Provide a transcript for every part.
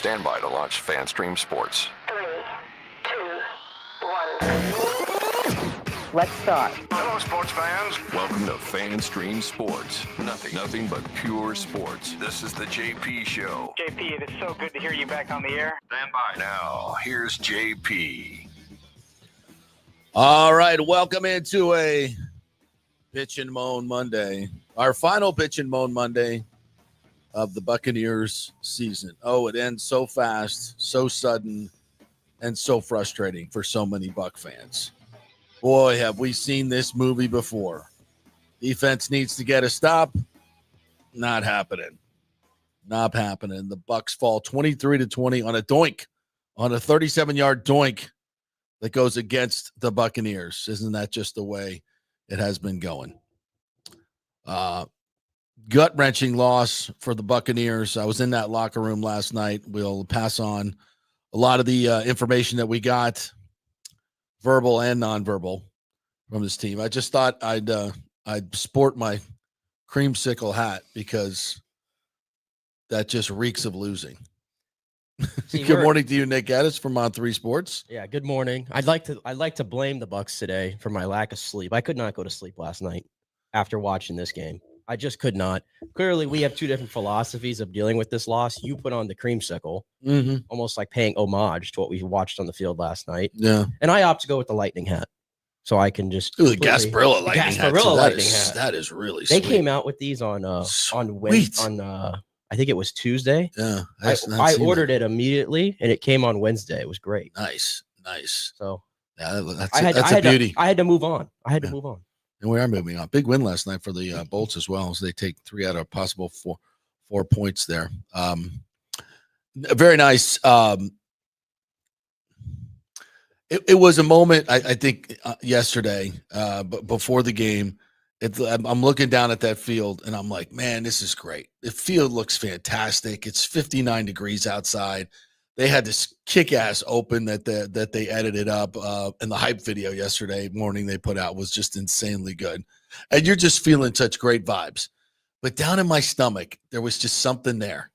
Stand by to launch FanStream Sports. 3, 2, 1. Let's start. Hello, sports fans. Welcome to FanStream Sports. Nothing but pure sports. This is the JP Show. JP, it is so good to hear you back on the air. Stand by. Now, here's JP. All right, welcome into a Bitch and Moan Monday. Our final Bitch and Moan Monday of the Buccaneers season. Oh, it ends so fast, so sudden, and so frustrating for so many Buc fans. Boy, have we seen this movie before. Defense needs to get a stop. Not happening. Not happening. The Bucs fall 23-20 on a doink, on a 37-yard doink that goes against the Buccaneers. Isn't that just the way it has been going? Gut-wrenching loss for the Buccaneers. I was in that locker room last night. We'll pass on a lot of the information that we got, verbal and nonverbal, from this team. I just thought I'd sport my creamsicle hat because that just reeks of losing. See, good morning to you, Nick Gaddis from On3 Sports. Yeah, good morning. I'd like to blame the Bucs today for my lack of sleep. I could not go to sleep last night after watching this game. I just could not. Clearly, we have two different philosophies of dealing with this loss. You put on the creamsicle, almost like paying homage to what we watched on the field last night. Yeah. And I opt to go with the lightning hat. So I can just the Gasparilla lightning hat. That is really sweet. They came out with these on I think it was Tuesday. Yeah. I ordered it immediately and it came on Wednesday. It was great. Nice. So yeah, that's a beauty. I had to move on. Move on. And we are moving on. Big win last night for the Bolts as well, as they take 3 out of possible four points there. Very nice. It was a moment, I think, yesterday, but before the game, I'm looking down at that field, and I'm like, man, this is great. The field looks fantastic. It's 59 degrees outside. They had this kick-ass open that they edited up, and the hype video yesterday morning they put out was just insanely good. And you're just feeling such great vibes. But down in my stomach, there was just something there.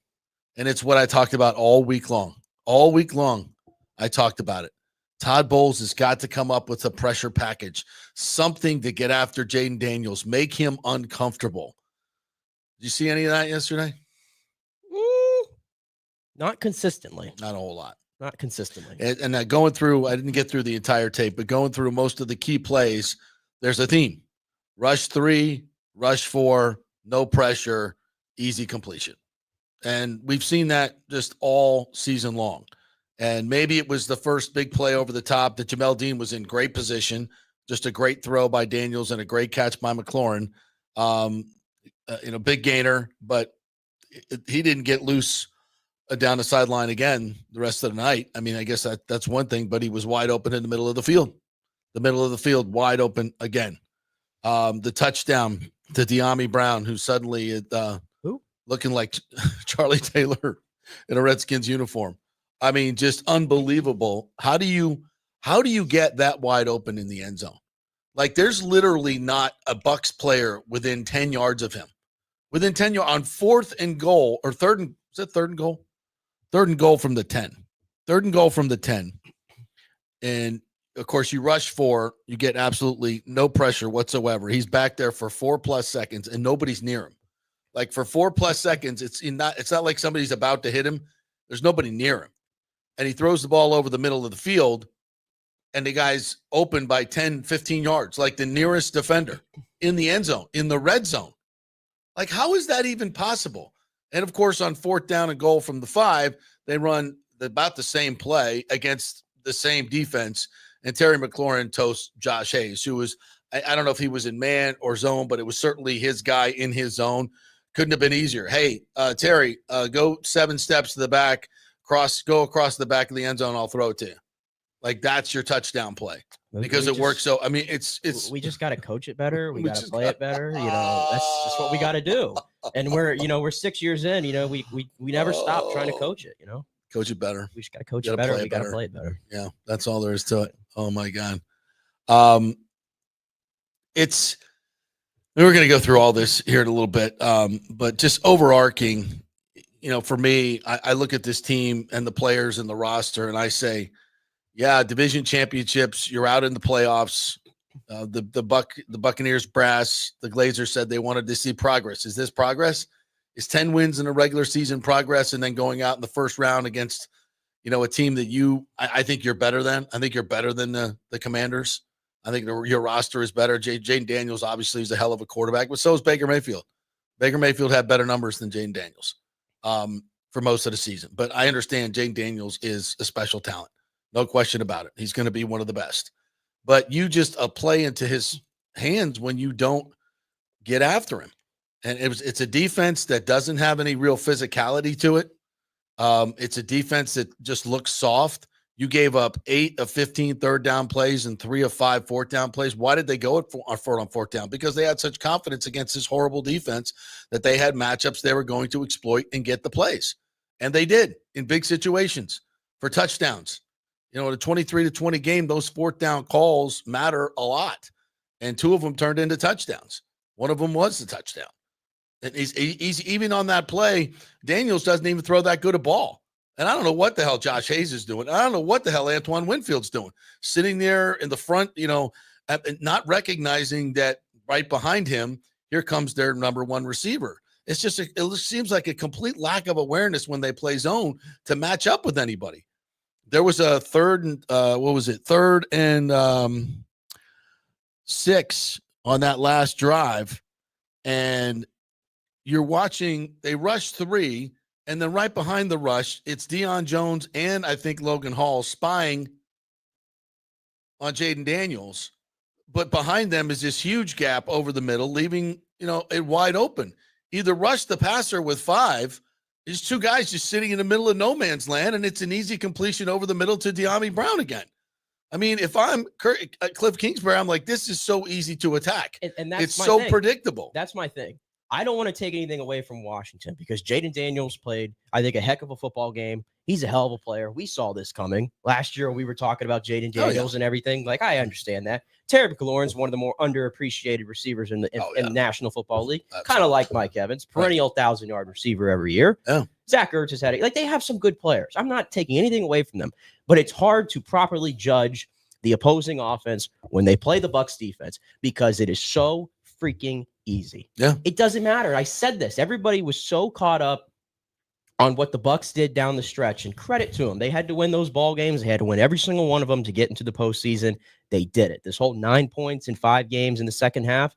And it's what I talked about all week long. All week long, I talked about it. Todd Bowles has got to come up with a pressure package, something to get after Jaden Daniels, make him uncomfortable. Did you see any of that yesterday? Not consistently. Not a whole lot. Not consistently. And going through, I didn't get through the entire tape, but going through most of the key plays, there's a theme. Rush 3, rush 4, no pressure, easy completion. And we've seen that just all season long. And maybe it was the first big play over the top that Jamel Dean was in great position, just a great throw by Daniels and a great catch by McLaurin. Big gainer, but he didn't get loose down the sideline again the rest of the night. I mean, I guess that's one thing, but he was wide open in the middle of the field. The middle of the field, wide open again. The touchdown to De'Ami Brown, who suddenly looking like Charlie Taylor in a Redskins uniform. I mean, just unbelievable. How do you get that wide open in the end zone? Like, there's literally not a Bucs player within 10 yards of him. Within 10 yards on 4th and goal, or third and goal? 3rd and goal from the 10. 3rd and goal from the 10. And of course, you rush 4, you get absolutely no pressure whatsoever. He's back there for 4+ seconds and nobody's near him. Like, for 4+ seconds, it's not like somebody's about to hit him. There's nobody near him. And he throws the ball over the middle of the field, and the guy's open by 10, 15 yards, like the nearest defender in the end zone, in the red zone. Like, how is that even possible? And, of course, on 4th down and goal from the 5, they run about the same play against the same defense, and Terry McLaurin toasts Josh Hayes, who was, I don't know if he was in man or zone, but it was certainly his guy in his zone. Couldn't have been easier. Hey, Terry, go 7 steps to the back, go across the back of the end zone, I'll throw it to you. Like, that's your touchdown play because it works. So, I mean, it's we just got to coach it better. We got to play it better. That's just what we got to do. And we're 6 years in, we never stop trying to coach it, Coach it better. We just got to coach it better. We got to play it better. Yeah. That's all there is to it. Oh my God. We're going to go through all this here in a little bit. But just overarching, for me, I look at this team and the players and the roster, and I say, yeah, division championships, you're out in the playoffs. The Buccaneers brass, the Glazers said they wanted to see progress. Is this progress? Is 10 wins in a regular season progress, and then going out in the first round against, a team that I think you're better than? I think you're better than the Commanders. I think your roster is better. Jaden Daniels obviously is a hell of a quarterback, but so is Baker Mayfield. Baker Mayfield had better numbers than Jaden Daniels for most of the season. But I understand Jaden Daniels is a special talent. No question about it. He's going to be one of the best. But you just play into his hands when you don't get after him. And it's a defense that doesn't have any real physicality to it. It's a defense that just looks soft. You gave up 8 of 15 third down plays and 3 of 5 fourth down plays. Why did they go for it on fourth down? Because they had such confidence against this horrible defense that they had matchups they were going to exploit and get the plays. And they did in big situations for touchdowns. In a 23-20 game, those fourth down calls matter a lot. And 2 of them turned into touchdowns. One of them was the touchdown. And he's even on that play, Daniels doesn't even throw that good a ball. And I don't know what the hell Josh Hayes is doing. I don't know what the hell Antoine Winfield's doing. Sitting there in the front, not recognizing that right behind him, here comes their number one receiver. It's just, it seems like a complete lack of awareness when they play zone to match up with anybody. There was a third and 6 on that last drive. And you're watching, they rush 3. And then right behind the rush, it's Deion Jones and I think Logan Hall spying on Jaden Daniels. But behind them is this huge gap over the middle, leaving, it wide open. Either rush the passer with 5. There's 2 guys just sitting in the middle of no man's land, and it's an easy completion over the middle to De'Ami Brown again. I mean, if I'm Cliff Kingsbury, I'm like, this is so easy to attack. And that's it's so predictable. That's my thing. I don't want to take anything away from Washington because Jaden Daniels played, I think, a heck of a football game. He's a hell of a player. We saw this coming. Last year, we were talking about Jaden Daniels and everything. Like, I understand that. Terry McLaurin's one of the more underappreciated receivers in the National Football League. Kind of like Mike Evans, perennial 1,000-yard receiver every year. Yeah. Zach Ertz has had it. Like, they have some good players. I'm not taking anything away from them, but it's hard to properly judge the opposing offense when they play the Bucs defense because it is so freaking easy. Yeah. It doesn't matter. I said this. Everybody was so caught up on what the Bucs did down the stretch, and credit to them. They had to win those ball games. They had to win every single one of them to get into the postseason. They did it. This whole 9 points in 5 games in the second half,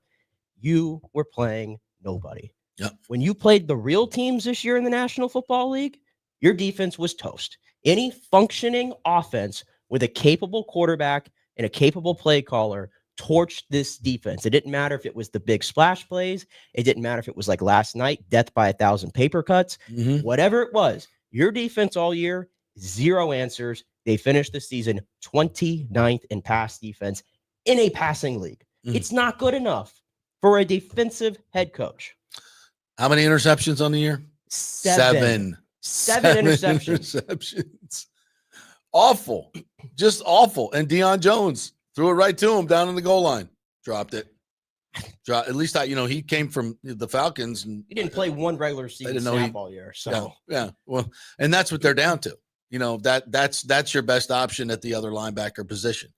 you were playing nobody. Yep. When you played the real teams this year in the National Football League, your defense was toast. Any functioning offense with a capable quarterback and a capable play caller torched this defense. It didn't matter if it was the big splash plays. It didn't matter if it was like last night, death by 1,000 paper cuts. Whatever it was, your defense all year, 0 answers. They finished the season 29th in pass defense in a passing league. It's not good enough for a defensive head coach. How many interceptions on the year? 7 interceptions. Awful. Just awful. And Deion Jones threw it right to him down on the goal line. Dropped it. At least he came from the Falcons. And he didn't play one regular season snap all year. So yeah. Well, and that's what they're down to. That's your best option at the other linebacker position.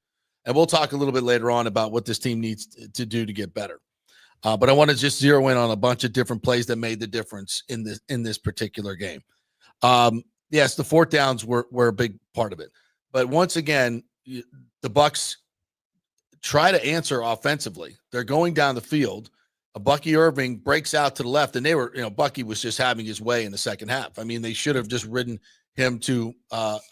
And we'll talk a little bit later on about what this team needs to do to get better. But I want to just zero in on a bunch of different plays that made the difference in this particular game. Yes, the fourth downs were a big part of it. But once again, the Bucs try to answer offensively. They're going down the field. Bucky Irving breaks out to the left, and Bucky was just having his way in the second half. I mean, they should have just ridden him to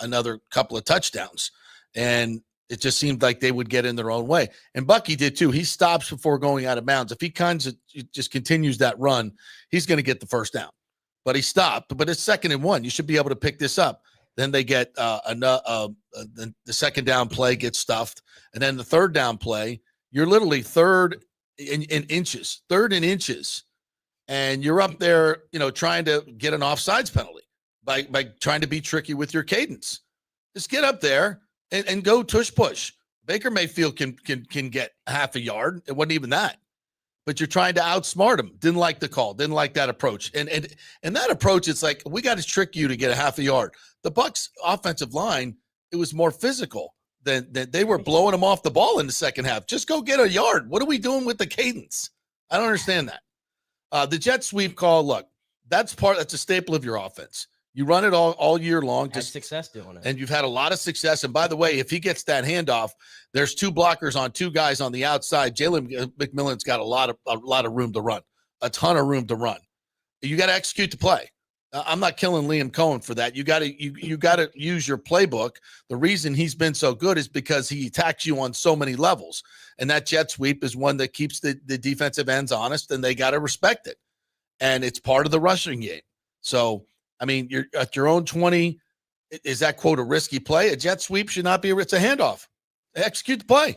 another couple of touchdowns, and it just seemed like they would get in their own way. And Bucky did too. He stops before going out of bounds. If he just continues that run, he's going to get the first down. But he stopped. But it's 2nd and 1. You should be able to pick this up. Then they get the second down play gets stuffed. And then the third down play, you're literally third in inches. And you're up there, trying to get an offsides penalty by trying to be tricky with your cadence. Just get up there and go tush push. Baker Mayfield can get half a yard. It wasn't even that. but you're trying to outsmart them. Didn't like the call. Didn't like that approach. And that approach, it's like, we got to trick you to get a half a yard. The Bucs offensive line, it was more physical than they were blowing them off the ball in the second half. Just go get a yard. What are we doing with the cadence? I don't understand that. The jet sweep call, look, that's a staple of your offense. You run it all year long. Had success doing it. And you've had a lot of success. And by the way, if he gets that handoff, there's 2 blockers on 2 guys on the outside. Jalen McMillan's got a lot of room to run, a ton of room to run. You got to execute the play. I'm not killing Liam Cohen for that. You got to use your playbook. The reason he's been so good is because he attacks you on so many levels. And that jet sweep is one that keeps the defensive ends honest, and they got to respect it. And it's part of the rushing game. So, I mean, you're at your own 20. Is that, quote, a risky play? A jet sweep should not be it's a handoff. Execute the play.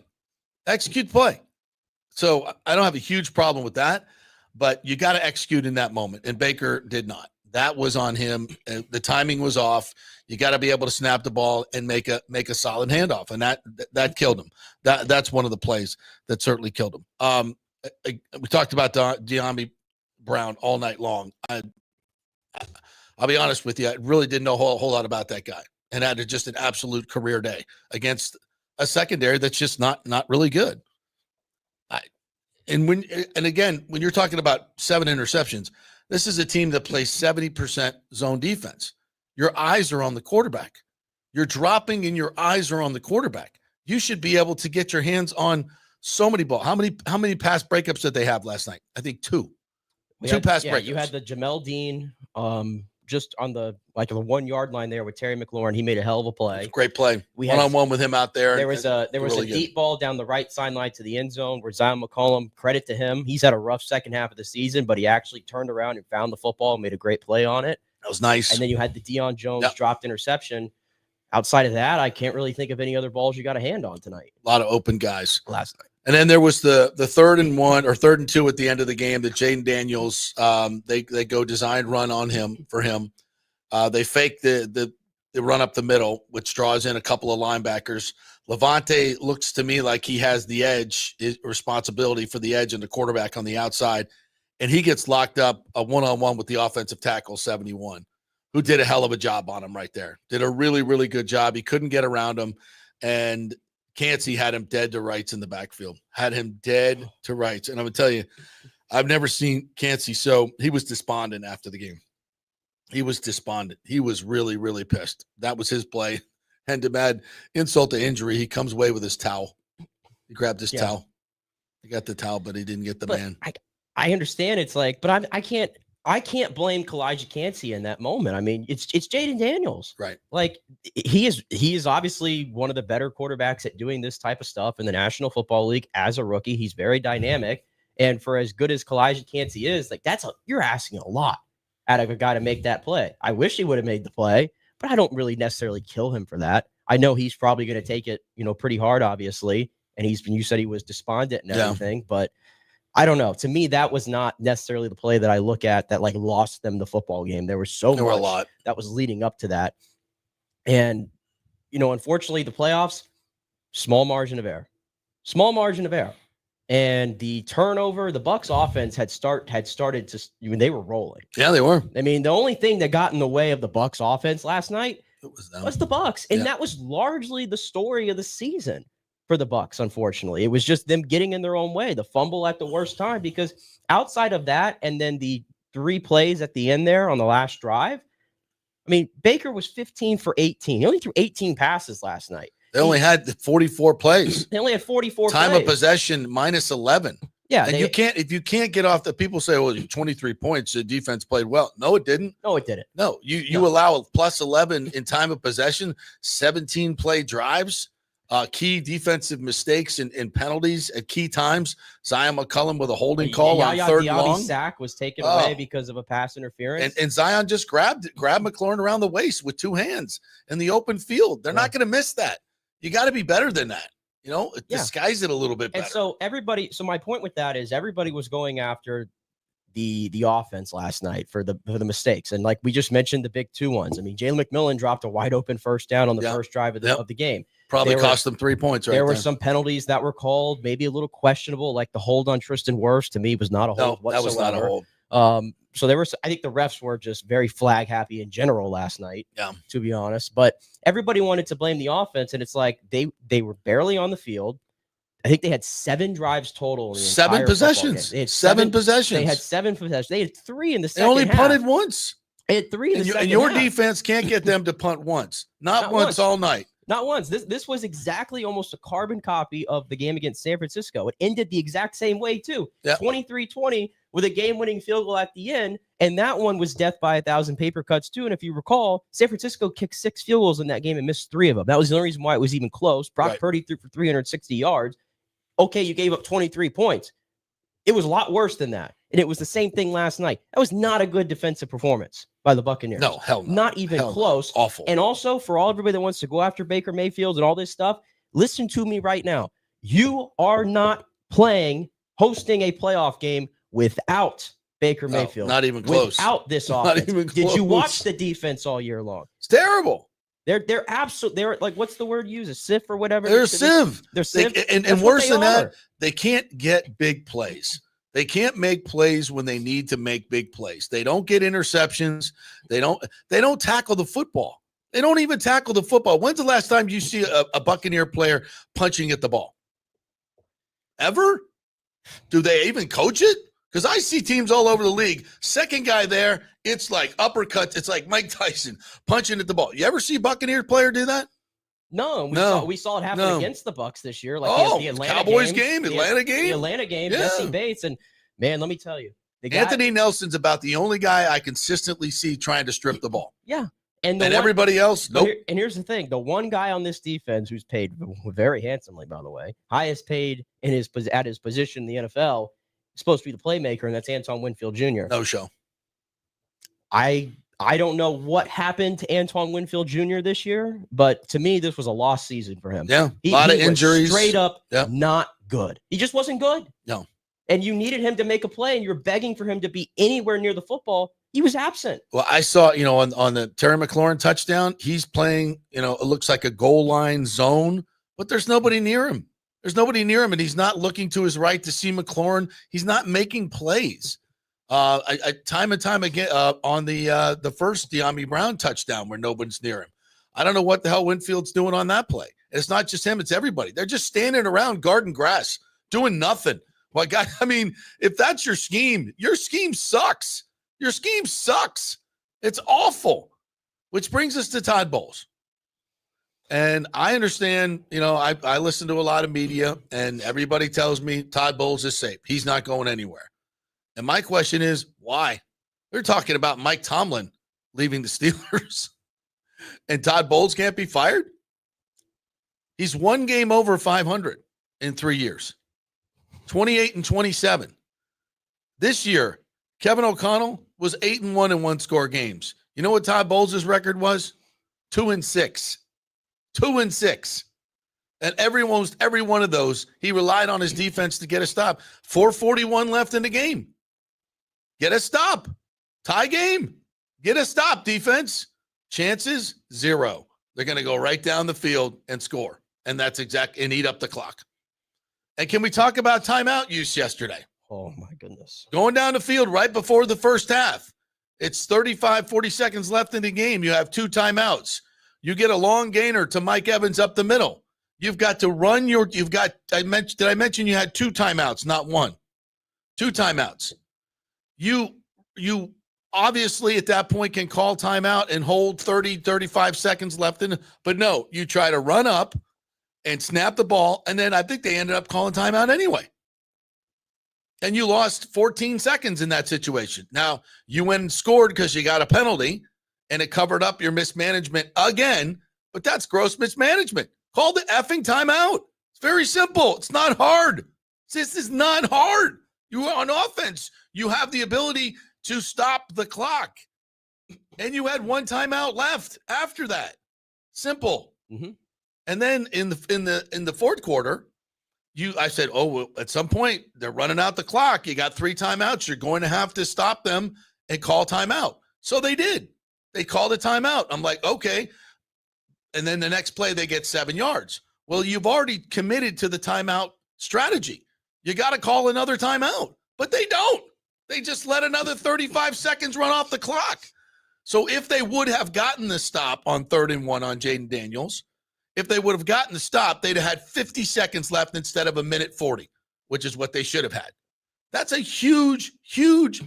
Execute the play. So I don't have a huge problem with that, but you got to execute in that moment. And Baker did not. That was on him. The timing was off. You got to be able to snap the ball and make a solid handoff. And that killed him. That's one of the plays that certainly killed him. We talked about De'Ami Brown all night long. I'll be honest with you. I really didn't know a whole lot about that guy, and had just an absolute career day against a secondary that's just not really good. And again, when you're talking about 7 interceptions, this is a team that plays 70% zone defense. Your eyes are on the quarterback. You're dropping, and your eyes are on the quarterback. You should be able to get your hands on so many balls. How many pass breakups did they have last night? I think 2. Two pass breakups. You had the Jamel Dean. Just on the 1 yard line there with Terry McLaurin. He made a hell of a play. Great play. One-on-one with him out there. There was a deep ball down the right sideline to the end zone where Zion McCollum, credit to him, he's had a rough second half of the season, but he actually turned around and found the football and made a great play on it. That was nice. And then you had the Deion Jones dropped interception. Outside of that, I can't really think of any other balls you got a hand on tonight. A lot of open guys last night. And then there was the 3rd and 1 or 3rd and 2 at the end of the game that Jaden Daniels, they go design run on him for him. They fake the run up the middle, which draws in a couple of linebackers. Levante looks to me like he has the edge, responsibility for the edge and the quarterback on the outside, and he gets locked up a one-on-one with the offensive tackle, 71, who did a hell of a job on him right there. Did a really, really good job. He couldn't get around him, and Cansey had him dead to rights in the backfield. Had him dead to rights. And I'm going to tell you, I've never seen Cansey so – he was despondent after the game. He was despondent. He was really, really pissed. That was his play. And to add insult to injury, he comes away with his towel. He grabbed his towel. He got the towel, but he didn't get the man. I understand. It's like, but I can't blame Kalijah Cansey in that moment. I mean, it's Jaden Daniels. Right. Like he is obviously one of the better quarterbacks at doing this type of stuff in the National Football League as a rookie. He's very dynamic. And for as good as Kalijah Cansey is, like you're asking a lot out of a guy to make that play. I wish he would have made the play, but I don't really necessarily kill him for that. I know he's probably going to take it, pretty hard, obviously. And you said he was despondent and everything, but I don't know. To me, that was not necessarily the play that I look at that lost them the football game. There was much a lot that was leading up to that. And, unfortunately the playoffs, small margin of error. And the turnover, the Bucs offense had started to, they were rolling. Yeah, they were. I mean, the only thing that got in the way of the Bucs offense last night was the Bucs. And that was largely the story of the season for the Bucs, unfortunately. It was just them getting in their own way, the fumble at the worst time, because outside of that, and then the 3 plays at the end there on the last drive, I mean, Baker was 15 for 18. He only threw 18 passes last night. They only had 44 plays. They only had 44 Time plays. of possession minus 11. Yeah. And if you can't get off the people say, well, 23 points, the defense played well. No, it didn't. No, it didn't. No, you allow a plus 11 in time of possession, 17 play drives, key defensive mistakes and penalties at key times. Zion McCollum with a holding call on 3rd and long. Sack was taken away because of a pass interference. And Zion just grabbed McLaurin around the waist with 2 hands in the open field. They're not going to miss that. You got to be better than that. Disguise it a little bit better. And so my point with that is everybody was going after the offense last night for the mistakes. And like we just mentioned, the big 2 ones. I mean, Jalen McMillan dropped a wide open first down on the first drive of the game. Probably cost them 3 points right there. Were there. some penalties that were called, maybe a little questionable, like the hold on Tristan Wirfs to me was not a hold whatsoever. That was not a hold. So there was, I think the refs were just very flag happy in general last night, to be honest. But everybody wanted to blame the offense, and it's like they were barely on the field. I think they had 7 drives total. In the 7 possessions. They had 7 possessions. They had 7 possessions. They had 3 in the They second only half. punted once. They had 3 in the second and your half. defense can't get them to punt once. Not once all night. Not once. This was exactly almost a carbon copy of the game against San Francisco. It ended the exact same way, too. 23-20 with a game-winning field goal at the end, and that one was death by 1,000 paper cuts, too. And if you recall, San Francisco kicked 6 field goals in that game and missed 3 of them. That was the only reason why it was even close. Brock Purdy threw for 360 yards. Okay, you gave up 23 points. It was a lot worse than that. And it was the same thing last night. That was not a good defensive performance by the Buccaneers. No, hell no. Not even close. No. Awful. And also, for everybody that wants to go after Baker Mayfield and all this stuff, listen to me right now. You are not hosting a playoff game without Baker Mayfield. Not even close. Without this offense. Not even close. Did you watch the defense all year long? It's terrible. They're absolute. They're like, what's the word used? A sieve or whatever. They're a sieve. They're sieve. And worse than that, they can't get big plays. They can't make plays when they need to make big plays. They don't get interceptions. They don't tackle the football. They don't even tackle the football. When's the last time you see a Buccaneer player punching at the ball? Ever? Do they even coach it? Because I see teams all over the league. Second guy there, it's like uppercuts. It's like Mike Tyson punching at the ball. You ever see a Buccaneer player do that? No, we saw it happen against the Bucs this year. Like the Atlanta Cowboys game, Atlanta game. The Atlanta game, Jesse Bates. And man, let me tell you. Anthony Nelson's about the only guy I consistently see trying to strip the ball. Yeah. And everybody else, nope. And here's the thing. The one guy on this defense who's paid very handsomely, by the way, highest paid at his position in the NFL, is supposed to be the playmaker, and that's Antoine Winfield Jr. No show. I don't know what happened to Antoine Winfield Jr. this year, but to me, this was a lost season for him. Yeah, a lot of injuries. Straight up not good. He just wasn't good. No. And you needed him to make a play, and you're begging for him to be anywhere near the football. He was absent. Well, I saw, on the Terry McLaurin touchdown, he's playing, it looks like a goal line zone, but there's nobody near him. There's nobody near him, and he's not looking to his right to see McLaurin. He's not making plays. Time and time again on the first De'Ami Brown touchdown where nobody's near him. I don't know what the hell Winfield's doing on that play. And it's not just him; it's everybody. They're just standing around guarding grass, doing nothing. Well, God, I mean, if that's your scheme sucks. Your scheme sucks. It's awful. Which brings us to Todd Bowles. And I understand, I listen to a lot of media, and everybody tells me Todd Bowles is safe. He's not going anywhere. And my question is, why? They're talking about Mike Tomlin leaving the Steelers, and Todd Bowles can't be fired? He's one game over 500 in 3 years, 28-27. This year, Kevin O'Connell was 8-1 in one-score games. You know what Todd Bowles' record was? 2-6. 2-6. And every one of those, he relied on his defense to get a stop. 4:41 left in the game. Get a stop. Tie game. Get a stop, defense. Chances, 0. They're going to go right down the field and score. And that's and eat up the clock. And can we talk about timeout use yesterday? Oh, my goodness. Going down the field right before the first half. It's 40 seconds left in the game. You have 2 timeouts. You get a long gainer to Mike Evans up the middle. You've got to run did I mention you had 2 timeouts, not 1? 2 timeouts. You obviously at that point can call timeout and hold 35 seconds left but no, you try to run up and snap the ball, and then I think they ended up calling timeout anyway. And you lost 14 seconds in that situation. Now, you went and scored because you got a penalty, and it covered up your mismanagement again, but that's gross mismanagement. Call the effing timeout. It's very simple. It's not hard. This is not hard. You are on offense. You have the ability to stop the clock. And you had 1 timeout left after that. Simple. Mm-hmm. And then in the fourth quarter, I said, well, at some point, they're running out the clock. You got 3 timeouts. You're going to have to stop them and call timeout. So they did. They called a timeout. I'm like, okay. And then the next play, they get 7 yards. Well, you've already committed to the timeout strategy. You got to call another timeout, but they don't. They just let another 35 seconds run off the clock. So if they would have gotten the stop on 3rd and 1 on Jaden Daniels, if they would have gotten the stop, they'd have had 50 seconds left instead of 1:40, which is what they should have had. That's a huge, huge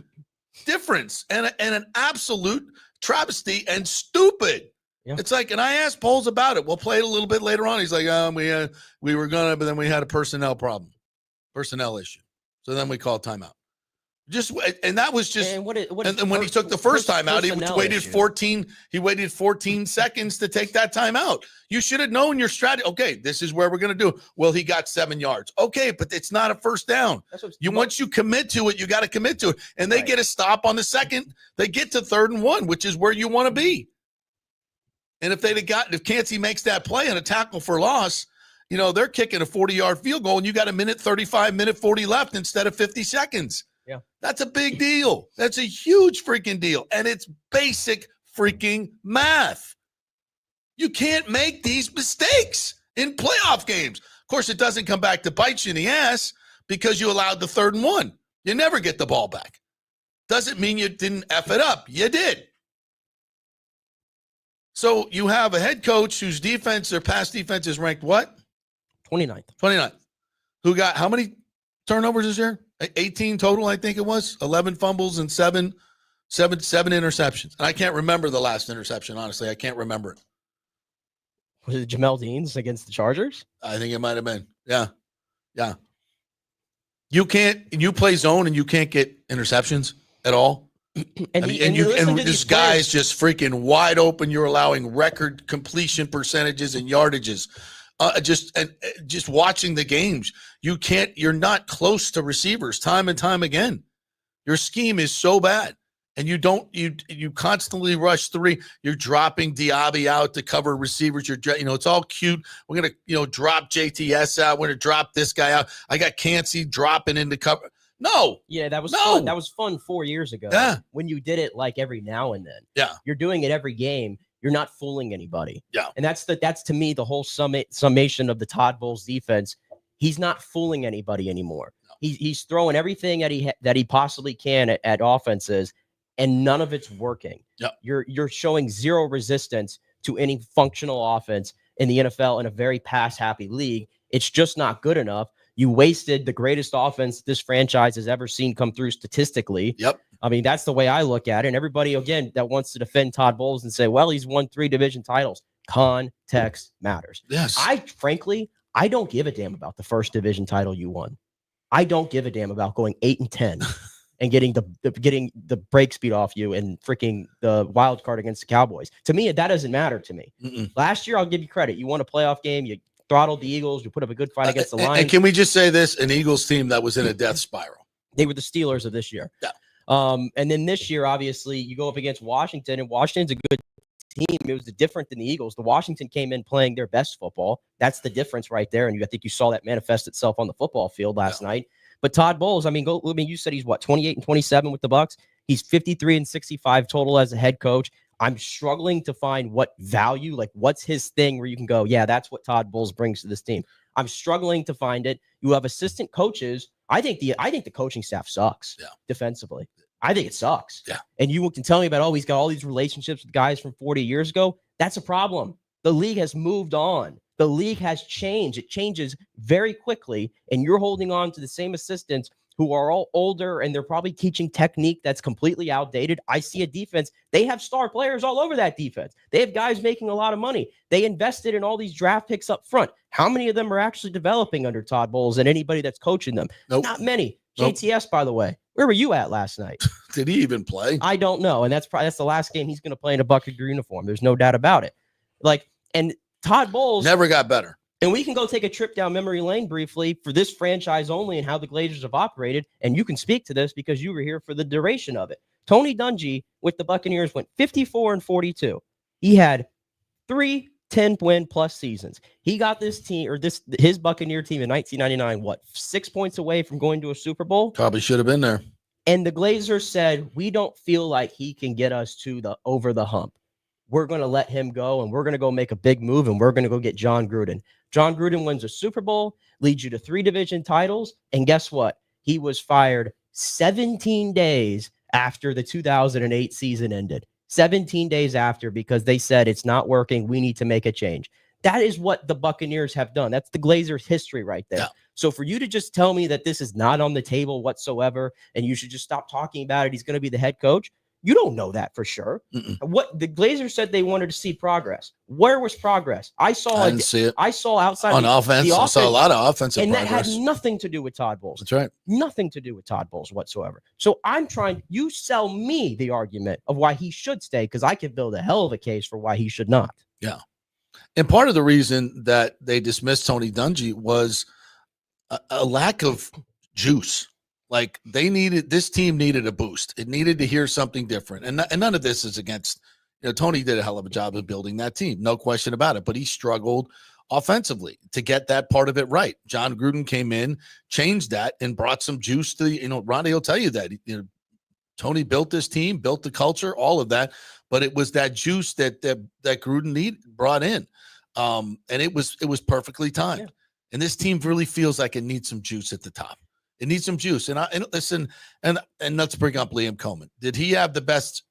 difference and an absolute travesty and stupid. Yeah. It's like, and I asked Bowles about it. We'll play it a little bit later on. He's like, we were going to, but then we had a personnel issue. So then we called timeout. And that was just, and when he took the first time out, he waited 14 seconds to take that time out. You should have known your strategy. Okay, this is where we're going to do. Well, he got 7 yards. Okay, but it's not a first down. Once you commit to it, you got to commit to it. And they get a stop on the second. They get to 3rd and 1, which is where you want to be. And if if Kancey makes that play and a tackle for loss, they're kicking a 40-yard field goal and you got 1:40 left instead of 50 seconds. Yeah. That's a big deal. That's a huge freaking deal. And it's basic freaking math. You can't make these mistakes in playoff games. Of course, it doesn't come back to bite you in the ass because you allowed the 3rd and 1. You never get the ball back. Doesn't mean you didn't F it up. You did. So you have a head coach whose their pass defense is ranked what? 29th. Who got how many turnovers this year? 18 total, I think it was. 11 fumbles and seven interceptions. And I can't remember the last interception, honestly. I can't remember it. Was it Jamel Dean's against the Chargers? I think it might have been. Yeah. You play zone and you can't get interceptions at all. And this guy is just freaking wide open. You're allowing record completion percentages and yardages. Just watching the games, you're not close to receivers time and time again. Your scheme is so bad, and you constantly rush 3. You're dropping Diaby out to cover receivers. It's all cute. We're gonna drop JTS out. We're gonna drop this guy out. I got Kancey dropping into cover. No. Yeah, that was fun. That was fun 4 years ago. Yeah. When you did it like every now and then. Yeah. You're doing it every game. You're not fooling anybody. Yeah. And that's to me the whole summation of the Todd Bowles defense. He's not fooling anybody anymore. No. He's throwing everything that he possibly can at offenses, and none of it's working. Yeah. You're showing zero resistance to any functional offense in the NFL in a very pass-happy league. It's just not good enough. You wasted the greatest offense this franchise has ever seen come through statistically. Yep. I mean, that's the way I look at it. And everybody, again, that wants to defend Todd Bowles and say, well, he's won 3 division titles. Context matters. Yes. I don't give a damn about the first division title you won. I don't give a damn about going 8-10 and getting the break speed off you and freaking the wild card against the Cowboys. To me, that doesn't matter to me. Mm-mm. Last year, I'll give you credit. You won a playoff game. You throttled the Eagles. You put up a good fight against the Lions. And can we just say this? An Eagles team that was in a death spiral. They were the Steelers of this year. Yeah. And then this year, obviously, you go up against Washington, and Washington's a good team. It was different than the Eagles. The Washington came in playing their best football. That's the difference right there. And I think you saw that manifest itself on the football field last night. But Todd Bowles, you said he's 28-27 with the Bucs. He's 53-65 total as a head coach. I'm struggling to find what value, like what's his thing where you can go, yeah, that's what Todd Bowles brings to this team. I'm struggling to find it. You have assistant coaches. I think the coaching staff sucks defensively. I think it sucks. Yeah. And you can tell me about, he's got all these relationships with guys from 40 years ago. That's a problem. The league has moved on. The league has changed. It changes very quickly. And you're holding on to the same assistants who are all older, and they're probably teaching technique that's completely outdated. I see a defense. They have star players all over that defense. They have guys making a lot of money. They invested in all these draft picks up front. How many of them are actually developing under Todd Bowles and anybody that's coaching them? Nope. Not many. Nope. JTS, by the way, where were you at last night? Did he even play? I don't know. And that's the last game he's going to play in a Buccaneer uniform. There's no doubt about it. And Todd Bowles never got better. And we can go take a trip down memory lane briefly for this franchise only and how the Glazers have operated. And you can speak to this because you were here for the duration of it. Tony Dungy with the Buccaneers went 54-42. He had 3 10-win plus seasons. He got this team, or his Buccaneer team in 1999, 6 points away from going to a Super Bowl? Probably should have been there. And the Glazers said, we don't feel like he can get us to over the hump. we're going to let him go and we're going to go make a big move and we're going to go get John Gruden. John Gruden wins a Super Bowl, leads you to 3 division titles, and guess what? He was fired 17 days after the 2008 season ended. 17 days after, because they said it's not working. We need to make a change. That is what the Buccaneers have done. That's the Glazers' history right there. Yeah. So for you to just tell me that this is not on the table whatsoever and you should just stop talking about it, he's going to be the head coach, you don't know that for sure. What the Glazers said, they wanted to see progress. Where was progress? I didn't see it. I saw outside on offense. I saw a lot of offensive and progress. That had nothing to do with Todd Bowles. That's right. Nothing to do with Todd Bowles whatsoever. So you sell me the argument of why he should stay, because I can build a hell of a case for why he should not. Yeah. And part of the reason that they dismissed Tony Dungy was a lack of juice. Like this team needed a boost. It needed to hear something different. And none of this is against, Tony did a hell of a job of building that team. No question about it. But he struggled offensively to get that part of it right. John Gruden came in, changed that, and brought some juice to Ronnie will tell you that. Tony built this team, built the culture, all of that. But it was that juice that Gruden brought in. And it was perfectly timed. Yeah. And this team really feels like it needs some juice at the top. It needs some juice. And listen, and let's bring up Liam Coleman. Did he have the best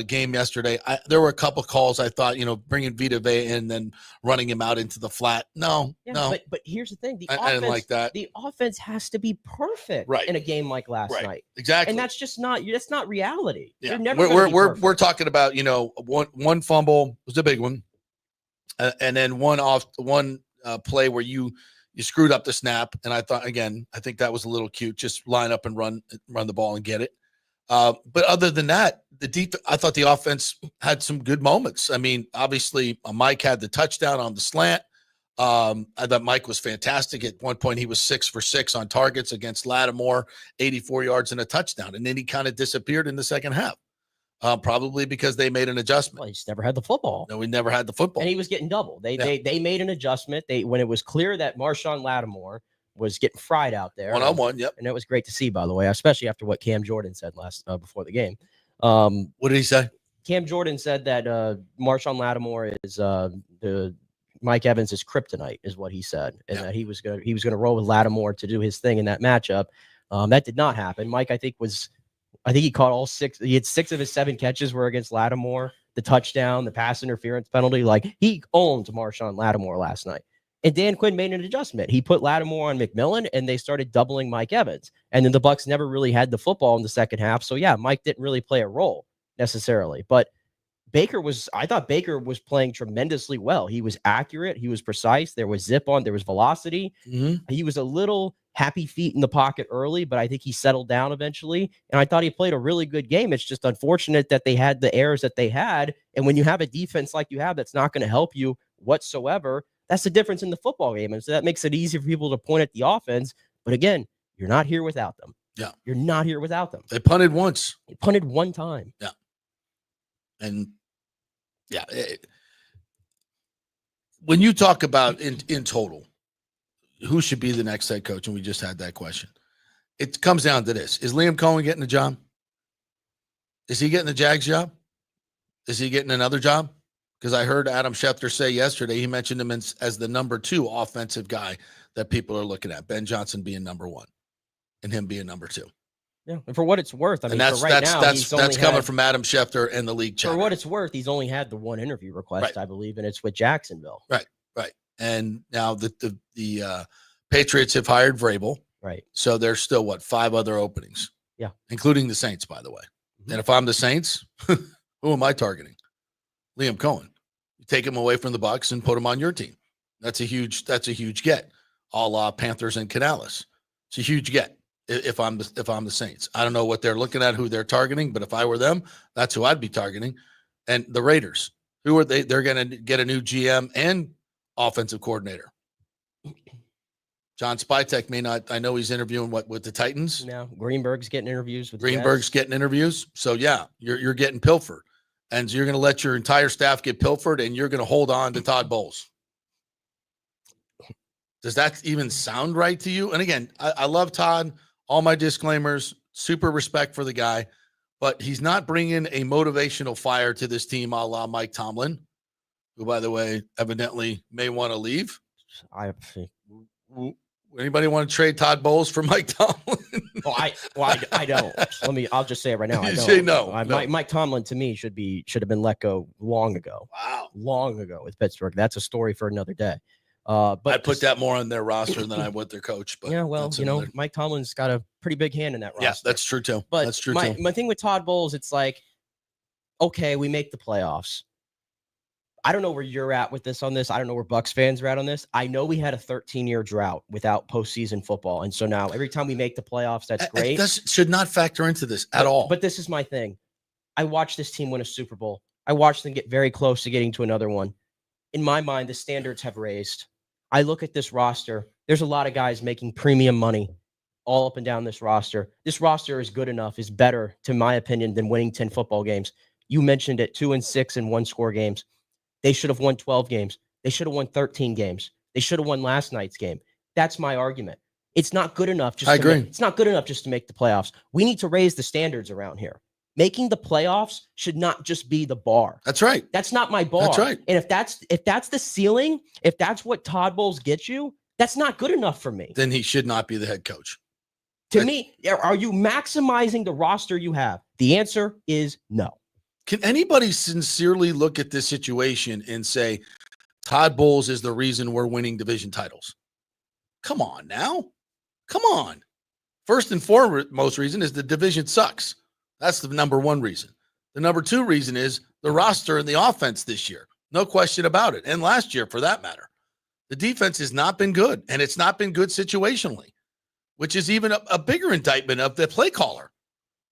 game yesterday? There were a couple calls I thought, bringing Vita Vea in and then running him out into the flat. No. But here's the thing. I didn't like that. The offense has to be perfect in a game like last night. Exactly. And that's not reality. Yeah. We're talking about, one fumble was a big one. And then one play where you screwed up the snap. And I think that was a little cute. Just line up and run the ball and get it. But other than that, I thought the offense had some good moments. I mean, obviously Mike had the touchdown on the slant. I thought Mike was fantastic. At one point, he was 6 for 6 on targets against Lattimore, 84 yards and a touchdown. And then he kind of disappeared in the second half. Probably because they made an adjustment. Well, he's never had the football. No, we never had the football. And he was getting double. They made an adjustment. When it was clear that Marshawn Lattimore was getting fried out there. One-on-one, yep. And that was great to see, by the way, especially after what Cam Jordan said before the game. What did he say? Cam Jordan said that Marshawn Lattimore is Mike Evans is kryptonite, is what he said, and that he was gonna roll with Lattimore to do his thing in that matchup. That did not happen. Mike, I think he caught all 6. He had 6 of his 7 catches were against Lattimore. The touchdown, the pass interference penalty, he owned Marshawn Lattimore last night. And Dan Quinn made an adjustment. He put Lattimore on McMillan, and they started doubling Mike Evans. And then the Bucs never really had the football in the second half. So yeah, Mike didn't really play a role necessarily. But I thought Baker was playing tremendously well. He was accurate. He was precise. There was zip on. There was velocity. Mm-hmm. He was a little happy feet in the pocket early, but I think he settled down eventually. And I thought he played a really good game. It's just unfortunate that they had the errors that they had. And when you have a defense like you have, that's not going to help you whatsoever. That's the difference in the football game. And so that makes it easy for people to point at the offense. But again, you're not here without them. Yeah. You're not here without them. They punted once. They punted one time. Yeah. And yeah, when you talk about in total, who should be the next head coach, and we just had that question, it comes down to this. Is Liam Cohen getting a job? Is he getting the Jags job? Is he getting another job? Because I heard Adam Schefter say yesterday, he mentioned him as the number 2 offensive guy that people are looking at. Ben Johnson being number 1 and him being number 2. Yeah, and for what it's worth, I mean, that's coming from Adam Schefter and the league chat. For what it's worth, he's only had the one interview request, right, I believe, and it's with Jacksonville. Right. And now the Patriots have hired Vrabel. Right. So there's still 5 other openings. Yeah, including the Saints, by the way. Mm-hmm. And if I'm the Saints, who am I targeting? Liam Cohen. You take him away from the Bucs and put him on your team. That's a huge get. A la Panthers and Canales. It's a huge get. If I'm the Saints, I don't know what they're looking at, who they're targeting, but if I were them, that's who I'd be targeting. And the Raiders, who are they? They're going to get a new GM and offensive coordinator. John Spytek may not. I know he's interviewing with the Titans. Now Greenberg's getting interviews with Greenberg's getting interviews. So yeah, you're getting pilfered, and so you're going to let your entire staff get pilfered, and you're going to hold on to Todd Bowles. Does that even sound right to you? And again, I love Todd. All my disclaimers, super respect for the guy. but he's not bringing a motivational fire to this team a la Mike Tomlin, who, by the way, evidently may want to leave. Anybody want to trade Todd Bowles for Mike Tomlin? I don't. I'll just say it right now. I You don't. say no. Mike Tomlin to me should have been let go long ago. Wow. Long ago with Pittsburgh. That's a story for another day. But I'd put that more on their roster than I would their coach. But yeah, well, Mike Tomlin's got a pretty big hand in that roster. Yeah, that's true too. But that's true too. too. My thing with Todd Bowles, it's like, okay, we make the playoffs. I don't know where you're at with this on this. I don't know where Bucs fans are at on this. I know we had a 13-year drought without postseason football. And so now every time we make the playoffs, that's great. That should not factor into this at all. But this is my thing. I watched this team win a Super Bowl. I watched them get very close to getting to another one. In my mind, the standards have raised. I look at this roster. There's a lot of guys making premium money all up and down this roster. This roster is good enough, is better, to my opinion, than winning 10 football games. You mentioned it, 2-6 in one-score games. They should have won 12 games. They should have won 13 games. They should have won last night's game. That's my argument. It's not good enough. It's not good enough just to make the playoffs. We need to raise the standards around here. Making the playoffs should not just be the bar. That's right. That's not my bar. That's right. And if that's the ceiling, if that's what Todd Bowles gets you, that's not good enough for me. Then he should not be the head coach. To me, are you maximizing the roster you have? The answer is no. Can anybody sincerely look at this situation and say Todd Bowles is the reason we're winning division titles? Come on now. Come on. First and foremost reason is the division sucks. That's the number one reason. The number two reason is the roster and the offense this year. No question about it. And last year, for that matter. The defense has not been good, and it's not been good situationally, which is even a bigger indictment of the play caller.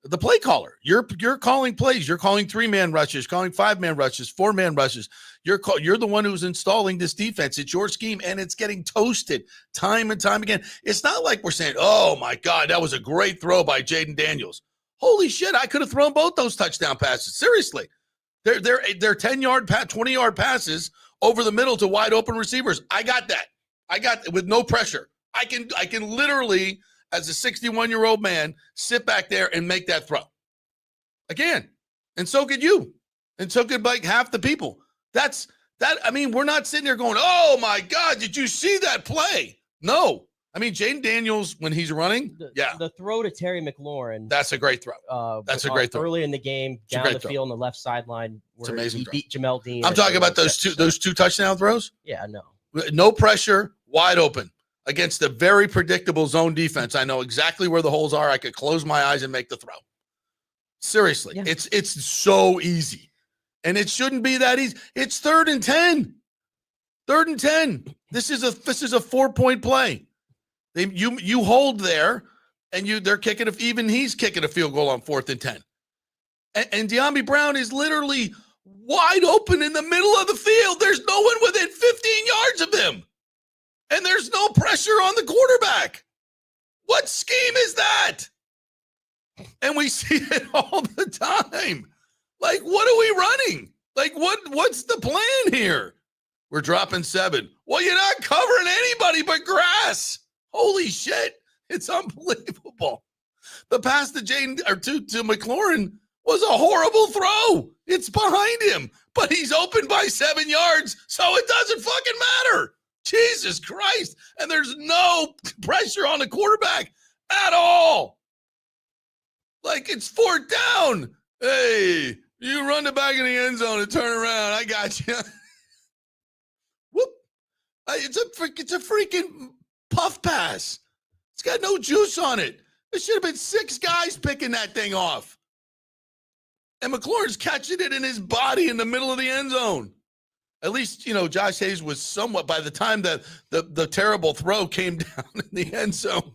The play caller. You're calling plays. You're calling 3-man rushes, calling 5-man rushes, 4-man rushes. You're the one who's installing this defense. It's your scheme, and it's getting toasted time and time again. It's not like we're saying, oh, my God, that was a great throw by Jaden Daniels. Holy shit, I could have thrown both those touchdown passes. Seriously. They're 10-yard, 20-yard passes over the middle to wide open receivers. I got that. With no pressure. I can literally, as a 61-year-old man, sit back there and make that throw. Again. And so could you. And so could like half the people. We're not sitting there going, oh my God, did you see that play? No. I mean, Jaden Daniels, when he's running, the throw to Terry McLaurin. That's a great throw. That's a great throw. Early in the game, down the field on the left sideline, where he beat Jamel Dean. I'm talking about those two touchdown throws. Yeah, no. No pressure, wide open against a very predictable zone defense. I know exactly where the holes are. I could close my eyes and make the throw. Seriously, yeah. It's so easy, and it shouldn't be that easy. It's 3rd and 10. 3rd and 10. This is a 4-point play. You hold there, and they're kicking he's kicking a field goal on 4th and 10. And De'Ami Brown is literally wide open in the middle of the field. There's no one within 15 yards of him. And there's no pressure on the quarterback. What scheme is that? And we see it all the time. Like, what are we running? Like, what's the plan here? We're dropping 7. Well, you're not covering anybody but grass. Holy shit. It's unbelievable. The pass to to McLaurin was a horrible throw. It's behind him, but he's open by 7 yards, so it doesn't fucking matter. Jesus Christ. And there's no pressure on the quarterback at all. Like, it's 4th down. Hey, you run the back of the end zone and turn around. I got you. Whoop. It's a freaking puff pass. It's got no juice on it. There should have been 6 guys picking that thing off. And McLaurin's catching it in his body in the middle of the end zone. At least, Josh Hayes was somewhat, by the time the terrible throw came down in the end zone,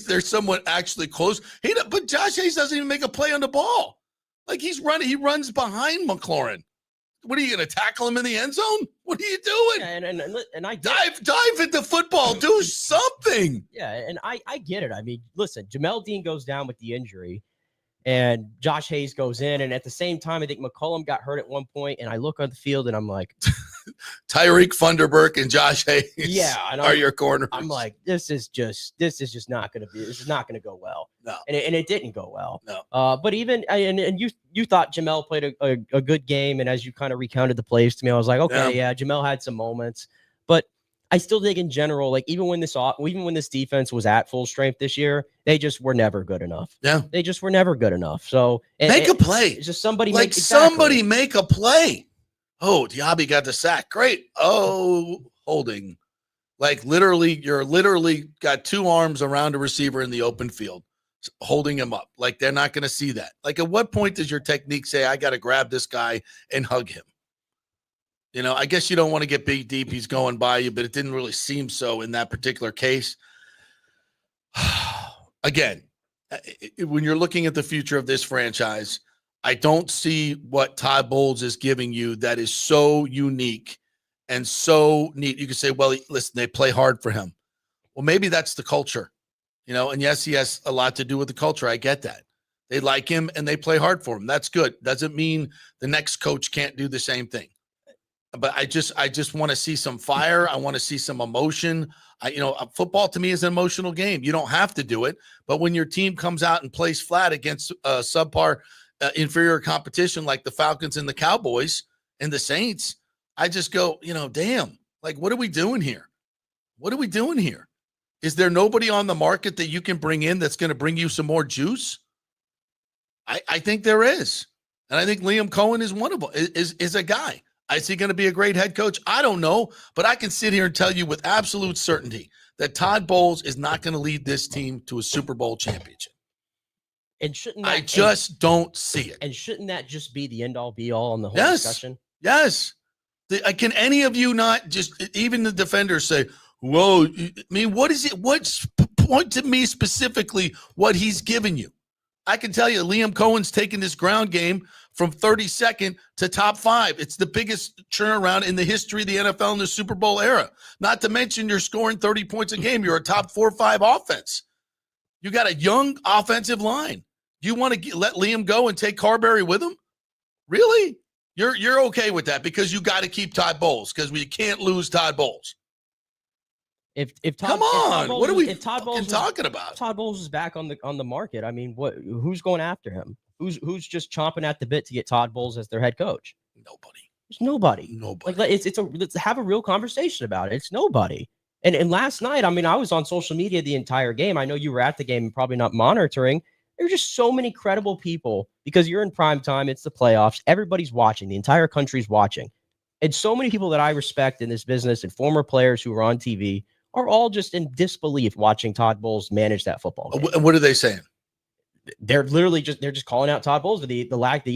they're somewhat actually close. But Josh Hayes doesn't even make a play on the ball. Like, he runs behind McLaurin. What are you going to tackle him in the end zone? What are you doing? Yeah, and I dive into football. Do something. Yeah, and I get it. I mean, listen, Jamel Dean goes down with the injury, and Josh Hayes goes in, and at the same time, I think McCollum got hurt at one point, and I look on the field, and I'm like, Tyreek Funderburk and Josh Hayes and are your corners. I'm like, this is just not going to be. This is not going to go well. No, and it didn't go well. No. But even and you thought Jamel played a good game, and as you kind of recounted the plays to me, I was like, okay, yeah, Jamel had some moments, but I still think in general, like even when this defense was at full strength this year, they just were never good enough. Yeah, they just were never good enough. So make a play. It's just somebody somebody make a play. Oh, Diaby got the sack. Great. Oh, holding. Like you're literally got two arms around a receiver in the open field, holding him up. Like they're not going to see that. Like at what point does your technique say, I got to grab this guy and hug him? You know, I guess you don't want to get big deep. He's going by you, but it didn't really seem so in that particular case. Again, when you're looking at the future of this franchise, I don't see what Todd Bowles is giving you that is so unique and so neat. You can say, well, listen, they play hard for him. Well, maybe that's the culture, you know, and yes, he has a lot to do with the culture. I get that. They like him and they play hard for him. That's good. Doesn't mean the next coach can't do the same thing. But I just want to see some fire. I want to see some emotion. Football to me is an emotional game. You don't have to do it. But when your team comes out and plays flat against subpar inferior competition like the Falcons and the Cowboys and the Saints, I just go, damn, like, what are we doing here? What are we doing here? Is there nobody on the market that you can bring in that's going to bring you some more juice? I think there is. And I think Liam Cohen is one of them, is a guy. Is he going to be a great head coach? I don't know, but I can sit here and tell you with absolute certainty that Todd Bowles is not going to lead this team to a Super Bowl championship. And shouldn't I just don't see it. And shouldn't that just be the end all be all on the whole discussion? Yes. Can any of you not just, even the defenders, say, whoa, I mean, what is it? Point to me specifically what he's given you. I can tell you, Liam Cohen's taken this ground game from 32nd to top 5. It's the biggest turnaround in the history of the NFL in the Super Bowl era. Not to mention you're scoring 30 points a game. You're a top 4 or 5 offense. You got a young offensive line. You want to let Liam go and take Carberry with him? Really? You're okay with that because you got to keep Todd Bowles because we can't lose Todd Bowles. If Todd, come on, Bowles, what are we if Todd Bowles talking about? Todd Bowles is back on the market. I mean, who's going after him? Who's just chomping at the bit to get Todd Bowles as their head coach? Nobody. There's nobody. Nobody. Like let's have a real conversation about it. It's nobody. And last night, I mean, I was on social media the entire game. I know you were at the game and probably not monitoring. There were just so many credible people because you're in prime time. It's the playoffs. Everybody's watching. The entire country's watching. And so many people that I respect in this business and former players who are on TV are all just in disbelief watching Todd Bowles manage that football game. And what are they saying? They're just calling out Todd Bowles for the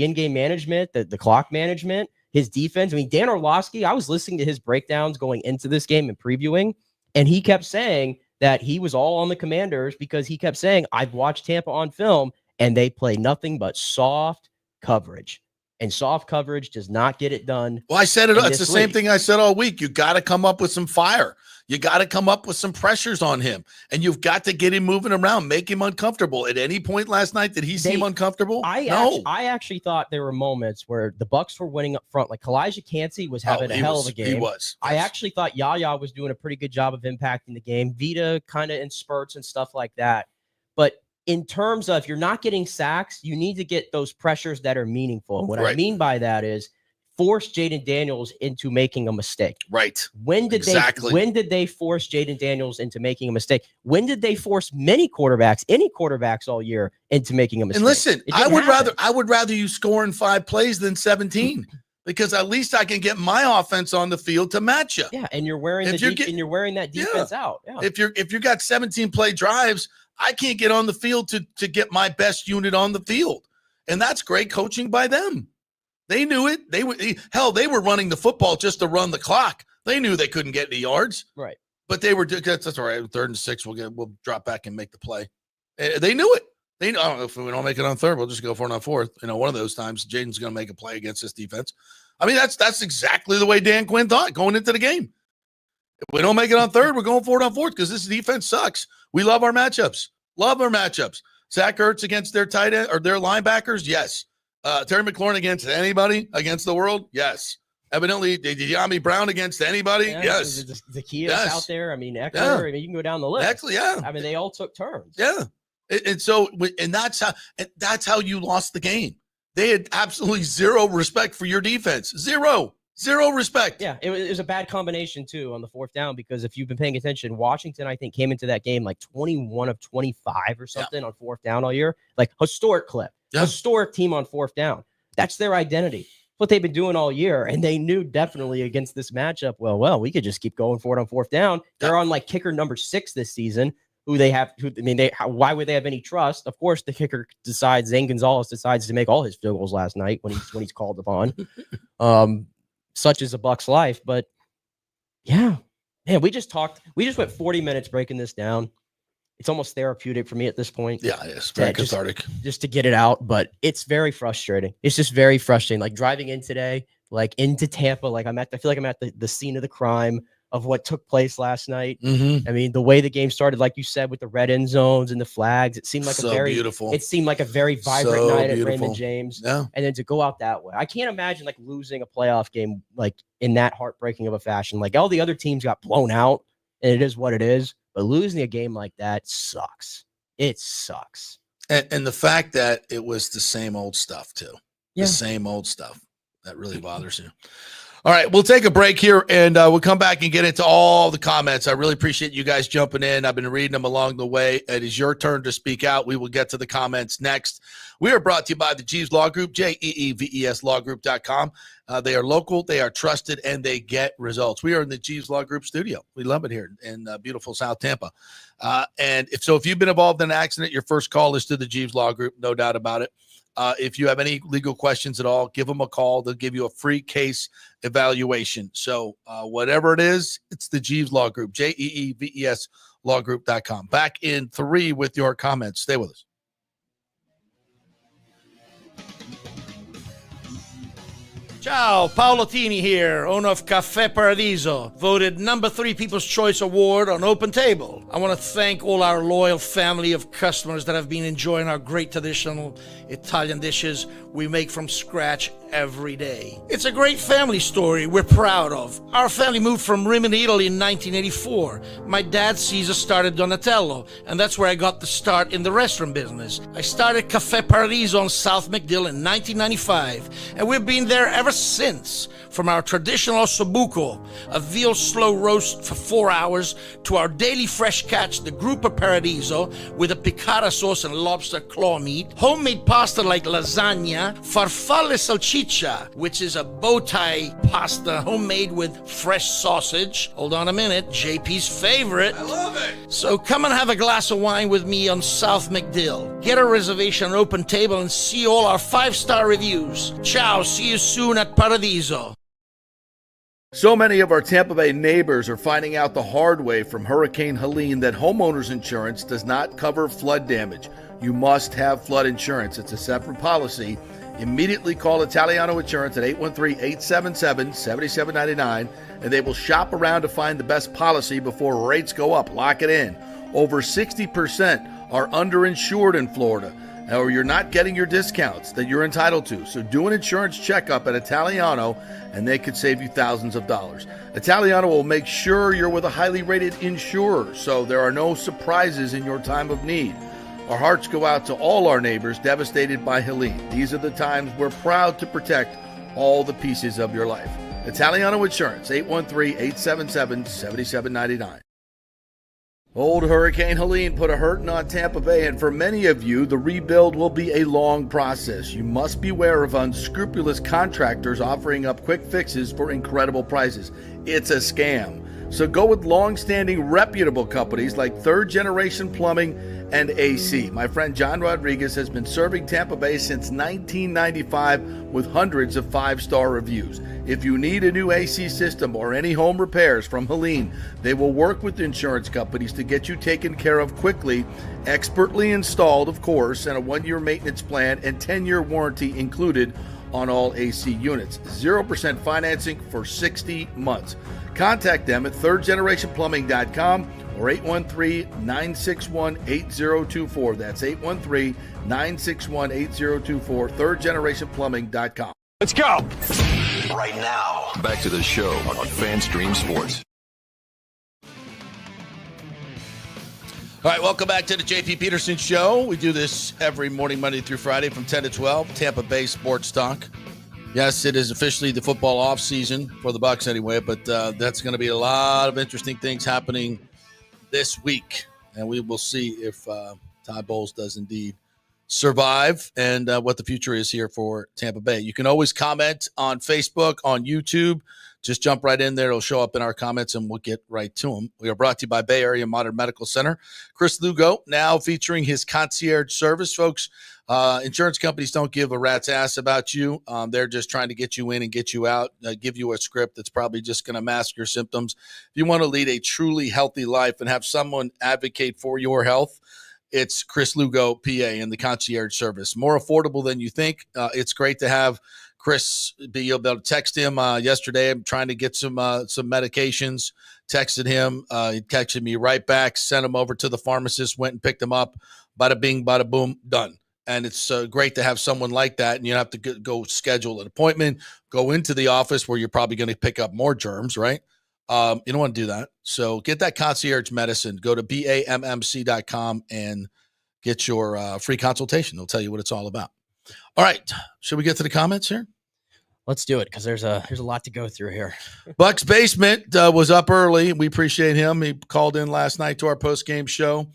in-game management, the clock management, his defense. I mean, Dan Orlovsky, I was listening to his breakdowns going into this game and previewing, and he kept saying that he was all on the Commanders because he kept saying, I've watched Tampa on film, and they play nothing but soft coverage. And soft coverage does not get it done. Well, I said it. It's the same thing I said all week. You got to come up with some fire. You got to come up with some pressures on him. And you've got to get him moving around, make him uncomfortable. At any point last night, did he seem uncomfortable? No. I actually thought there were moments where the Bucs were winning up front. Like Kalijah Kancey was having a hell of a game. He was. I actually thought Yaya was doing a pretty good job of impacting the game. Vita kind of in spurts and stuff like that. But in terms of you're not getting sacks, you need to get those pressures that are meaningful. And what I mean by that is force Jaden Daniels into making a mistake. Right. When did they force Jaden Daniels into making a mistake? When did they force any quarterbacks all year into making a mistake? And listen, I would rather you score in 5 plays than 17 because at least I can get my offense on the field to match you. Yeah, and you're wearing that defense out. Yeah. If you got 17 play drives, I can't get on the field to get my best unit on the field. And that's great coaching by them. They knew it. They were running the football just to run the clock. They knew they couldn't get any yards. Right. But they were, that's all right. 3rd and 6, we'll drop back and make the play. They knew it. I don't know if we don't make it on 3rd, we'll just go for it on 4th. One of those times Jaden's going to make a play against this defense. I mean, that's exactly the way Dan Quinn thought going into the game. If we don't make it on 3rd, we're going for it on 4th because this defense sucks. We love our matchups. Zach Ertz against their tight end or their linebackers. Yes. Terry McLaurin against anybody against the world. Yes. Evidently, did Yami Brown against anybody? Yeah, Yes. The Kias out there. I mean, Eckler. Yeah. I mean, you can go down the list. Actually, yeah. I mean, they all took turns. Yeah. And so, and that's how you lost the game. They had absolutely zero respect for your defense. Zero respect. Yeah, it was a bad combination, too, on the fourth down, because if you've been paying attention, Washington, I think, came into that game like 21 of 25 or something on fourth down all year. Like, historic clip. Yeah. Historic team on fourth down. That's their identity. What they've been doing all year, and they knew definitely against this matchup, well, we could just keep going for it on fourth down. They're on, like, kicker number 6 this season. Why would they have any trust? Of course, the kicker Zane Gonzalez decides to make all his field goals last night when he's called upon. Such is a Bucs life. But yeah, man, we just went 40 minutes breaking this down. It's almost therapeutic for me at this point. Yeah, it's very cathartic. Just to get it out, but it's very frustrating. It's just very frustrating. Like driving in today, like into Tampa, like I feel like I'm at the scene of the crime of what took place last night. Mm-hmm. I mean, the way the game started, like you said, with the red end zones and the flags, it seemed like beautiful. It seemed like a very vibrant night at Raymond James. Yeah. And then to go out that way, I can't imagine like losing a playoff game like in that heartbreaking of a fashion. Like all the other teams got blown out, and it is what it is. But losing a game like that sucks. It sucks. And the fact that it was the same old stuff too. Yeah. The same old stuff that really bothers you. All right, we'll take a break here, and we'll come back and get into all the comments. I really appreciate you guys jumping in. I've been reading them along the way. It is your turn to speak out. We will get to the comments next. We are brought to you by the Jeeves Law Group, JEEVES lawgroup.com. They are local, they are trusted, and they get results. We are in the Jeeves Law Group studio. We love it here in beautiful South Tampa. And if you've been involved in an accident, your first call is to the Jeeves Law Group, no doubt about it. If you have any legal questions at all, give them a call. They'll give you a free case evaluation. So whatever it is, it's the Jeeves Law Group, JEEVES lawgroup.com. Back in 3 with your comments. Stay with us. Ciao, Paolo Tini here, owner of Caffè Paradiso, voted number 3 People's Choice Award on Open Table. I want to thank all our loyal family of customers that have been enjoying our great traditional Italian dishes we make from scratch every day. It's a great family story we're proud of. Our family moved from Rimini, Italy in 1984. My dad, Caesar, started Donatello, and that's where I got the start in the restaurant business. I started Caffè Paradiso on South McDill in 1995, and we've been there ever since. From our traditional ossobuco, a veal slow roast for 4 hours, to our daily fresh catch, the Gruppo Paradiso, with a piccata sauce and lobster claw meat, homemade pasta like lasagna, farfalle salchicha, which is a bow tie pasta homemade with fresh sausage. Hold on a minute, JP's favorite. I love it. So come and have a glass of wine with me on South McDill. Get a reservation on Open Table and see all our 5-star reviews. Ciao, see you soon at Paradiso. So many of our Tampa Bay neighbors are finding out the hard way from Hurricane Helene that homeowners insurance does not cover flood damage. You must have flood insurance. It's a separate policy. Immediately call Italiano Insurance at 813-877-7799, and they will shop around to find the best policy before rates go up. Lock it in. Over 60% are underinsured in Florida, or you're not getting your discounts that you're entitled to. So do an insurance checkup at Italiano, and they could save you thousands of dollars. Italiano will make sure you're with a highly rated insurer, so there are no surprises in your time of need. Our hearts go out to all our neighbors devastated by Helene. These are the times we're proud to protect all the pieces of your life. Italiano Insurance, 813-877-7799. Old Hurricane Helene put a hurting on Tampa Bay, and for many of you, the rebuild will be a long process. You must beware of unscrupulous contractors offering up quick fixes for incredible prices. It's a scam. So go with long-standing reputable companies like Third Generation Plumbing and AC. My friend John Rodriguez has been serving Tampa Bay since 1995 with hundreds of 5-star reviews. If you need a new AC system or any home repairs from Helene, they will work with insurance companies to get you taken care of quickly, expertly installed, of course, and a 1-year maintenance plan and 10-year warranty included on all AC units. 0% financing for 60 months. Contact them at thirdgenerationplumbing.com or 813-961-8024. That's 813-961-8024, thirdgenerationplumbing.com. Let's go. Right now. Back to the show on FanStream Sports. All right, welcome back to the JP Peterson Show. We do this every morning, Monday through Friday from 10 to 12, Tampa Bay Sports Talk. Yes, it is officially the football offseason for the Bucs anyway, but that's going to be a lot of interesting things happening this week. And we will see if Todd Bowles does indeed survive and what the future is here for Tampa Bay. You can always comment on Facebook, on YouTube. Just jump right in there. It'll show up in our comments, and we'll get right to them. We are brought to you by Bay Area Modern Medical Center. Chris Lugo, now featuring his concierge service. Folks, insurance companies don't give a rat's ass about you. They're just trying to get you in and get you out, give you a script that's probably just going to mask your symptoms. If you want to lead a truly healthy life and have someone advocate for your health, it's Chris Lugo, PA, and the concierge service. More affordable than you think. It's great to have Chris be able to text him. Yesterday, I'm trying to get some medications. Texted him. He texted me right back. Sent him over to the pharmacist. Went and picked him up. Bada bing, bada boom, done. And it's great to have someone like that. And you don't have to go schedule an appointment. Go into the office where you're probably going to pick up more germs, right? You don't want to do that. So get that concierge medicine. Go to BAMMC.com and get your free consultation. They'll tell you what it's all about. All right. Should we get to the comments here? Let's do it because there's a lot to go through here. Bucs Basement was up early. We appreciate him. He called in last night to our post-game show.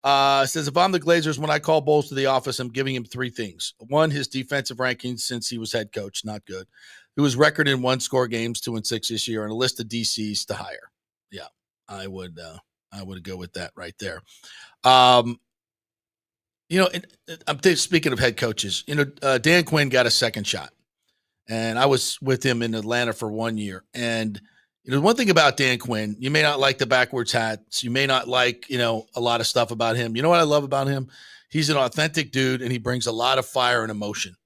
Says, if I'm the Glazers, when I call Bowles to the office, I'm giving him three things. One, his defensive rankings since he was head coach, not good. His record in one-score games, 2-6 this year, and a list of DCs to hire. Yeah, I would go with that right there. Speaking of head coaches, Dan Quinn got a second shot, and I was with him in Atlanta for 1 year. And one thing about Dan Quinn, you may not like the backwards hats, you may not like a lot of stuff about him. You know what I love about him? He's an authentic dude, and he brings a lot of fire and emotion.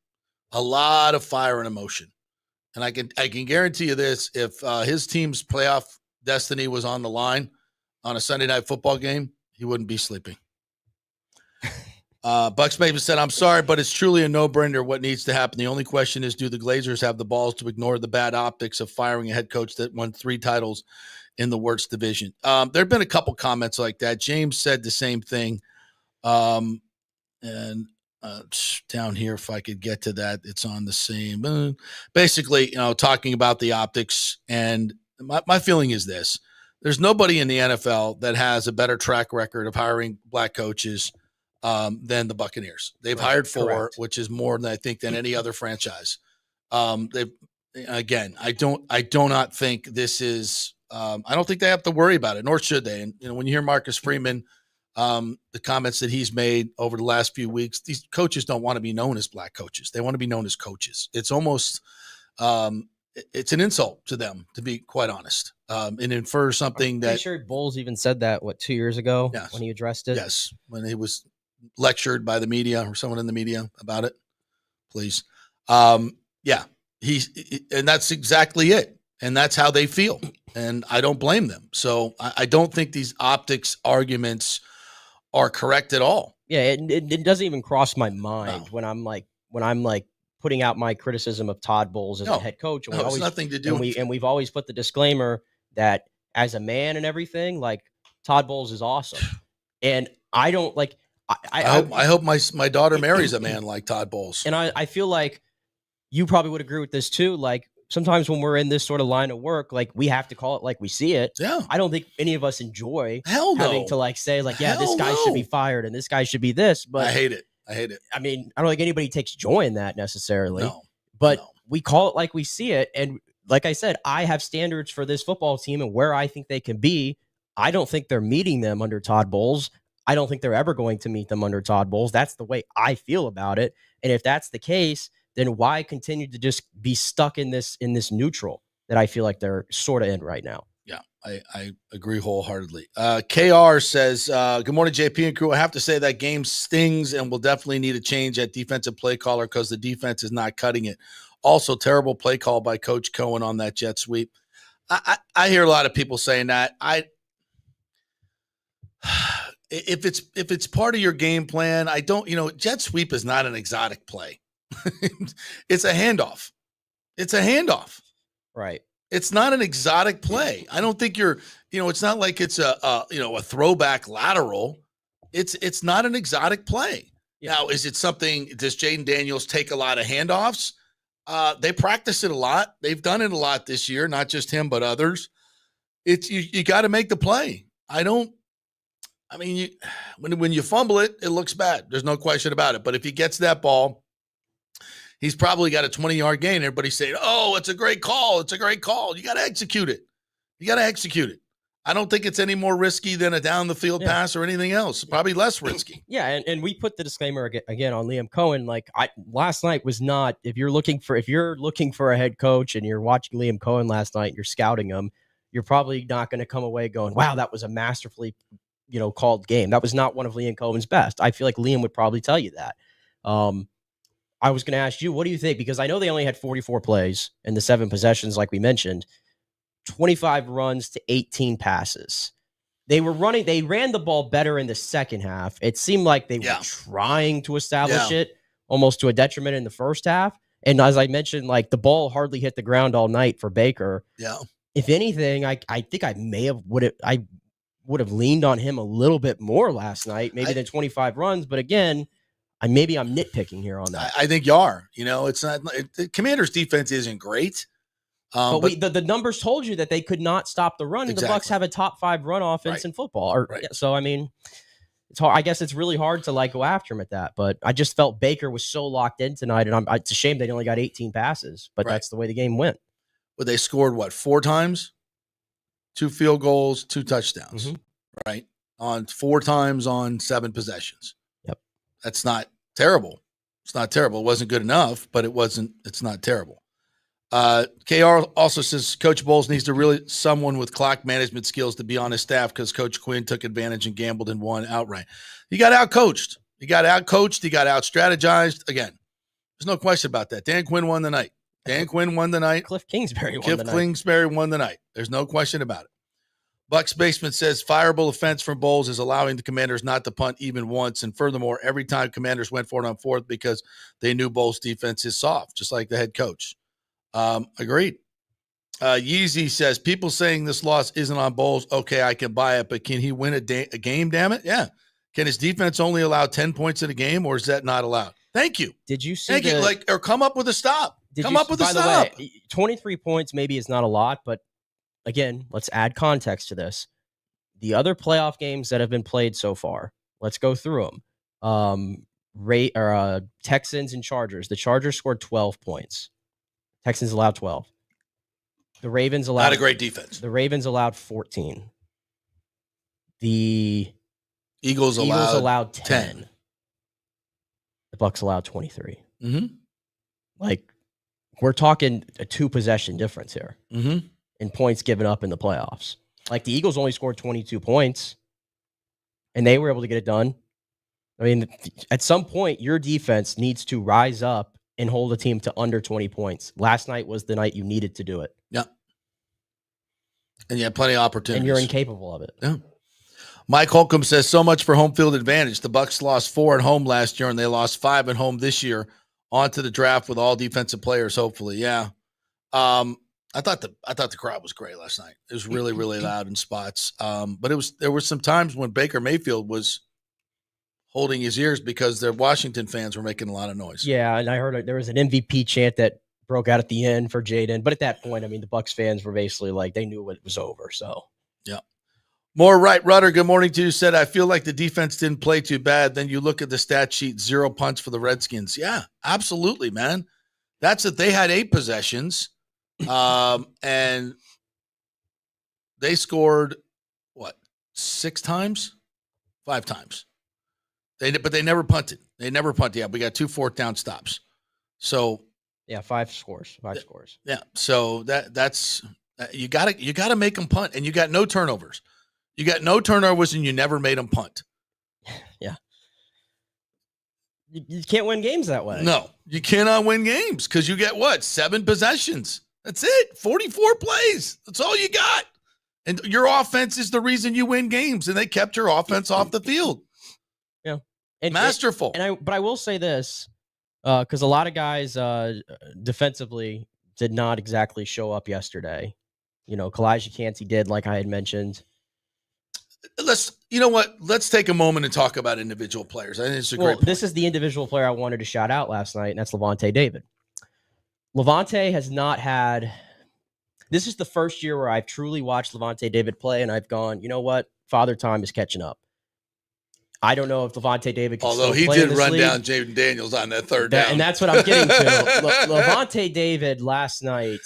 And I can guarantee you this: if his team's playoff destiny was on the line on a Sunday night football game, he wouldn't be sleeping. Bucs maybe said, I'm sorry, but it's truly a no-brainer what needs to happen. The only question is, do the Glazers have the balls to ignore the bad optics of firing a head coach that won 3 titles in the worst division? There have been a couple comments like that. James said the same thing. And down here, if I could get to that, it's on the same. Basically, talking about the optics. And my feeling is this. There's nobody in the NFL that has a better track record of hiring black coaches than the Buccaneers. They've hired 4, correct, which is more than I think than any other franchise. I do not think this is. I don't think they have to worry about it, nor should they. And when you hear Marcus Freeman, the comments that he's made over the last few weeks, these coaches don't want to be known as black coaches. They want to be known as coaches. It's almost it's an insult to them, to be quite honest. And infer something I'm that. pretty sure Bowles even said that 2 years ago. Yes, when he addressed it. Yes, when he was lectured by the media or someone in the media about it, please. And that's exactly it. And that's how they feel. And I don't blame them. So I don't think these optics arguments are correct at all. Yeah. It doesn't even cross my mind when I'm putting out my criticism of Todd Bowles as a head coach. And it's nothing to do with and we've always put the disclaimer that as a man and everything, Todd Bowles is awesome. And I don't I hope my daughter marries a man like Todd Bowles. And I feel like you probably would agree with this too. Sometimes when we're in this sort of line of work, we have to call it like we see it. Yeah. I don't think any of us enjoy having to say this guy should be fired and this guy should be this. But I hate it. I mean, I don't think anybody takes joy in that necessarily. No. We call it like we see it. And like I said, I have standards for this football team and where I think they can be. I don't think they're meeting them under Todd Bowles. I don't think they're ever going to meet them under Todd Bowles. That's the way I feel about it. And if that's the case, then why continue to just be stuck in this neutral that I feel like they're sort of in right now? Yeah, I agree wholeheartedly. KR says, good morning, JP and crew. I have to say that game stings and will definitely need a change at defensive play caller because the defense is not cutting it. Also, terrible play call by Coach Cohen on that jet sweep. I hear a lot of people saying that. If it's part of your game plan, I don't, jet sweep is not an exotic play. It's a handoff. Right. It's not an exotic play. I don't think it's not like it's a throwback lateral. It's not an exotic play. Yeah. Now, is it something, does Jaden Daniels take a lot of handoffs? They practice it a lot. They've done it a lot this year, not just him, but others. It's you got to make the play. When you fumble it, it looks bad. There's no question about it. But if he gets that ball, he's probably got a 20-yard gain. Everybody's saying, oh, it's a great call. It's a great call. You got to execute it. I don't think it's any more risky than a down the field pass or anything else. Probably less risky. Yeah, and we put the disclaimer again on Liam Cohen. Like last night was not. If you're looking for a head coach and you're watching Liam Cohen last night, you're scouting him. You're probably not going to come away going, "Wow, that was a masterfully, called game." That was not one of Liam Cohen's best. I feel like Liam would probably tell you that. I was going to ask you, what do you think? Because I know they only had 44 plays in the 7 possessions, like we mentioned. 25 runs to 18 passes. They ran the ball better in the second half. It seemed like they were trying to establish it almost to a detriment in the first half. And as I mentioned, like the ball hardly hit the ground all night for Baker. Yeah. If anything, I think I would have leaned on him a little bit more last night, maybe than 25 runs. But again, I'm nitpicking here on that. I think you are. It's not. The Commanders' defense isn't great. But the numbers told you that they could not stop the run. Exactly. The Bucs have a top 5 run offense in football. So, it's hard. I guess it's really hard to go after him at that. But I just felt Baker was so locked in tonight, and it's a shame they only got 18 passes. But that's the way the game went. But they scored 4 times, 2 field goals, 2 touchdowns, right? On 4 times on 7 possessions. Yep, that's not terrible. It's not terrible. It wasn't good enough, but it's not terrible. KR also says Coach Bowles needs to really someone with clock management skills to be on his staff because Coach Quinn took advantage and gambled and won outright. He got outcoached. He got out-strategized. Again, there's no question about that. Dan Quinn won the night. Cliff Kingsbury won the night. There's no question about it. Bucs Basement says fireable offense from Bowles is allowing the Commanders not to punt even once. And furthermore, every time Commanders went for it on 4th because they knew Bowles' defense is soft, just like the head coach. Agreed. Yeezy says people saying this loss isn't on Bowles. Okay, I can buy it, but can he win a game? Damn it. Yeah. Can his defense only allow 10 points in a game, or is that not allowed? Thank you. Did you see or come up with a stop? Up with a stop. Way, 23 points maybe is not a lot, but again, let's add context to this. The other playoff games that have been played so far, let's go through them. Texans and Chargers. The Chargers scored 12 points. Texans allowed 12. The Ravens allowed not a great defense. The Ravens allowed 14. The Eagles allowed 10. The Bucs allowed 23. We're talking a 2-possession difference here in points given up in the playoffs. Like the Eagles only scored 22 points, and they were able to get it done. At some point, your defense needs to rise up and hold a team to under 20 points. Last night was the night you needed to do it. Yeah. And you had plenty of opportunities. And you're incapable of it. Yeah. Mike Holcomb says, so much for home field advantage. The Bucs lost 4 at home last year, and they lost 5 at home this year. On to the draft with all defensive players, hopefully. Yeah. I thought the crowd was great last night. It was really, really loud in spots. But there were some times when Baker Mayfield was holding his ears because their Washington fans were making a lot of noise. Yeah, and I heard there was an MVP chant that broke out at the end for Jaden. But at that point, the Bucs fans were basically like they knew it was over. So yeah. More right. Rudder, good morning to you. Said, I feel like the defense didn't play too bad. Then you look at the stat sheet, 0 punts for the Redskins. Yeah, absolutely, man. That's it. They had 8 possessions, and they scored, 6 times? 5 times. But they never punted. Yeah, we got 2 4th down stops. So yeah, 5 scores. 5 scores. Yeah. So that's you gotta make them punt, and you got no turnovers. You got no turnovers, and you never made them punt. Yeah. You can't win games that way. No, you cannot win games because you get 7 possessions. That's it. 44 plays. That's all you got. And your offense is the reason you win games, and they kept your offense off the field. Yeah. Masterful. But I will say this, because a lot of guys defensively did not exactly show up yesterday. Kalijah Cansey did, like I had mentioned. You know what? Let's take a moment and talk about individual players. I think it's a great point. This is the individual player I wanted to shout out last night, and that's Lavonte David. Lavonte has not had. This is the first year where I've truly watched Lavonte David play, and I've gone, you know what? Father Time is catching up. I don't know if Lavonte David can Although still he play did in this run league. down Jaden Daniels on that third down. And that's what I'm getting to. Lavonte David last night,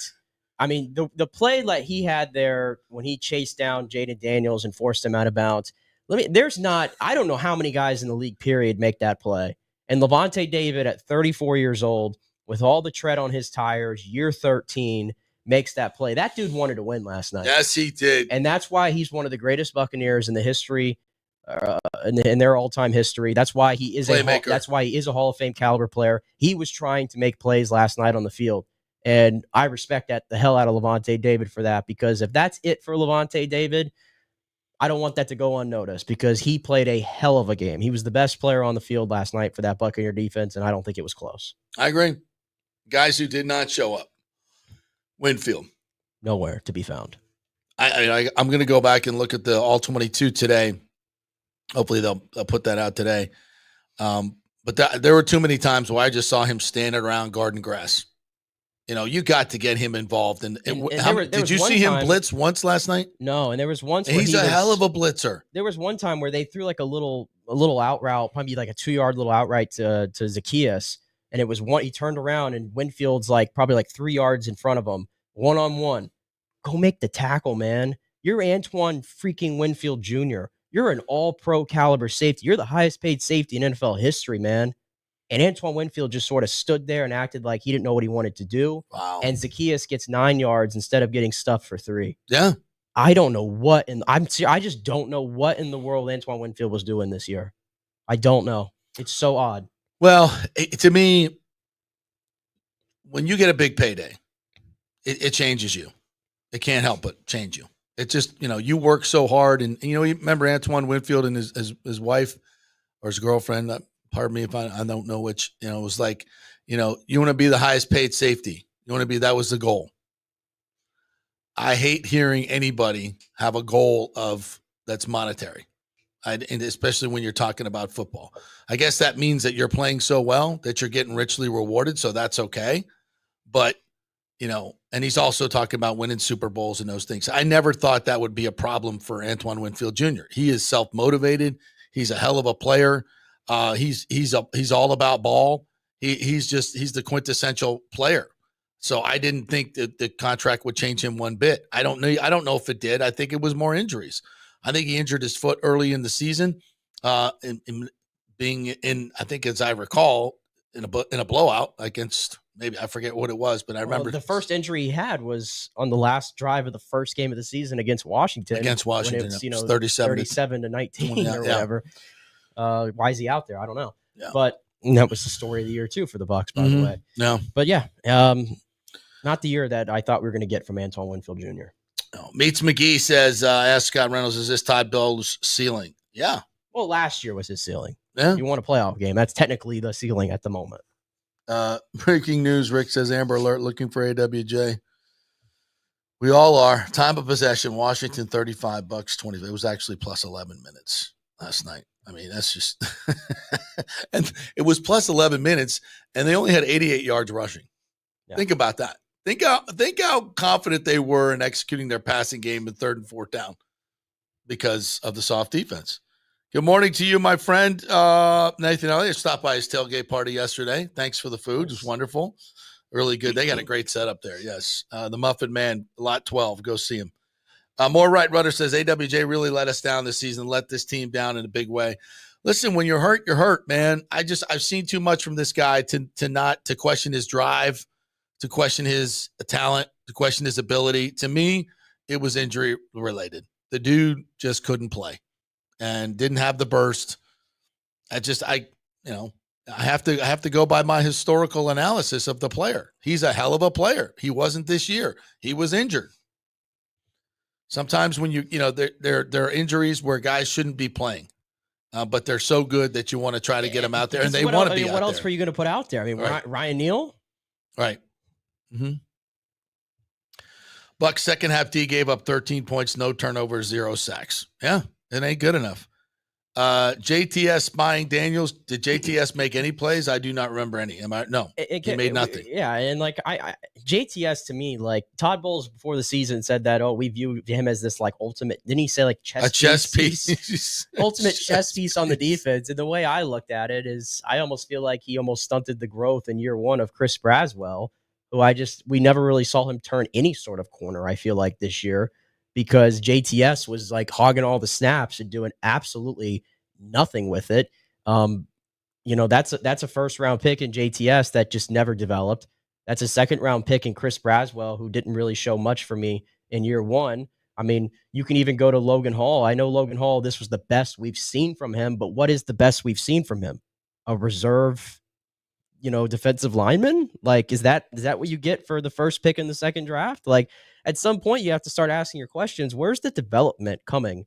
I mean, the play that he had there when he chased down Jaden Daniels and forced him out of bounds, I don't know how many guys in the league, period, make that play. And Lavonte David at 34 years old, with all the tread on his tires, year 13, makes that play. That dude wanted to win last night. Yes, he did. And that's why he's one of the greatest Buccaneers in the history, in their all-time history. That's why he is that's why he is a Hall of Fame caliber player. He was trying to make plays last night on the field. And I respect the hell out of Lavonte David for that, because if that's it for Lavonte David, I don't want that to go unnoticed, because he played a hell of a game. He was the best player on the field last night for that Buccaneer defense, and I don't think it was close. I agree. Guys who did not show up. Winfield. Nowhere to be found. I'm going to go back and look at the All-22 today. Hopefully they'll put that out today. But there were too many times where I just saw him standing around guarding grass. You got to get him involved. Did you see him blitz once last night? No, and there was once where he's a hell of a blitzer. There was one time where they threw like a little out route, probably like a 2-yard little out route to Zacchaeus, and it was he turned around and Winfield's probably 3 yards in front of him, one-on-one. Go make the tackle, man. You're Antoine freaking Winfield Jr. You're an all-pro caliber safety. You're the highest paid safety in NFL history, man. And Antoine Winfield just sort of stood there and acted like he didn't know what he wanted to do. Wow. And Zacchaeus gets 9 yards instead of getting stuffed for 3. Yeah. I don't know what, I just don't know what in the world Antoine Winfield was doing this year. I don't know. It's so odd. Well, to me, when you get a big payday, it changes you. It can't help but change you. It just, you work so hard. And, you remember Antoine Winfield and his wife or his girlfriend, pardon me if I don't know which, it was like, you want to be the highest paid safety. That was the goal. I hate hearing anybody have a goal that's monetary. And especially when you're talking about football. I guess that means that you're playing so well that you're getting richly rewarded. So that's okay. But, and he's also talking about winning Super Bowls and those things. I never thought that would be a problem for Antoine Winfield Jr. He is self-motivated. He's a hell of a player. He's all about ball. He's the quintessential player. So I didn't think that the contract would change him one bit. I don't know if it did. I think it was more injuries. I think he injured his foot early in the season, in being in, I think as I recall, in a blowout against, maybe I forget what it was, but I remember the first injury he had was on the last drive of the first game of the season against Washington. When it was, 37 to 19 or whatever. Why is he out there? I don't know. Yeah. But that was the story of the year too for the Bucs, by the way. No. But yeah, not the year that I thought we were going to get from Antoine Winfield Jr. No. Meets McGee says, ask Scott Reynolds, is this Todd Bowles' ceiling? Yeah. Well, last year was his ceiling. Yeah. You want a playoff game. That's technically the ceiling at the moment. Breaking news, Rick says, Amber Alert looking for AWJ. We all are. Time of possession, Washington 35, Bucs 20. It was actually plus 11 minutes last night. I mean, that's just – and it was plus 11 minutes, and they only had 88 yards rushing. Yeah. Think about that. Think how confident they were in executing their passing game in 3rd and 4th down because of the soft defense. Good morning to you, my friend. Nathan Elliott stopped by his tailgate party yesterday. Thanks for the food. It was wonderful. Really good. They got a great setup there, yes. The Muffin Man, Lot 12. Go see him. More Right Rudder says, AWJ really let us down this season, let this team down in a big way. Listen, when you're hurt, man. I've seen too much from this guy to question his drive, to question his talent, to question his ability. To me, it was injury related. The dude just couldn't play and didn't have the burst. I have to go by my historical analysis of the player. He's a hell of a player. He wasn't this year. He was injured. Sometimes when there are injuries where guys shouldn't be playing, but they're so good that you want to try to get them out there, and they want to be out there. What else were you going to put out there? I mean, right. Ryan Neal? Right. Mm-hmm. Bucs second half D gave up 13 points, no turnovers, 0 sacks. Yeah, it ain't good enough. JTS buying Daniels. Did JTS make any plays? I do not remember any. No, he made nothing. Yeah, and like I JTS to me, like Todd Bowles before the season said that, we view him as this like ultimate. Didn't he say like chess piece? Ultimate chess piece on the defense. And the way I looked at it is, I almost feel like he almost stunted the growth in year one of Chris Braswell, who we never really saw him turn any sort of corner. I feel like this year, because JTS was like hogging all the snaps and doing absolutely nothing with it. That's a first round pick in JTS that just never developed. That's a second round pick in Chris Braswell, who didn't really show much for me in year one. I mean, you can even go to Logan Hall. I know Logan Hall, this was the best we've seen from him, but what is the best we've seen from him? A reserve, defensive lineman? Like, is that what you get for the first pick in the second draft? Like, at some point you have to start asking your questions. Where's the development coming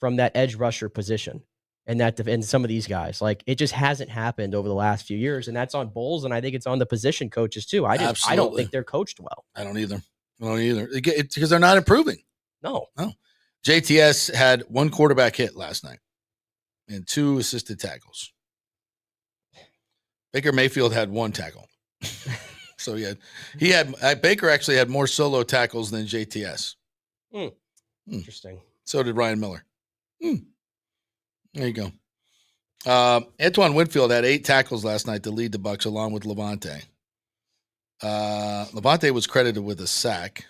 from that edge rusher position and some of these guys? Like, it just hasn't happened over the last few years, and that's on Bowles, and I think it's on the position coaches too. I don't think they're coached well. I don't either. Because they're not improving. No. JTS had one quarterback hit last night and 2 assisted tackles. Baker Mayfield had 1 tackle. So Baker actually had more solo tackles than JTS. Interesting. So did Ryan Miller. There you go. Antoine Winfield had 8 tackles last night to lead the Bucs, along with Levante. Levante was credited with a sack,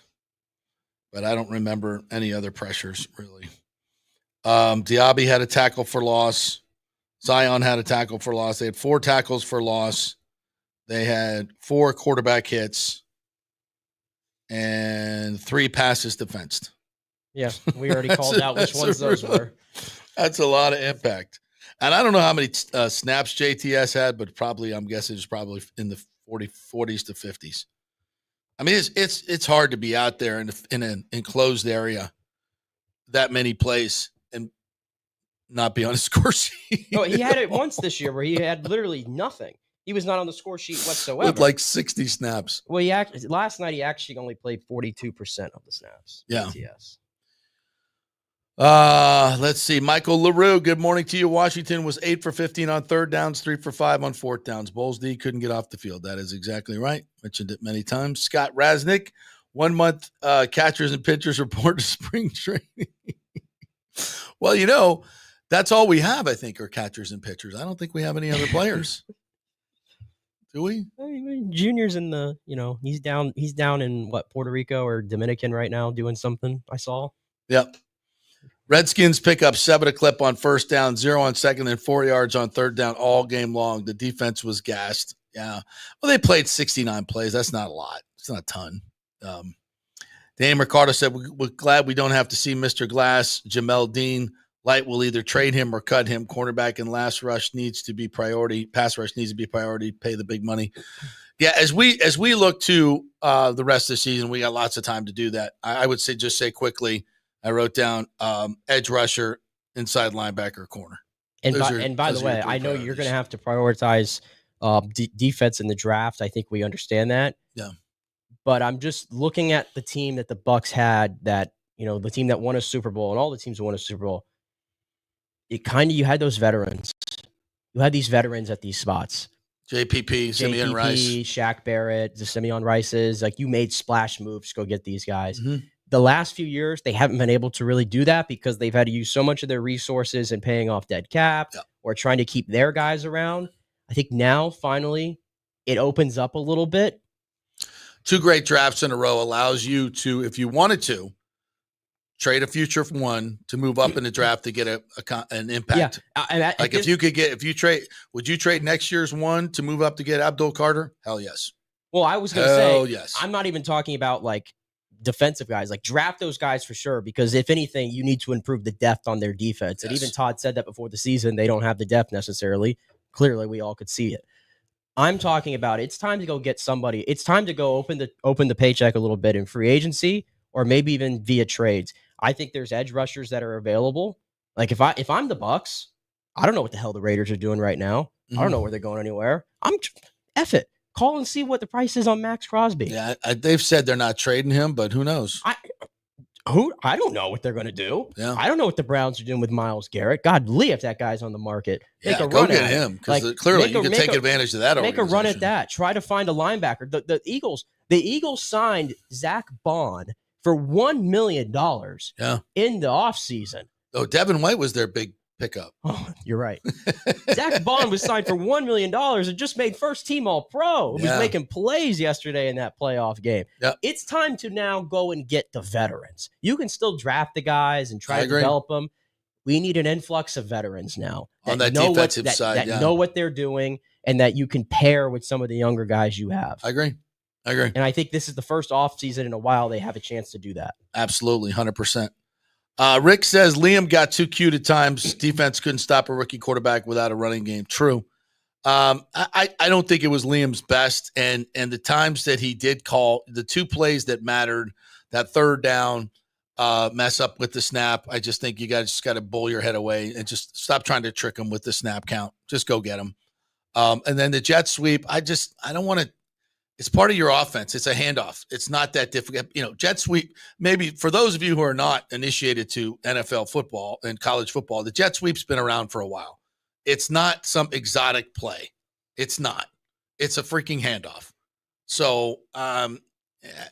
but I don't remember any other pressures, really. Diaby had a tackle for loss. Zion had a tackle for loss. They had 4 tackles for loss. They had 4 quarterback hits and 3 passes defensed. Yeah, we already called out which ones those were. That's a lot of impact. And I don't know how many snaps JTS had, but I'm guessing it's probably in the 40s to 50s. I mean, it's hard to be out there in an enclosed area that many plays and not be on a score sheet. No, he had it once this year where he had literally nothing. He was not on the score sheet whatsoever. With like 60 snaps. Well, last night he actually only played 42% of the snaps. Yeah. Yes. Let's see. Michael LaRue, good morning to you. Washington was 8 for 15 on third downs, 3 for 5 on fourth downs. Bowles D couldn't get off the field. That is exactly right. Mentioned it many times. Scott Rasnick, 1 month catchers and pitchers report to spring training. Well, that's all we have, I think, are catchers and pitchers. I don't think we have any other players. Do we? I mean, Junior's in the, he's down in Puerto Rico or Dominican right now doing something I saw. Yep. Redskins pick up 7 a clip on first down, 0 on second, and 4 yards on third down all game long. The defense was gassed. Yeah. Well, they played 69 plays. That's not a lot. It's not a ton. Dan Ricardo said, we're glad we don't have to see Mr. Glass. Jamel Dean. Light will either trade him or cut him. Cornerback and pass rush needs to be priority. Pay the big money. Yeah, as we look to the rest of the season, we got lots of time to do that. I would say quickly, I wrote down edge rusher, inside linebacker, corner. And by the way, I know you're going to have to prioritize defense in the draft. I think we understand that. Yeah. But I'm just looking at the team that the Bucs had, that, the team that won a Super Bowl, and all the teams that won a Super Bowl. You had those veterans. You had these veterans at these spots. JPP, Simeon Rice. Shaq Barrett, the Simeon Rices. Like, you made splash moves to go get these guys. Mm-hmm. The last few years, they haven't been able to really do that because they've had to use so much of their resources in paying off dead cap or trying to keep their guys around. I think now, finally, it opens up a little bit. 2 great drafts in a row allows you to, if you wanted to, trade a future one to move up in the draft to get an impact. Yeah, would you trade next year's one to move up to get Abdul Carter? Hell yes. Well, I was going to say, yes. I'm not even talking about like defensive guys. Like, draft those guys for sure, because if anything, you need to improve the depth on their defense. Yes. And even Todd said that before the season, they don't have the depth necessarily. Clearly, we all could see it. I'm talking about it's time to go get somebody. It's time to go open the paycheck a little bit in free agency, or maybe even via trades. I think there's edge rushers that are available. Like, if I'm the Bucs, I don't know what the hell the Raiders are doing right now. I don't know where they're going anywhere. F it. Call and see what the price is on Max Crosby. Yeah, they've said they're not trading him, but who knows? I don't know what they're going to do. Yeah. I don't know what the Browns are doing with Myles Garrett. God, Lee, if that guy's on the market, make a go run get at him, it. because clearly you can take advantage of that. Make a run at that. Try to find a linebacker. The Eagles signed Zach Bond for $1 million in the offseason. Oh, Devin White was their big pickup. Oh, you're right. Zach Bond was signed for $1 million and just made first team All-Pro. He was making plays yesterday in that playoff game. Yeah. It's time to now go and get the veterans. You can still draft the guys and try to develop them. We need an influx of veterans now. On that defensive side, that know what they're doing and that you can pair with some of the younger guys you have. I agree. And I think this is the first offseason in a while they have a chance to do that. Absolutely, 100%. Rick says Liam got too cute at times. Defense couldn't stop a rookie quarterback without a running game. True. I don't think it was Liam's best. And the times that he did call, the two plays that mattered, that third down, mess up with the snap, I just think you just got to bull your head away and just stop trying to trick him with the snap count. Just go get him. And then the jet sweep, I don't want to. It's part of your offense. It's a handoff. It's not that difficult. Jet sweep, maybe for those of you who are not initiated to NFL football and college football, the jet sweep's been around for a while. It's not some exotic play. It's not. It's a freaking handoff. So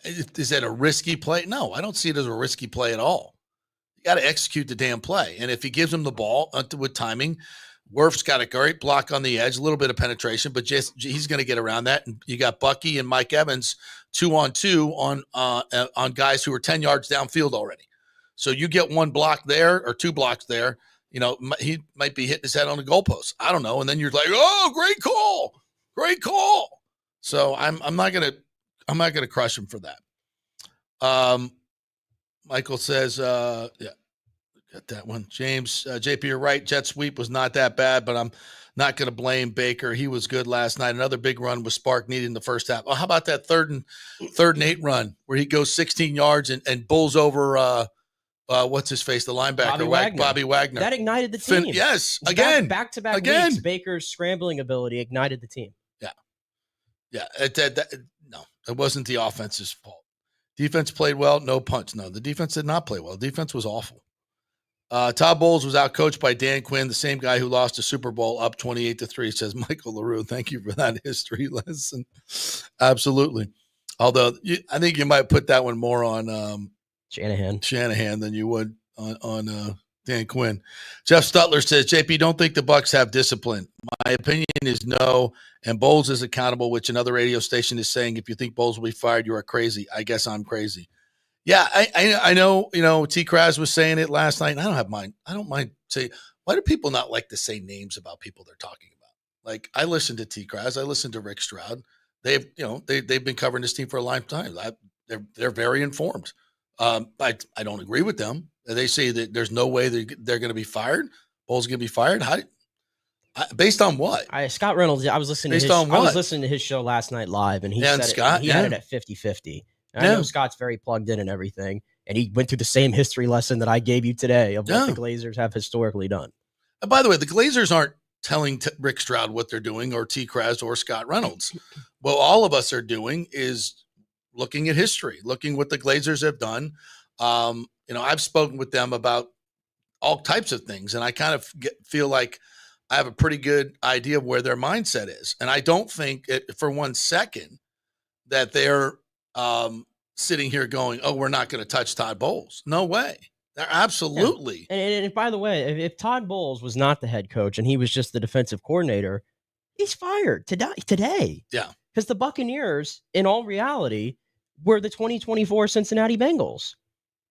is that a risky play? No, I don't see it as a risky play at all. You got to execute the damn play. And if he gives him the ball with timing, Wirf's got a great block on the edge, a little bit of penetration, but he's going to get around that. And you got Bucky and Mike Evans 2-on-2 on guys who are 10 yards downfield already. So you get one block there or two blocks there. He might be hitting his head on the goalpost. I don't know. And then you're like, oh, great call. So I'm not gonna crush him for that. Michael says, got that one. James, JP, you're right. Jet sweep was not that bad, but I'm not going to blame Baker. He was good last night. Another big run was Spark needed in the first half. Oh, how about that third and 8 run where he goes 16 yards and bulls over what's his face, the linebacker, Bobby Wagner. That ignited the team. Yes, again. Back-to-back weeks, Baker's scrambling ability ignited the team. Yeah. No, it wasn't the offense's fault. Defense played well, no punch. No, the defense did not play well. Defense was awful. Todd Bowles was outcoached by Dan Quinn, the same guy who lost a Super Bowl up 28-3, says Michael LaRue. Thank you for that history lesson. Absolutely. Although I think you might put that one more on Shanahan than you would on Dan Quinn. Jeff Stutler says, JP, don't think the Bucs have discipline. My opinion is no, and Bowles is accountable, which another radio station is saying, if you think Bowles will be fired, you are crazy. I guess I'm crazy. Yeah, I know, T. Kraz was saying it last night, and I don't mind saying, why do people not like to say names about people they're talking about? Like, I listen to T. Kraz, I listen to Rick Stroud. They've been covering this team for a long time. They're very informed. I don't agree with them. They say that there's no way they're going to be fired. Bowles going to be fired. Based on what? Scott Reynolds. I was listening to his show last night live, and he said he had it at 50-50. I know Scott's very plugged in and everything, and he went through the same history lesson that I gave you today of what the Glazers have historically done. And by the way, the Glazers aren't telling Rick Stroud what they're doing, or T. Kraz or Scott Reynolds. What all of us are doing is looking at history, looking what the Glazers have done. I've spoken with them about all types of things, and I kind of feel like I have a pretty good idea of where their mindset is. And I don't think for 1 second that they're sitting here going, oh, we're not going to touch Todd Bowles. No way. They're absolutely. Yeah. And by the way, if Todd Bowles was not the head coach and he was just the defensive coordinator, he's fired today. Yeah. Because the Buccaneers, in all reality, were the 2024 Cincinnati Bengals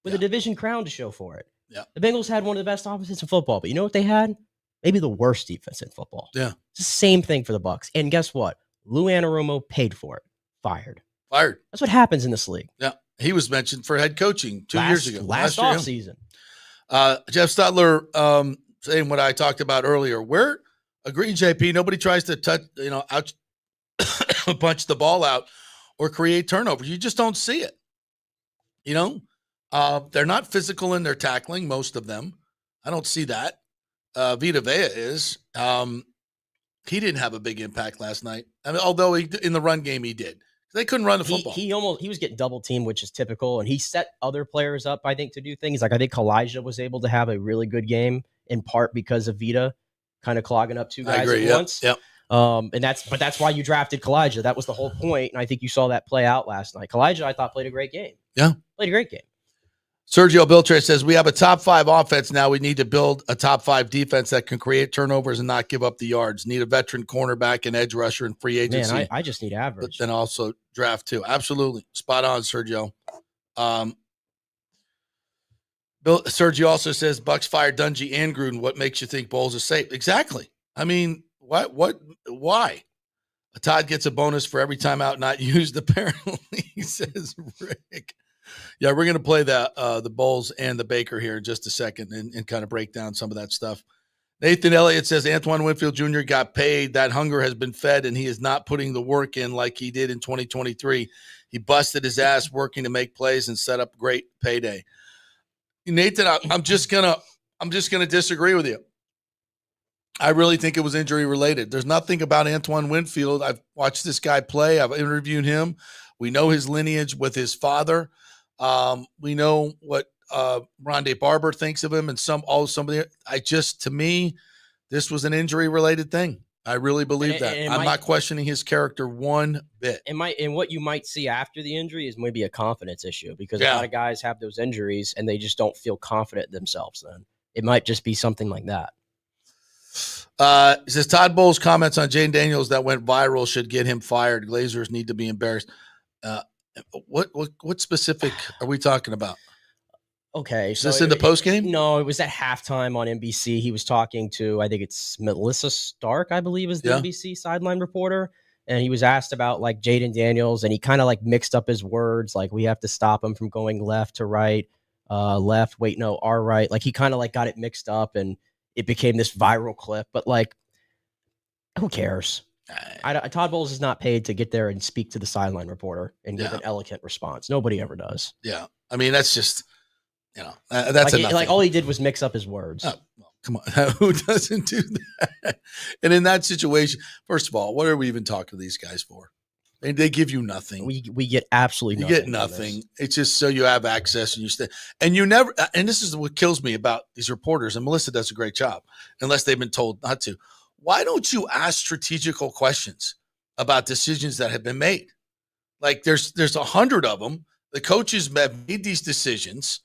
with a division crown to show for it. Yeah. The Bengals had one of the best offenses in football, but you know what they had? Maybe the worst defense in football. Yeah. It's the same thing for the Bucs. And guess what? Lou Anarumo paid for it. Fired. That's what happens in this league. Yeah. He was mentioned for head coaching 2 years ago. Last offseason. Jeff Stutler saying what I talked about earlier. We're agreeing, JP. Nobody tries to touch, punch the ball out or create turnovers. You just don't see it. They're not physical in their tackling, most of them. I don't see that. Vita Vea is. He didn't have a big impact last night. I mean, although in the run game he did. They couldn't run the football. He was getting double teamed, which is typical, and he set other players up, I think, to do things. Like I think Kalijah was able to have a really good game in part because of Vita kind of clogging up two guys at once. Yep. And that's why you drafted Kalijah. That was the whole point, and I think you saw that play out last night. Kalijah, I thought, played a great game. Yeah, played a great game. Sergio Biltre says, we have a top 5 offense now. We need to build a top 5 defense that can create turnovers and not give up the yards. Need a veteran cornerback and edge rusher and free agency. Man, I just need average. But then also draft too. Absolutely. Spot on, Sergio. Sergio also says, Bucs fired Dungy and Gruden. What makes you think Bowles is safe? Exactly. I mean, why? Todd gets a bonus for every time out not used, apparently, says Rick. Yeah, we're going to play the Bowles and the Baker here in just a second and kind of break down some of that stuff. Nathan Elliott says Antoine Winfield Jr. got paid. That hunger has been fed, and he is not putting the work in like he did in 2023. He busted his ass working to make plays and set up a great payday. Nathan, I'm just gonna disagree with you. I really think it was injury related. There's nothing about Antoine Winfield. I've watched this guy play. I've interviewed him. We know his lineage with his father. We know what Rondé Barber thinks of him, and to me, this was an injury related thing. I really believe that. I'm not questioning his character one bit. And what you might see after the injury is maybe a confidence issue because a lot of guys have those injuries and they just don't feel confident in themselves. Then it might just be something like that. It says Todd Bowles' comments on Jane Daniels that went viral should get him fired. Glazers need to be embarrassed. What specific are we talking about? Okay. Is this in the postgame? No, it was at halftime on NBC. He was talking to, I think it's Melissa Stark, I believe is the NBC sideline reporter. And he was asked about like Jaden Daniels, and he kind of like mixed up his words. Like, we have to stop him from going left to right, left. Wait, no, our right. Like, he kind of like got it mixed up and it became this viral clip. But like, who cares? Todd Bowles is not paid to get there and speak to the sideline reporter and give an eloquent response. Nobody ever does. Yeah. I mean, that's just, that's like all he did was mix up his words. Oh, well, come on. Who doesn't do that? And in that situation, first of all, what are we even talking to these guys for? They give you nothing. We get absolutely nothing. You get nothing. It's just so you have access and you stay. And you never, and this is what kills me about these reporters, and Melissa does a great job, unless they've been told not to. Why don't you ask strategical questions about decisions that have been made? Like there's 100 of them. The coaches have made these decisions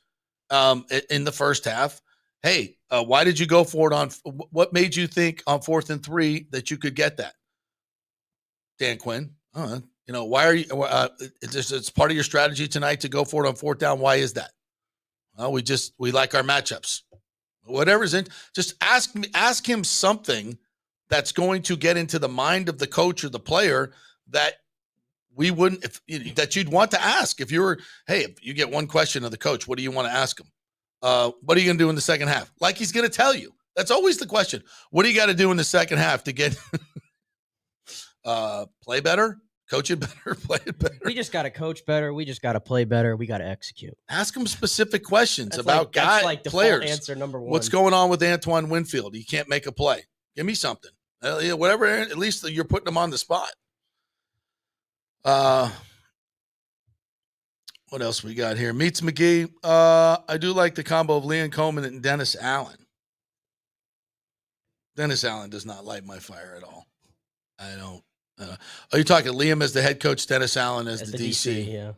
in the first half. Hey, why did you go for it what made you think on 4th and 3 that you could get that? Dan Quinn, why are you, it's part of your strategy tonight to go for it on 4th down. Why is that? Well, we like our matchups. Whatever's in, just ask him something that's going to get into the mind of the coach or the player that we wouldn't, that you'd want to ask. If you get one question of the coach, what do you want to ask him? What are you going to do in the second half? Like he's going to tell you. That's always the question. What do you got to do in the second half to get play better, coach it better, play it better? We just got to coach better. We just got to play better. We got to execute. Ask him specific questions about players. Answer number one. What's going on with Antoine Winfield? He can't make a play. Give me something. Whatever. At least you're putting him on the spot. What else we got here? Meets McGee. I do like the combo of Leon Coleman and Dennis Allen. Dennis Allen does not light my fire at all. I don't. Are you talking Liam as the head coach, Dennis Allen as the DC? Yeah.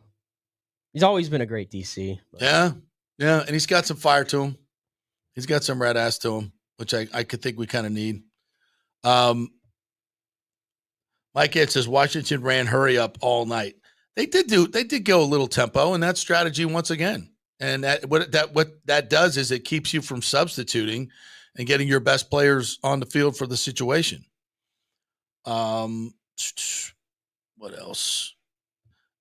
He's always been a great DC. But. Yeah. Yeah. And he's got some fire to him. He's got some red ass to him, which I could think we kind of need. Mike Ed says Washington ran hurry up all night. They did go a little tempo, and that's strategy once again. And what that does is it keeps you from substituting and getting your best players on the field for the situation. What else?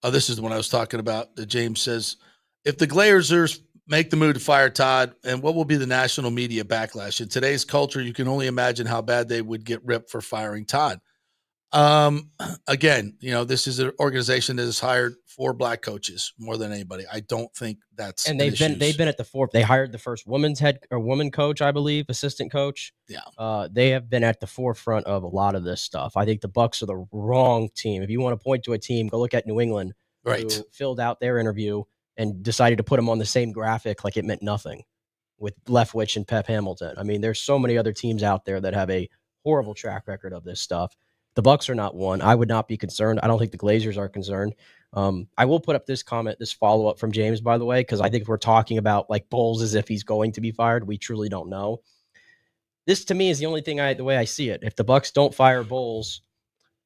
Oh, this is the one I was talking about. James says, if the Glazers make the move to fire Todd, and what will be the national media backlash? In today's culture, you can only imagine how bad they would get ripped for firing Todd. Again, this is an organization that has hired 4 black coaches more than anybody. I don't think that's and they've been at the forefront. They hired the first woman coach, I believe, assistant coach. Yeah. They have been at the forefront of a lot of this stuff. I think the Bucs are the wrong team. If you want to point to a team, go look at New England, right, who filled out their interview and decided to put them on the same graphic like it meant nothing with Leftwich and Pep Hamilton. I mean, there's so many other teams out there that have a horrible track record of this stuff. The Bucs are not one. I would not be concerned. I don't think the Glazers are concerned. I will put up this comment, this follow-up from James, by the way, because I think if we're talking about like Bowles as if he's going to be fired, we truly don't know. This, to me, is the only thing the way I see it. If the Bucs don't fire Bowles,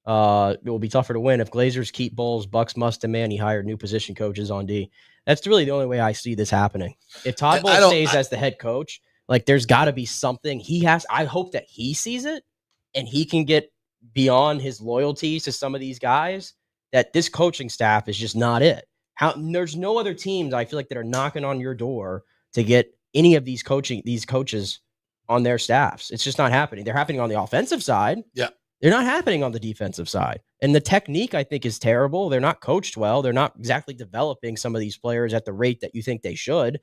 it will be tougher to win. If Glazers keep Bowles, Bucs must demand he hired new position coaches on D. That's really the only way I see this happening. If Todd Bowles stays as the head coach, like there's got to be something I hope that he sees it and he can get beyond his loyalties to some of these guys, that this coaching staff is just not it. There's no other teams I feel like that are knocking on your door to get any of these coaches on their staffs. It's just not happening. They're happening on the offensive side. Yeah. They're not happening on the defensive side. And the technique, I think, is terrible. They're not coached well. They're not exactly developing some of these players at the rate that you think they should.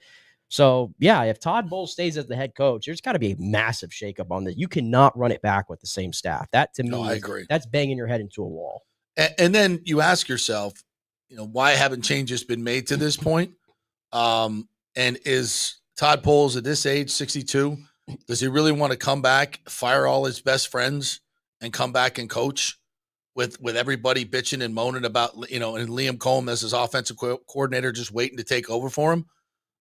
So, yeah, if Todd Bowles stays as the head coach, there's got to be a massive shakeup on this. You cannot run it back with the same staff. That, to me, I agree. That's banging your head into a wall. And then you ask yourself, why haven't changes been made to this point? And is Todd Bowles at this age, 62, does he really want to come back, fire all his best friends, and come back and coach with everybody bitching and moaning about, and Liam Cohen as his offensive coordinator just waiting to take over for him?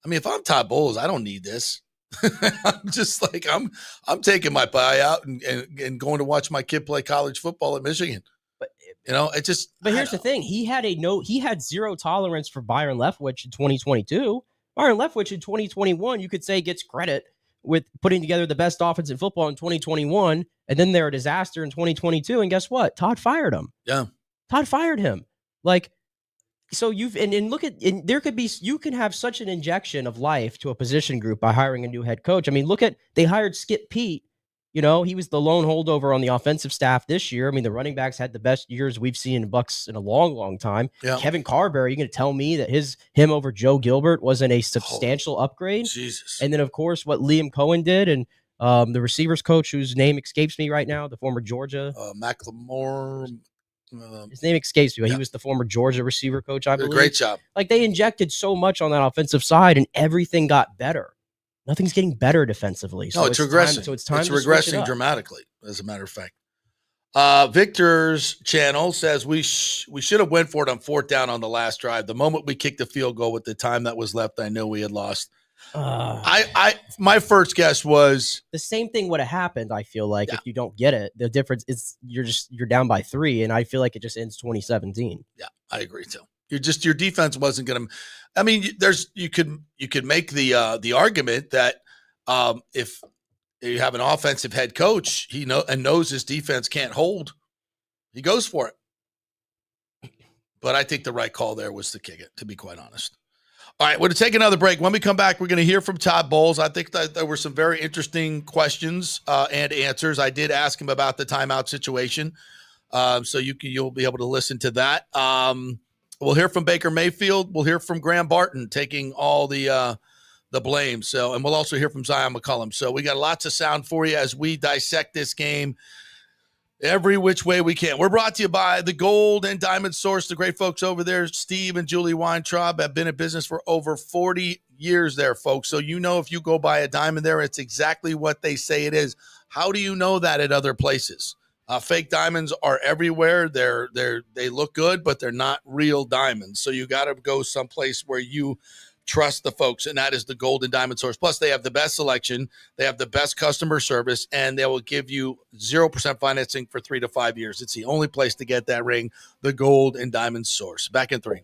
I mean, if I'm Todd Bowles, I don't need this. I'm just like, I'm taking my buyout and going to watch my kid play college football at Michigan. But But here's the thing: he had zero tolerance for Byron Leftwich in 2022. Byron Leftwich in 2021, you could say, gets credit with putting together the best offense in football in 2021, and then they're a disaster in 2022. And guess what? Todd fired him. Yeah, Todd fired him. Like. So you can have such an injection of life to a position group by hiring a new head coach. I mean, they hired Skip Pete. He was the lone holdover on the offensive staff this year. I mean, the running backs had the best years we've seen in Bucs in a long, long time. Yeah. Kevin Carberry, you're going to tell me that him over Joe Gilbert wasn't a substantial upgrade? Jesus. And then, of course, what Liam Cohen did, and the receivers coach whose name escapes me right now, the former Georgia. McLemore. His name escapes me, but he was the former Georgia receiver coach, I believe. Great job. Like, they injected so much on that offensive side, and everything got better. Nothing's getting better defensively. So it's regressing. It's time it's to regressing dramatically, as a matter of fact. Victor's channel says we should have went for it on 4th down on the last drive. The moment we kicked the field goal with the time that was left, I knew we had lost. My first guess was the same thing would have happened. I feel like if you don't get it, the difference is you're down by 3, and I feel like it just ends 2017. Yeah, I agree too. Your defense wasn't going to. I mean, you could make the argument that if you have an offensive head coach, he knows his defense can't hold, he goes for it. But I think the right call there was to kick it, to be quite honest. All right, we're going to take another break. When we come back, we're going to hear from Todd Bowles. I think that there were some very interesting questions and answers. I did ask him about the timeout situation, so you'll be able to listen to that. We'll hear from Baker Mayfield. We'll hear from Graham Barton taking all the blame. So, and we'll also hear from Zion McCollum. So we got lots of sound for you as we dissect this game every which way we can. We're brought to you by the Gold and Diamond Source. The great folks over there, Steve and Julie Weintraub, have been in business for over 40 years there, folks. So if you go buy a diamond there, it's exactly what they say it is. How do you know that at other places? Fake diamonds are everywhere. They look good, but they're not real diamonds. So you got to go someplace where you trust the folks, and that is the Gold and Diamond Source. Plus, they have the best selection, they have the best customer service, and they will give you 0% financing for 3 to 5 years. It's the only place to get that ring, the Gold and Diamond Source. Back in 3.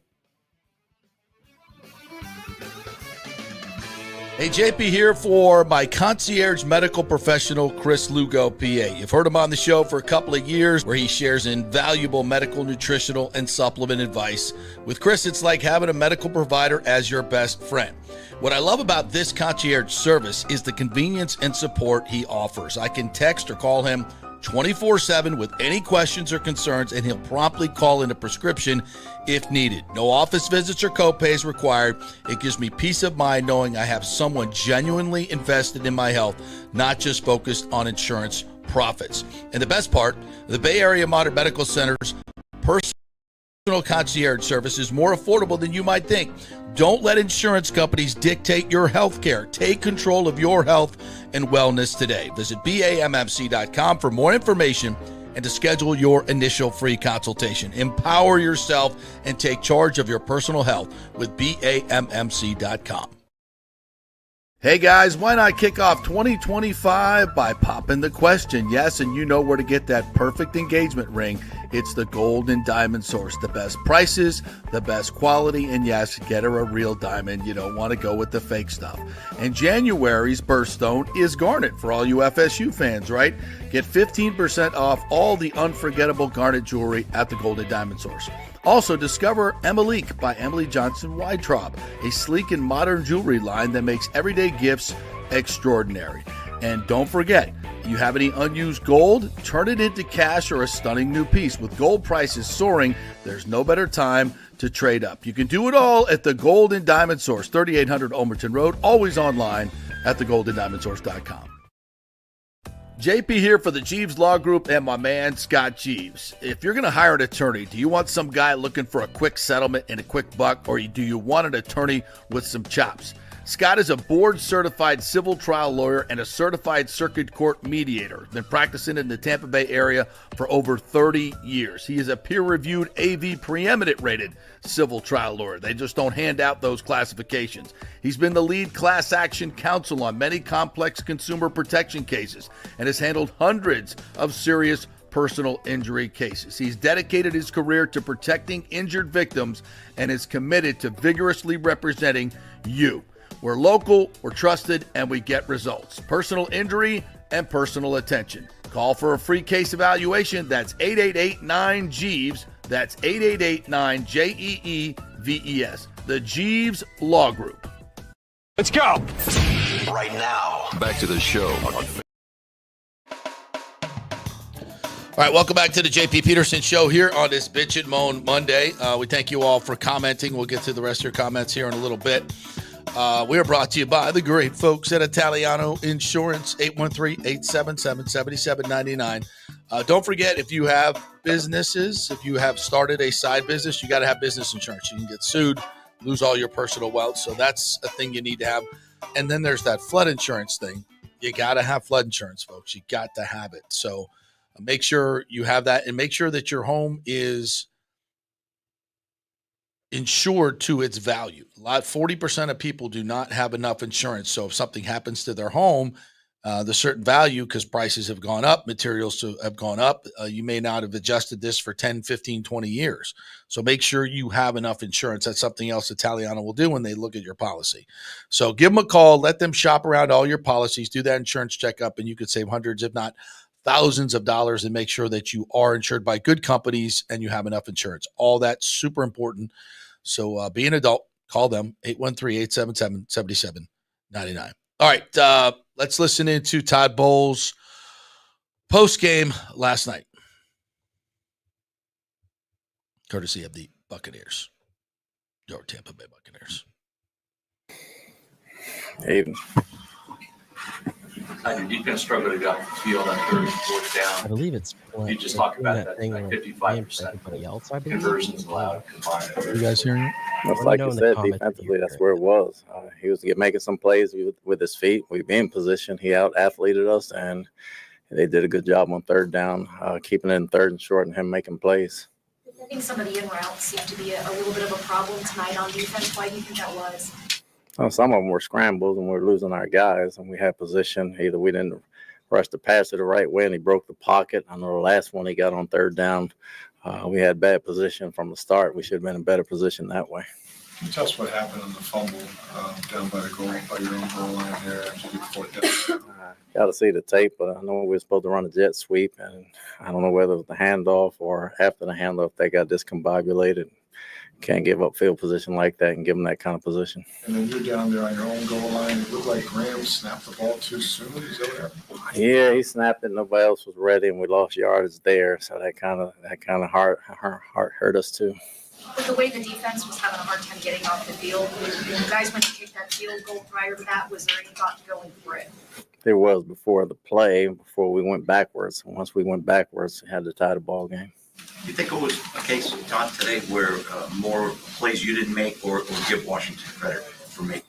Hey, JP here for my concierge medical professional, Chris Lugo, PA. You've heard him on the show for a couple of years where he shares invaluable medical, nutritional, and supplement advice. With Chris, it's like having a medical provider as your best friend. What I love about this concierge service is the convenience and support he offers. I can text or call him 24/7 with any questions or concerns, and he'll promptly call in a prescription if needed. No office visits or copays required. It gives me peace of mind knowing I have someone genuinely invested in my health, not just focused on insurance profits. And the best part, the Bay Area Modern Medical Center's personal concierge service is more affordable than you might think. Don't let insurance companies dictate your health care. Take control of your health and wellness today. Visit BAMMC.com for more information and to schedule your initial free consultation. Empower yourself and take charge of your personal health with BAMMC.com. Hey guys, why not kick off 2025 by popping the question? Yes, and you know where to get that perfect engagement ring. It's the Gold and Diamond Source. The best prices, the best quality, and yes, get her a real diamond. You don't want to go with the fake stuff. And January's birthstone is garnet for all you FSU fans, right? Get 15% off all the unforgettable garnet jewelry at the Gold and Diamond Source. Also, discover Emilique by Emily Johnson Weintraub, a sleek and modern jewelry line that makes everyday gifts extraordinary. And don't forget, you have any unused gold? Turn it into cash or a stunning new piece. With gold prices soaring, there's no better time to trade up. You can do it all at the Gold and Diamond Source, 3800 Ulmerton Road, always online at thegoldendiamondsource.com. JP here for the Jeeves Law Group and my man Scott Jeeves. If you're going to hire an attorney, do you want some guy looking for a quick settlement and a quick buck, or do you want an attorney with some chops? Scott is a board-certified civil trial lawyer and a certified circuit court mediator. Been practicing in the Tampa Bay area for over 30 years. He is a peer-reviewed AV preeminent rated civil trial lawyer. They just don't hand out those classifications. He's been the lead class action counsel on many complex consumer protection cases and has handled hundreds of serious personal injury cases. He's dedicated his career to protecting injured victims and is committed to vigorously representing you. We're local, we're trusted, and we get results. Personal injury and personal attention. Call for a free case evaluation. That's 888-9-JEEVES. That's 888-9-JEEVES. The Jeeves Law Group. Let's go. Right now. Back to the show. All right, welcome back to the JP Peterson Show here on this Bitch and Moan Monday. We thank you all for commenting. We'll get to the rest of your comments here in a little bit. We are brought to you by the great folks at Italiano Insurance, 813-877-7799. Don't forget, if you have businesses, if you have started a side business, you got to have business insurance. You can get sued, lose all your personal wealth. So that's a thing you need to have. And then there's that flood insurance thing. You got to have flood insurance, folks. You got to have it. So make sure you have that, and make sure that your home is insured to its value. 40% of people do not have enough insurance. So if something happens to their home, the certain value, because prices have gone up, materials have gone up, you may not have adjusted this for 10, 15, 20 years. So make sure you have enough insurance. That's something else Italiano will do when they look at your policy. So give them a call, let them shop around all your policies, do that insurance checkup, and you could save hundreds, if not thousands of dollars, and make sure that you are insured by good companies and you have enough insurance. All that's super important. So be an adult, call them, 813-877-7799. All right, let's listen into Todd Bowles' post-game last night, courtesy of the Buccaneers, your Tampa Bay Buccaneers. Hey. Your defense struggled to get feel that third and fourth down. I believe it's. You just talked about that, like 55% conversions allowed combined. You guys hearing it? That's like you said, defensively, that's where it was. He was making some plays with his feet. We be in position. He out-athleted us, and they did a good job on third down, keeping it in third and short and him making plays. I think some of the in routes seemed to be a little bit of a problem tonight on defense. Why do you think that was? Some of them were scrambles, and we're losing our guys, and we had position. Either we didn't rush the pass it the right way, and he broke the pocket. I know the last one he got on third down, we had bad position from the start. We should have been in better position that way. Can you tell us what happened on the fumble down by the goal, by your own goal line there after you get fourth down? Got to see the tape, but I know we were supposed to run a jet sweep, and I don't know whether it was the handoff or after the handoff they got discombobulated. can't give up field position like that and give them that kind of position. And then you're down there on your own goal line. It looked like Graham snapped the ball too soon. Is that what happened? Yeah, he snapped it. Nobody else was ready, and we lost yardage there. So that kind of hurt us too. With the way the defense was having a hard time getting off the field, when you guys went to kick that field goal prior to that, was there any thought to going for it? There was before the play, before we went backwards. Once we went backwards, we had to tie the ball game. You think it was a case, Todd, today where more plays you didn't make or give Washington credit for making?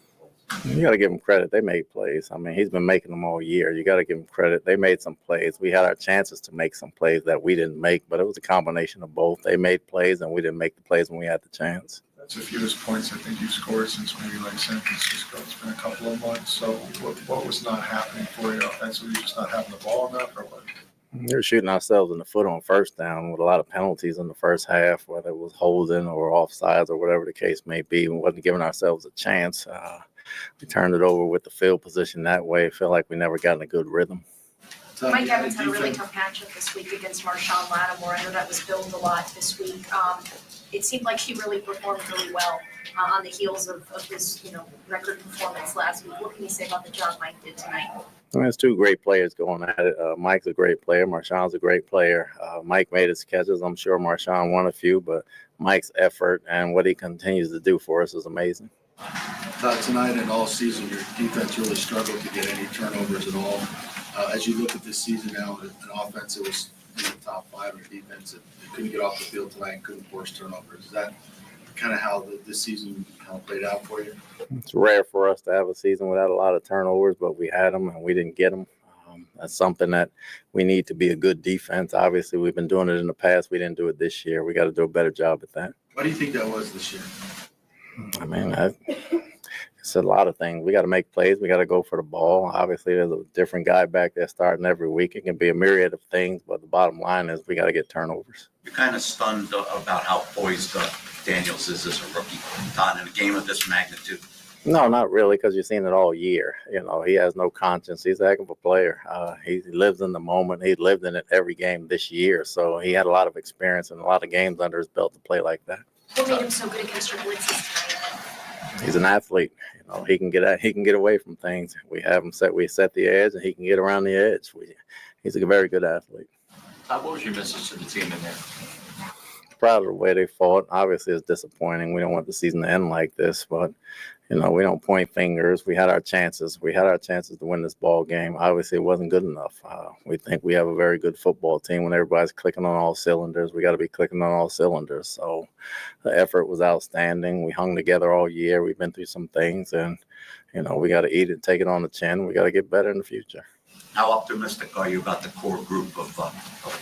You got to give them credit. They made plays. I mean, he's been making them all year. You got to give them credit. They made some plays. We had our chances to make some plays that we didn't make, but it was a combination of both. They made plays, and we didn't make the plays when we had the chance. That's the fewest points I think you've scored since maybe like San Francisco. It's been a couple of months. So what was not happening for you offensively? Just not having the ball enough, or what? We were shooting ourselves in the foot on first down with a lot of penalties in the first half, whether it was holding or offsides or whatever the case may be. We wasn't giving ourselves a chance. We turned it over with the field position that way. Felt like we never got in a good rhythm. Mike Evans had a really tough matchup this week against Marshawn Lattimore. I know that was billed a lot this week. It seemed like he really performed really well on the heels of his record performance last week. What can you say about the job Mike did tonight? I mean, there's two great players going at it. Mike's a great player. Marshawn's a great player. Mike made his catches. I'm sure Marshawn won a few, but Mike's effort and what he continues to do for us is amazing. Tonight and all season, your defense really struggled to get any turnovers at all. As you look at this season now, an offense that was in the top 5 of defense that couldn't get off the field tonight and couldn't force turnovers. Is that kind of how this season kind of played out for you? It's rare for us to have a season without a lot of turnovers, but we had them and we didn't get them. That's something that we need to be a good defense. Obviously, we've been doing it in the past. We didn't do it this year. We got to do a better job at that. Why do you think that was this year? I mean, it's a lot of things. We got to make plays. We got to go for the ball. Obviously, there's a different guy back there starting every week. It can be a myriad of things, but the bottom line is we got to get turnovers. You're kind of stunned about how poised Daniels is as a rookie, Todd, in a game of this magnitude. No, not really, because you've seen it all year. He has no conscience. He's a heck of a player. He lives in the moment. He lived in it every game this year, so he had a lot of experience and a lot of games under his belt to play like that. What made him so good against your blitzes tonight? He's an athlete. He can get away from things. We have him set. We set the edge, and he can get around the edge. He's a very good athlete. What was your message to the team in there? Proud of the way they fought. Obviously, it's disappointing. We don't want the season to end like this, but we don't point fingers. We had our chances. We had our chances to win this ball game. Obviously, it wasn't good enough. We think we have a very good football team. When everybody's clicking on all cylinders, we got to be clicking on all cylinders. So the effort was outstanding. We hung together all year. We've been through some things, and we got to eat it, take it on the chin. We got to get better in the future. How optimistic are you about the core group of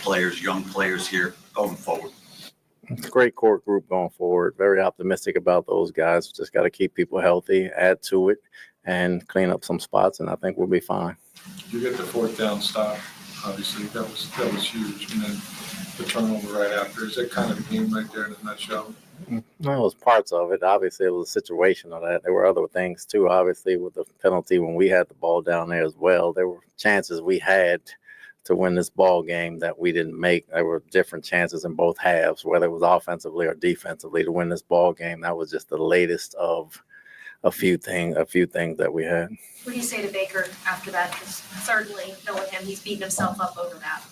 players, young players here going forward? It's a great core group going forward. Very optimistic about those guys. Just got to keep people healthy, add to it, and clean up some spots, and I think we'll be fine. You get the fourth down stop. Obviously, that was huge, and then the turnover right after. Is that kind of the game right there in a nutshell? No, it was parts of it. Obviously, it was a situation of that. There were other things too. Obviously, with the penalty when we had the ball down there as well, there were chances we had to win this ball game that we didn't make. There were different chances in both halves, whether it was offensively or defensively, to win this ball game. That was just the latest of a few things that we had. What do you say to Baker after that? Because certainly, knowing him, he's beating himself up over that.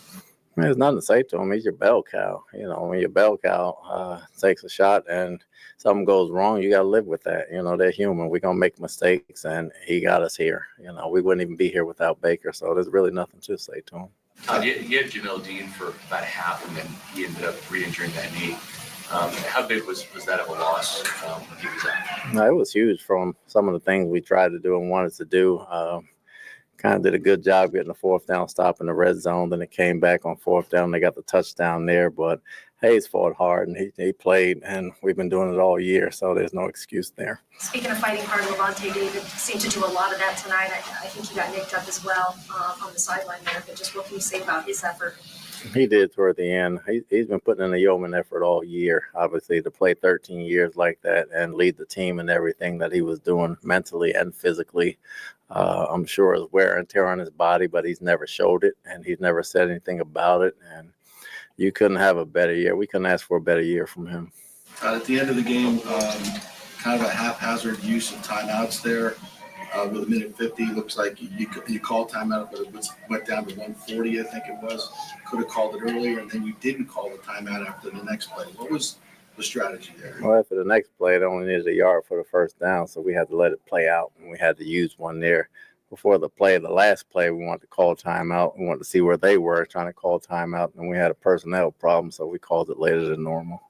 There's nothing to say to him. He's your bell cow. When your bell cow takes a shot and something goes wrong, you got to live with that. They're human. We're going to make mistakes, and he got us here. We wouldn't even be here without Baker, so there's really nothing to say to him. You had Jamel Dean for about half, and then he ended up re-injuring that knee. How big was that of a loss when he was out? No, it was huge from some of the things we tried to do and wanted to do. Kind of did a good job getting the fourth down stop in the red zone. Then it came back on fourth down. They got the touchdown there, but Hayes fought hard, and he played, and we've been doing it all year, so there's no excuse there. Speaking of fighting hard, Levante David seemed to do a lot of that tonight. I think he got nicked up as well on the sideline there, but just what can you say about his effort? He did toward the end. He's been putting in a yeoman effort all year, obviously, to play 13 years like that and lead the team in everything that he was doing mentally and physically. I'm sure it's wear and tear on his body, but he's never showed it, and he's never said anything about it. And you couldn't have a better year. We couldn't ask for a better year from him. At the end of the game, kind of a haphazard use of timeouts there. With a minute 50, looks like you called timeout, but it went down to 140, I think it was. Could have called it earlier, and then you didn't call the timeout after the next play. What was the strategy there? Well, after the next play, it only needed a yard for the first down, so we had to let it play out, and we had to use one there. Before the last play, we wanted to call timeout. We wanted to see where they were trying to call timeout, and we had a personnel problem, so we called it later than normal.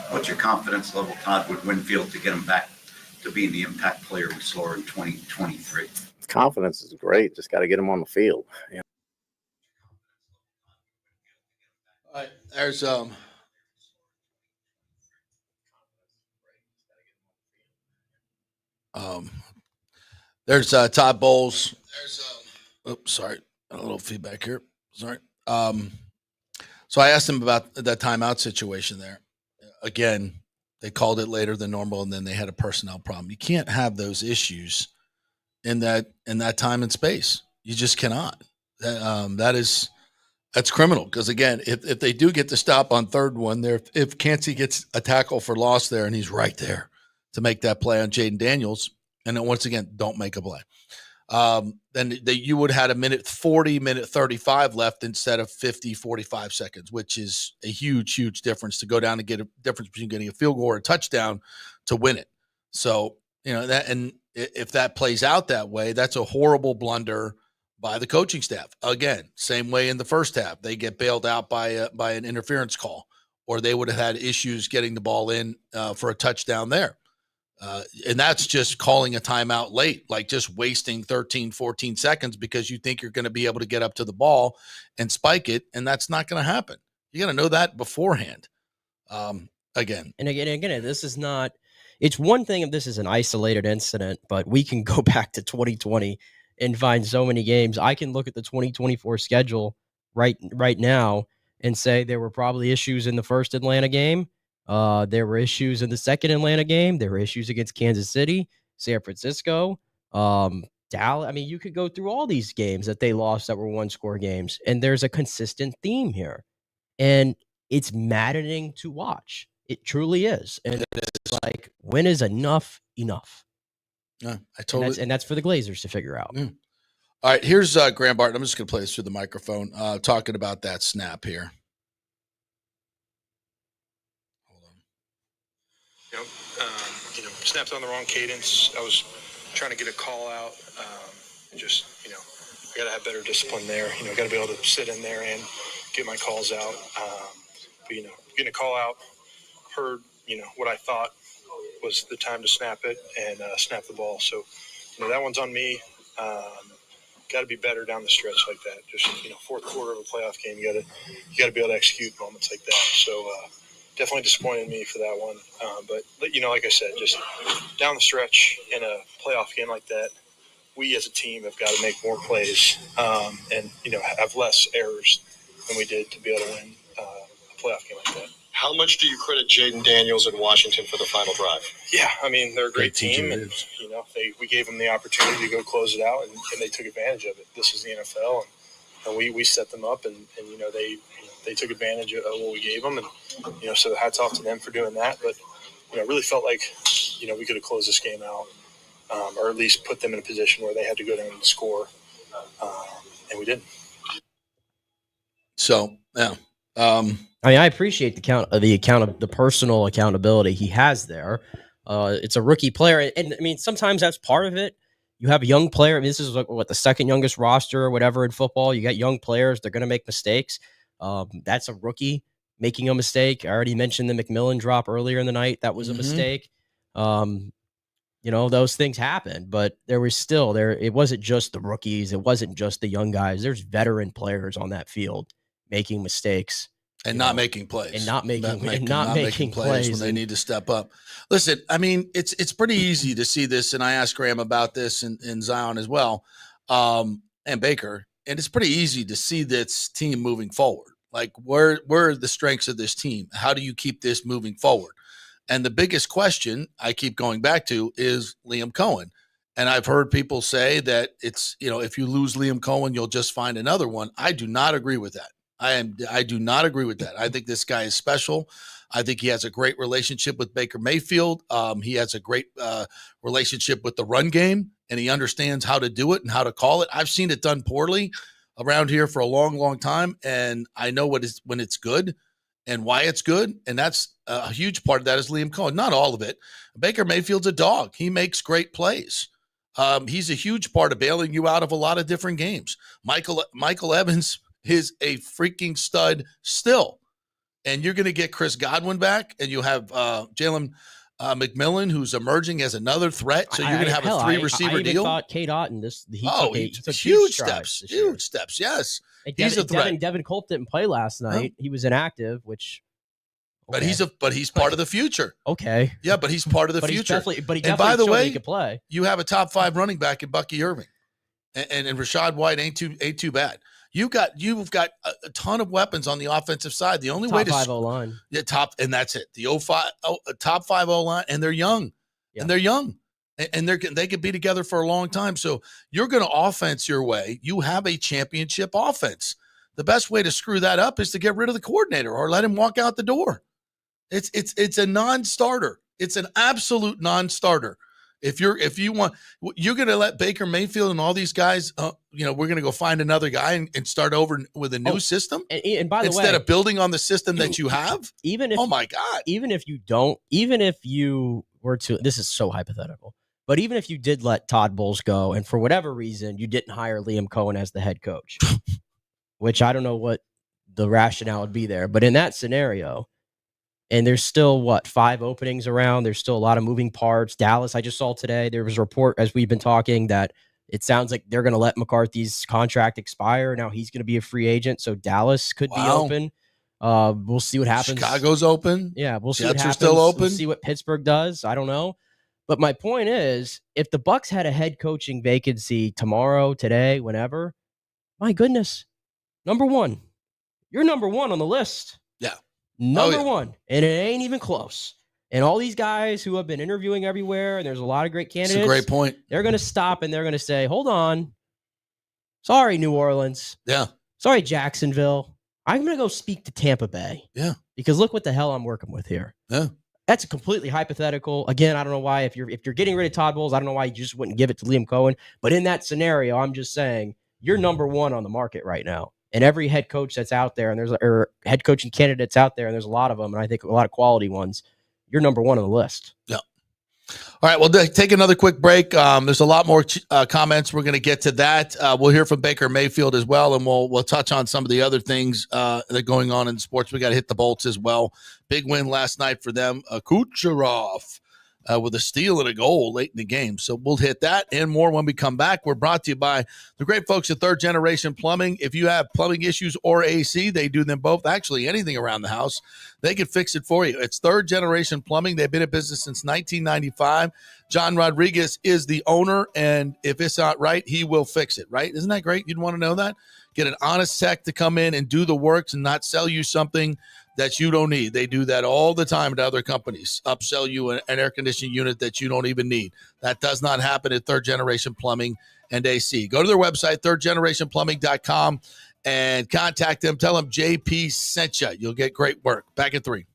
What's your confidence level, Todd, with Winfield to get him back to being the impact player we saw in 2023? Confidence is great. Just got to get him on the field. You know? All right, there's there's Todd Bowles. Oops, sorry, a little feedback here. Sorry. So I asked him about that timeout situation there. Again, they called it later than normal, and then they had a personnel problem. You can't have those issues in that time and space. You just cannot. That's criminal, because again, if they do get the stop on third one there, if Cansey gets a tackle for loss there and he's right there to make that play on Jaden Daniels, and then once again, don't make a play. Then you would have had a minute 40, minute 35 left instead of 50, 45 seconds, which is a huge, huge difference to go down and get a difference between getting a field goal or a touchdown to win it. So, you know, that, and if that plays out that way, that's a horrible blunder by the coaching staff. Again, same way in the first half, they get bailed out by an interference call, or they would have had issues getting the ball in for a touchdown there. And that's just calling a timeout late, like just wasting 13, 14 seconds because you think you're going to be able to get up to the ball and spike it. And that's not going to happen. You got to know that beforehand. Again, this is not, it's one thing if this is an isolated incident, but we can go back to 2020 and find so many games. I can look at the 2024 schedule right now and say there were probably issues in the first Atlanta game. There were issues in the second Atlanta game. There were issues against Kansas City, San Francisco, Dallas. I mean, you could go through all these games that they lost that were one-score games, and there's a consistent theme here. And it's maddening to watch. It truly is. And it's like, when is enough enough? Yeah, I totally. And that's for the Glazers to figure out. Mm. All right, here's Graham Barton. I'm just going to play this through the microphone, talking about that snap here. Snapped on the wrong cadence. I was trying to get a call out, and just, I got to have better discipline there. I got to be able to sit in there and get my calls out. But, getting a call out, heard, what I thought was the time to snap it and snap the ball. So, that one's on me. Got to be better down the stretch like that. Just, fourth quarter of a playoff game, you got to be able to execute moments like that. So, definitely disappointed me for that one. But, like I said, just down the stretch in a playoff game like that, we as a team have got to make more plays and, have less errors than we did to be able to win a playoff game like that. How much do you credit Jaden Daniels in Washington for the final drive? Yeah, they're a great team, and, we gave them the opportunity to go close it out, and they took advantage of it. This is the NFL, and we set them up, and they took advantage of what we gave them, and so hats off to them for doing that. But I really felt like we could have closed this game out, or at least put them in a position where they had to go down and score, and we didn't. So yeah, I appreciate the personal accountability he has there. It's a rookie player, and sometimes that's part of it. You have a young player. This is the second youngest roster or whatever in football. You got young players; they're going to make mistakes. That's a rookie making a mistake. I already mentioned the McMillan drop earlier in the night. That was a mistake. Those things happen, but there was still there. It wasn't just the rookies. It wasn't just the young guys. There's veteran players on that field making mistakes and not making plays and not making plays when they need to step up. Listen, it's pretty easy to see this. And I asked Graham about this and Zion as well. And Baker. And it's pretty easy to see this team moving forward. Like, where are the strengths of this team? How do you keep this moving forward? And the biggest question I keep going back to is Liam Cohen. And I've heard people say that it's, if you lose Liam Cohen, you'll just find another one. I do not agree with that. I do not agree with that. I think this guy is special. I think he has a great relationship with Baker Mayfield. He has a great relationship with the run game, and he understands how to do it and how to call it. I've seen it done poorly around here for a long, long time, and I know when it's good and why it's good, and that's a huge part of that is Liam Cohen. Not all of it. Baker Mayfield's a dog. He makes great plays. He's a huge part of bailing you out of a lot of different games. Michael Evans is a freaking stud still. And you're going to get Chris Godwin back, and you have Jalen McMillan, who's emerging as another threat. So you're going to have a 3-receiver deal. I thought Kate Otten, he took huge steps. Huge steps, yes. He's a threat. Devin Colt didn't play last night. He was inactive, which. Okay. But he's part of the future. Okay. Yeah, but he's part of the future. He definitely and by the way, he could play. You have a top 5 running back in Bucky Irving, and Rashad White ain't too bad. You've got a ton of weapons on the offensive side. The only way to 5 O-line. Yeah, and that's it. The top 5 O-line, and they're young. Yeah. And they're young. And they could be together for a long time. So you're going to offense your way. You have a championship offense. The best way to screw that up is to get rid of the coordinator or let him walk out the door. It's a non-starter. It's an absolute non-starter. If you want, you're going to let Baker Mayfield and all these guys, we're going to go find another guy and start over with a new system. And by the way, instead of building on the system that you have, oh my God, even if you were to, this is so hypothetical, but even if you did let Todd Bowles go, and for whatever reason you didn't hire Liam Cohen as the head coach, which I don't know what the rationale would be there, but in that scenario. And there's still, 5 openings around. There's still a lot of moving parts. Dallas, I just saw today, there was a report as we've been talking that it sounds like they're going to let McCarthy's contract expire. Now he's going to be a free agent, so Dallas could be open. We'll see what happens. Chicago's open. Yeah, we'll see Jets what happens. Are still open. We'll see what Pittsburgh does. I don't know. But my point is, if the Bucs had a head coaching vacancy tomorrow, today, whenever, my goodness, number one. You're number one on the list. Yeah. Number one, and it ain't even close. And all these guys who have been interviewing everywhere, and there's a lot of great candidates. That's a great point. They're going to stop and they're going to say, hold on. Sorry, New Orleans. Yeah. Sorry, Jacksonville. I'm going to go speak to Tampa Bay. Yeah. Because look what the hell I'm working with here. Yeah. That's a completely hypothetical. Again, I don't know why, if you're getting rid of Todd Bowles, I don't know why you just wouldn't give it to Liam Cohen. But in that scenario, I'm just saying you're number one on the market right now. And every head coach that's out there, and there's head coaching candidates out there, and there's a lot of them, and I think a lot of quality ones, you're number one on the list. Yeah. All right, we'll take another quick break. There's a lot more comments. We're going to get to that. We'll hear from Baker Mayfield as well, and we'll touch on some of the other things that are going on in sports. We got to hit the Bolts as well. Big win last night for them. Kucherov with a steal and a goal late in the game. So we'll hit that and more when we come back. We're brought to you by the great folks at Third Generation Plumbing. If you have plumbing issues or AC, they do them both. Actually, anything around the house, they can fix it for you. It's Third Generation Plumbing. They've been in business since 1995. John Rodriguez is the owner, and if it's not right, he will fix it, right? Isn't that great? You'd want to know that? Get an honest tech to come in and do the works and not sell you something that you don't need. They do that all the time to other companies. Upsell you an air conditioning unit that you don't even need. That does not happen at Third Generation Plumbing and AC. Go to their website, thirdgenerationplumbing.com, and contact them. Tell them JP sent you. You'll get great work. Back at 3.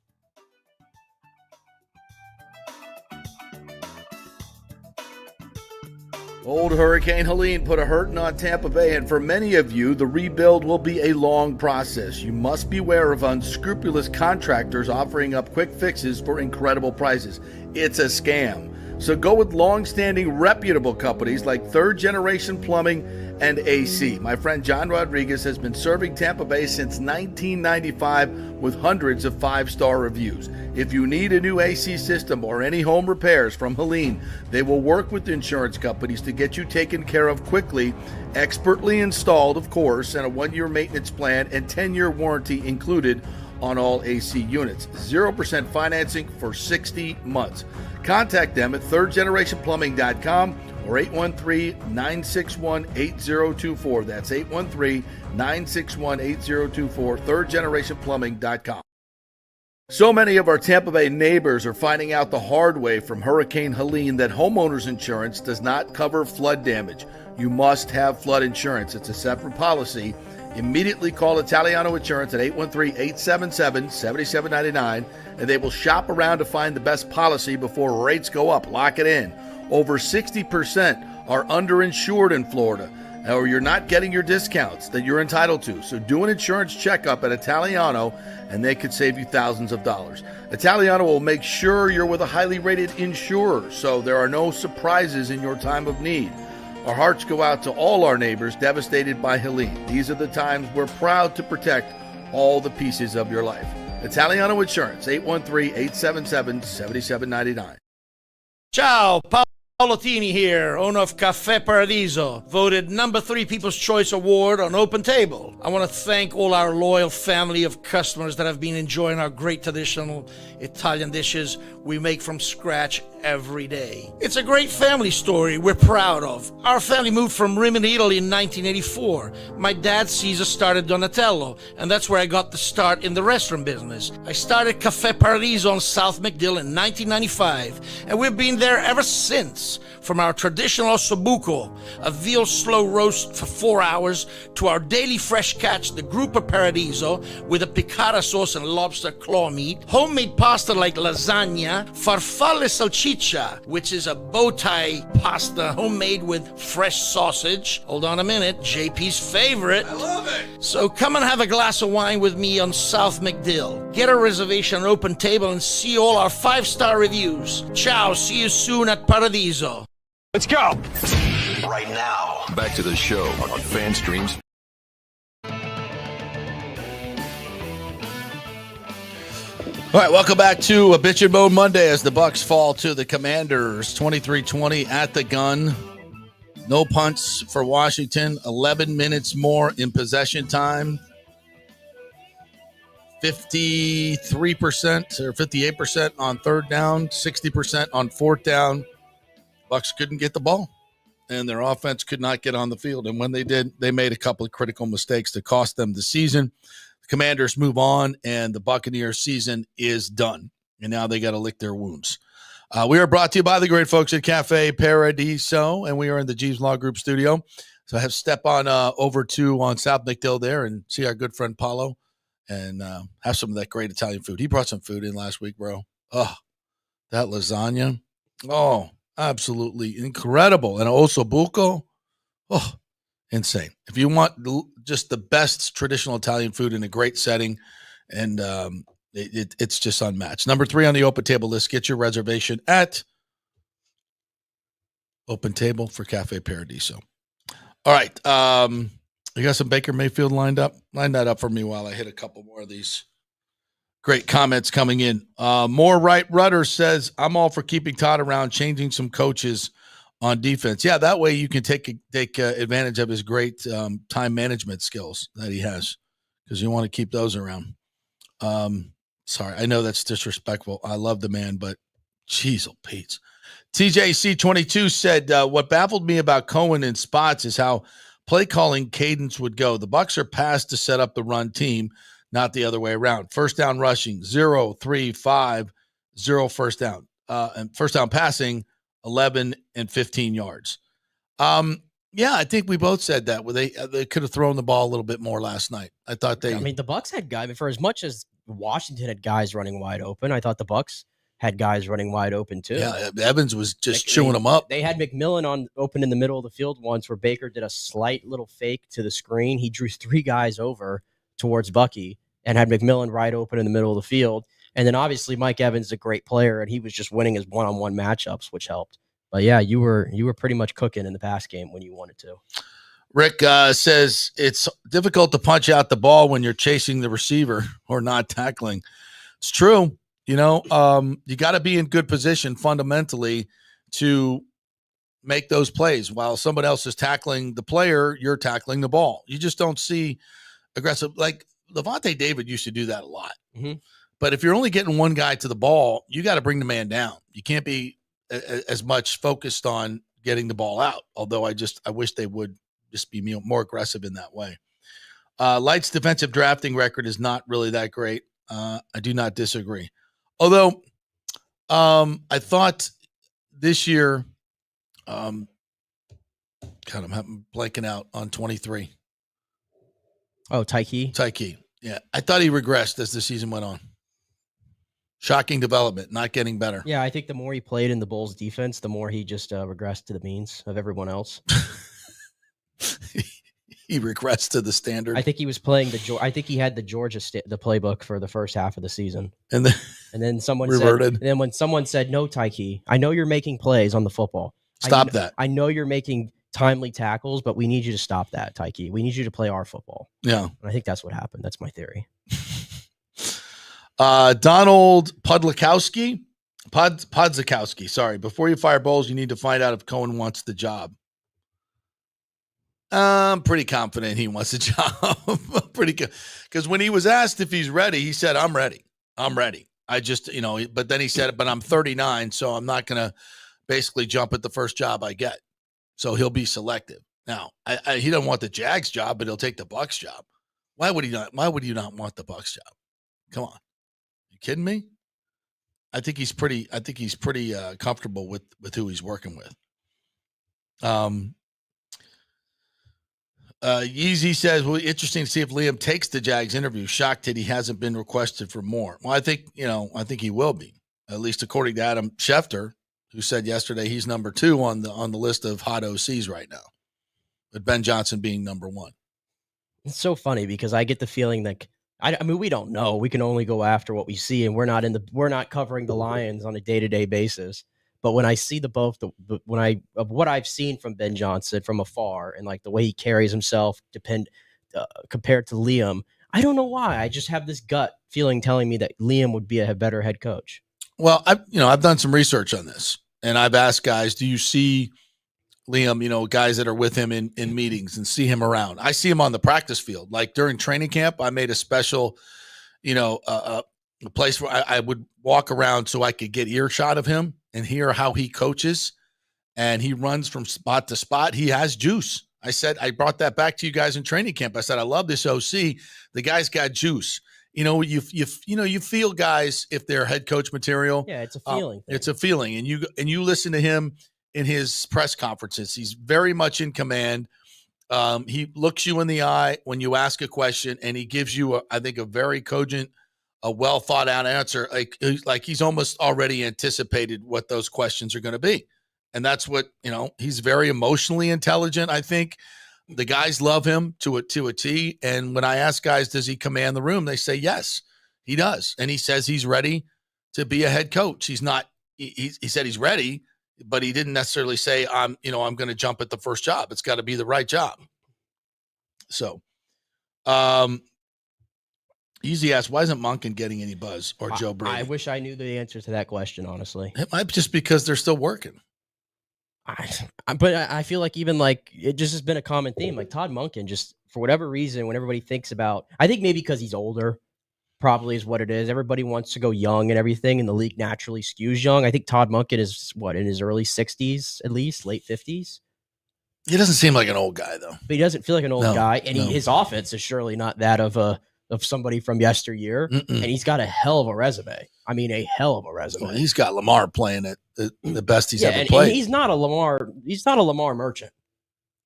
Old Hurricane Helene put a hurting on Tampa Bay, and for many of you, the rebuild will be a long process. You must beware of unscrupulous contractors offering up quick fixes for incredible prices. It's a scam. So go with long-standing, reputable companies like Third Generation Plumbing and AC. My friend John Rodriguez has been serving Tampa Bay since 1995 with hundreds of 5-star reviews. If you need a new AC system or any home repairs from Helene, they will work with insurance companies to get you taken care of quickly, expertly installed, of course, and a 1-year maintenance plan and 10-year warranty included on all AC units. 0% financing for 60 months. Contact them at thirdgenerationplumbing.com or 813-961-8024. That's 813-961-8024, thirdgenerationplumbing.com. So many of our Tampa Bay neighbors are finding out the hard way from Hurricane Helene that homeowners insurance does not cover flood damage. You must have flood insurance. It's a separate policy, Immediately call Italiano Insurance at 813-877-7799, and they will shop around to find the best policy before rates go up. Lock it in. Over 60% are underinsured in Florida, or you're not getting your discounts that you're entitled to. So do an insurance checkup at Italiano, and they could save you thousands of dollars. Italiano will make sure you're with a highly rated insurer, so there are no surprises in your time of need. Our hearts go out to all our neighbors devastated by Helene. These are the times we're proud to protect all the pieces of your life. Italiano Insurance, 813-877-7799. Ciao, Paolo Tini here, owner of Caffè Paradiso, voted number 3 People's Choice Award on Open Table. I want to thank all our loyal family of customers that have been enjoying our great traditional Italian dishes we make from scratch every day. It's a great family story we're proud of. Our family moved from Rimini, Italy in 1984. My dad, Caesar, started Donatello, and that's where I got the start in the restaurant business. I started Caffè Paradiso on South McDill in 1995, and we've been there ever since. From our traditional ossobuco, a veal slow roast for 4 hours, to our daily fresh catch, the Gruppo Paradiso, with a piccata sauce and lobster claw meat, homemade pasta like lasagna, farfalle salchicha, which is a bow tie pasta homemade with fresh sausage. Hold on a minute, JP's favorite. I love it. So come and have a glass of wine with me on South McDill. Get a reservation on Open Table and see all our 5-star reviews. Ciao, see you soon at Paradiso. Let's go. Right now. Back to the show on FanStreams. All right, welcome back to a Bitch and Mode Monday as the Bucs fall to the Commanders, 23-20 at the gun. No punts for Washington. 11 minutes more in possession time. 53% or 58% on third down, 60% on fourth down. Bucs couldn't get the ball, and their offense could not get on the field. And when they did, they made a couple of critical mistakes that cost them the season. The Commanders move on, and the Buccaneers season is done. And now they got to lick their wounds. We are brought to you by the great folks at Cafe Paradiso, and we are in the Jeeves Law Group studio. So I have step on over to on South McDill there and see our good friend Paulo and have some of that great Italian food. He brought some food in last week, bro. Oh, that lasagna. Oh, absolutely incredible. And also buco. Oh, insane. If you want just the best traditional Italian food in a great setting, and it's just unmatched. Number 3 on the Open Table list. Get your reservation at Open Table for Cafe Paradiso. All right. You got some Baker Mayfield lined up? Line that up for me while I hit a couple more of these great comments coming in. More Right Rudder says, I'm all for keeping Todd around, changing some coaches on defense. Yeah, that way you can take advantage of his great time management skills that he has, because you want to keep those around. Sorry, I know that's disrespectful. I love the man, but jeez, oh Pete. TJC22 said, what baffled me about Cohen and Spots is how play calling cadence would go. The Bucs are passed to set up the run team, not the other way around. First down rushing, 0, 3, 5, 0 first down. And first down passing, 11 and 15 yards. Yeah, I think we both said that. They could have thrown the ball a little bit more last night. I thought they. I mean, the Bucs had guys, for as much as Washington had guys running wide open, I thought the Bucs had guys running wide open too. Yeah, Evans was just chewing them up. They had McMillan on open in the middle of the field once, where Baker did a slight little fake to the screen. He drew 3 guys over towards Bucky and had McMillan right open in the middle of the field. And then obviously Mike Evans is a great player, and he was just winning his one-on-one matchups, which helped. But yeah, you were pretty much cooking in the pass game when you wanted to. Rick says it's difficult to punch out the ball when you're chasing the receiver or not tackling. It's true. You know, you got to be in good position fundamentally to make those plays. While someone else is tackling the player, you're tackling the ball. You just don't see aggressive. Like Levante David used to do that a lot. Mm-hmm. But if you're only getting one guy to the ball, you got to bring the man down. You can't be as much focused on getting the ball out. Although I wish they would just be more aggressive in that way. Light's defensive drafting record is not really that great. I do not disagree. Although I thought this year, I'm blanking out on 23. Oh, Tyke. Tyke. Yeah. I thought he regressed as the season went on. Shocking development, not getting better. Yeah, I think the more he played in the Bulls defense, the more he just regressed to the means of everyone else. He regressed to the standard. I think he was playing I think he had the Georgia the playbook for the first half of the season, and then someone reverted. said, and then when someone said, "No, Tyke, I know you're making plays on the football. Stop that. I know you're making timely tackles, but we need you to stop that, Tyke. We need you to play our football." Yeah, and I think that's what happened. That's my theory. Donald Podlakowski. Sorry. Before you fire Bowles, you need to find out if Cohen wants the job. I'm pretty confident he wants a job. Because when he was asked if he's ready, he said, I'm ready. I just, but then he said, but I'm 39, so I'm not going to basically jump at the first job I get. So he'll be selective. Now, he doesn't want the Jags job, but he'll take the Bucs job. Why would he not? Why would you not want the Bucs job? Come on. You kidding me? I think he's pretty comfortable with who he's working with. Yeezy says, well, interesting to see if Liam takes the Jags interview. Shocked that he hasn't been requested for more. Well, I think he will be, at least according to Adam Schefter, who said yesterday he's number 2 on the list of hot OCs right now, with Ben Johnson being number 1. It's so funny because I get the feeling that I mean, we don't know. We can only go after what we see, and we're not covering the Lions on a day-to-day basis. But when I see what I've seen from Ben Johnson from afar, and like the way he carries himself, compared to Liam, I don't know why. I just have this gut feeling telling me that Liam would be a better head coach. Well, I've done some research on this, and I've asked guys, do you see Liam, guys that are with him in meetings and see him around? I see him on the practice field. Like during training camp, I made a special, a place where I would walk around so I could get earshot of him and hear how he coaches. And he runs from spot to spot. He has juice. I brought that back to you guys in training camp. I said, I love this OC. The guy's got juice. You feel guys if they're head coach material. Yeah, it's a feeling. It's a feeling. And you listen to him in his press conferences. He's very much in command. He looks you in the eye when you ask a question, and he gives you, I think, a very cogent, a well thought out answer. Like he's almost already anticipated what those questions are going to be. And that's what, he's very emotionally intelligent. I think the guys love him to a T. And when I ask guys, does he command the room? They say, yes, he does. And he says he's ready to be a head coach. He's not, he said he's ready, but he didn't necessarily say, I'm going to jump at the first job. It's got to be the right job. So, Easy asks, why isn't Monken getting any buzz or Joe Brady? I wish I knew the answer to that question, honestly. It might just because they're still working. But I feel like even like it just has been a common theme. Like Todd Monken, just for whatever reason, when everybody thinks about, I think maybe because he's older, probably is what it is. Everybody wants to go young and everything, and the league naturally skews young. I think Todd Monken is in his early 60s, at least late 50s. He doesn't seem like an old guy though. But he doesn't feel like an old guy, and his offense is surely not that of somebody from yesteryear. And he's got a hell of a resume. I mean, a hell of a resume. Well, he's got Lamar playing at the best he's ever played. And he's not a Lamar merchant.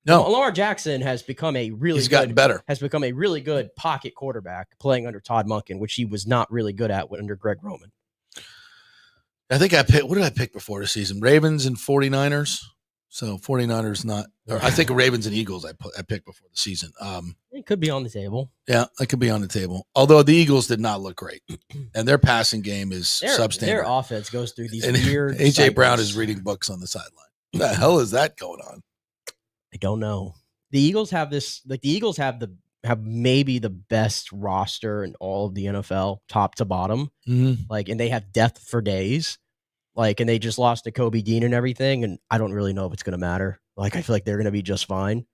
No, Lamar Jackson has become gotten better. Has become a really good pocket quarterback playing under Todd Monken, which he was not really good at under Greg Roman. I think I picked. What did I pick before the season? Ravens and 49ers. So 49ers not. Or I think Ravens and Eagles. I picked before the season. It could be on the table. Yeah, it could be on the table. Although the Eagles did not look great, and their passing game is substandard. Their offense goes through these weird. AJ cycles. Brown is reading books on the sideline. What the hell is that going on? I don't know. The Eagles have this. Like the Eagles have maybe the best roster in all of the NFL, top to bottom. Mm-hmm. Like, and they have depth for days. Like, and they just lost to Kobe Dean and everything, and I don't really know if it's going to matter. Like, I feel like they're going to be just fine.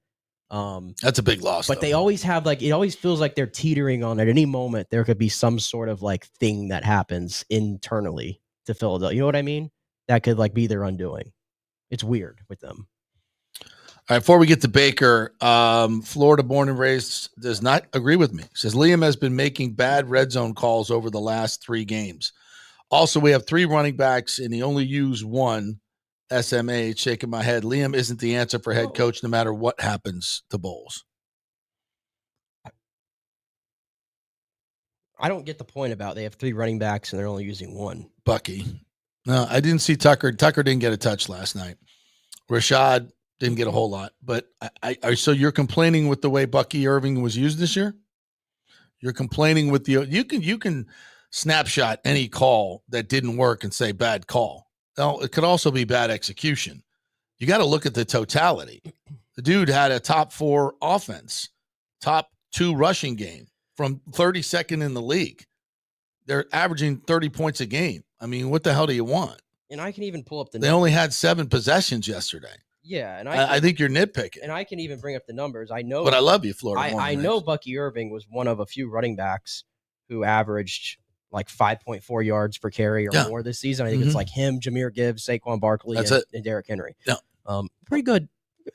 That's a big loss. But they always have it always feels like they're teetering on at any moment. There could be some sort of like thing that happens internally to Philadelphia. You know what I mean? That could like be their undoing. It's weird with them. All right, before we get to Baker, Florida born and raised does not agree with me. Says Liam has been making bad red zone calls over the last 3 games. Also, we have 3 running backs, and he only used 1. SMA, shaking my head. Liam isn't the answer for head coach no matter what happens to Bowles. I don't get the point about they have 3 running backs and they're only using 1. Bucky. No, I didn't see Tucker. Tucker didn't get a touch last night. Rashad didn't get a whole lot. But so you're complaining with the way Bucky Irving was used this year? You're complaining with you can snapshot any call that didn't work and say bad call. No, it could also be bad execution. You got to look at the totality. The dude had a top 4 offense, top 2 rushing game from 32nd in the league. They're averaging 30 points a game. I mean, what the hell do you want? And I can even pull up the They numbers. only had 7 possessions yesterday. Yeah, and I think you're nitpicking. And I can even bring up the numbers. I know, But I love you, Florida. I know Bucky Irving was one of a few running backs who averaged like 5.4 yards per carry or more this season. I think it's like him, Jahmyr Gibbs, Saquon Barkley, and Derrick Henry. Yeah. Pretty good.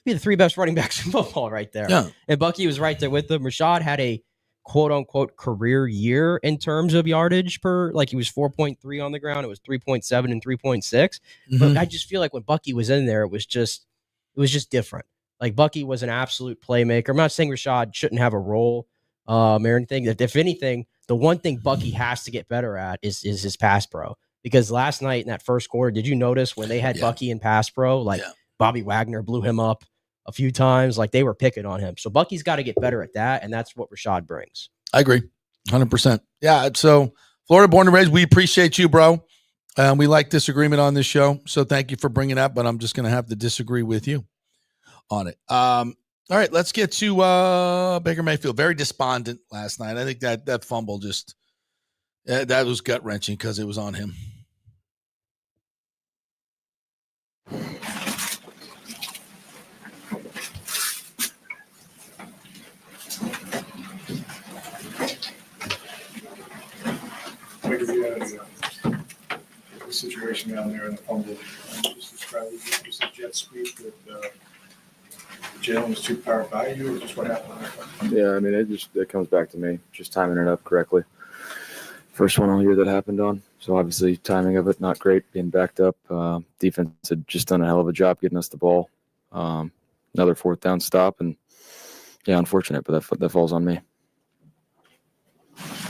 Be the 3 best running backs in football right there. Yeah. And Bucky was right there with them. Rashad had a quote unquote career year in terms of yardage per, like he was 4.3 on the ground. It was 3.7 and 3.6. But I just feel like when Bucky was in there, it was just different. Like Bucky was an absolute playmaker. I'm not saying Rashad shouldn't have a role or anything. If anything, the one thing Bucky has to get better at is his pass pro. Because last night in that first quarter, did you notice when they had Bucky in pass pro, like Bobby Wagner blew him up a few times, like they were picking on him. So Bucky's got to get better at that, and that's what Rashad brings. I agree, 100%. Yeah, so Florida born and raised, we appreciate you, bro. We like disagreement on this show, so thank you for bringing it up, but I'm just going to have to disagree with you on it. All right, let's get to Baker Mayfield. Very despondent last night. I think that fumble just that was gut-wrenching because it was on him. Maybe we had a situation down there in the fumble. Just describe it just a jet sweep that Jalen was too powered by you, or just what happened? Yeah, I mean, it comes back to me, just timing it up correctly. First one all year that happened on. So obviously timing of it, not great, being backed up. Defense had just done a hell of a job getting us the ball. Another 4th down stop, and yeah, unfortunate, but that falls on me.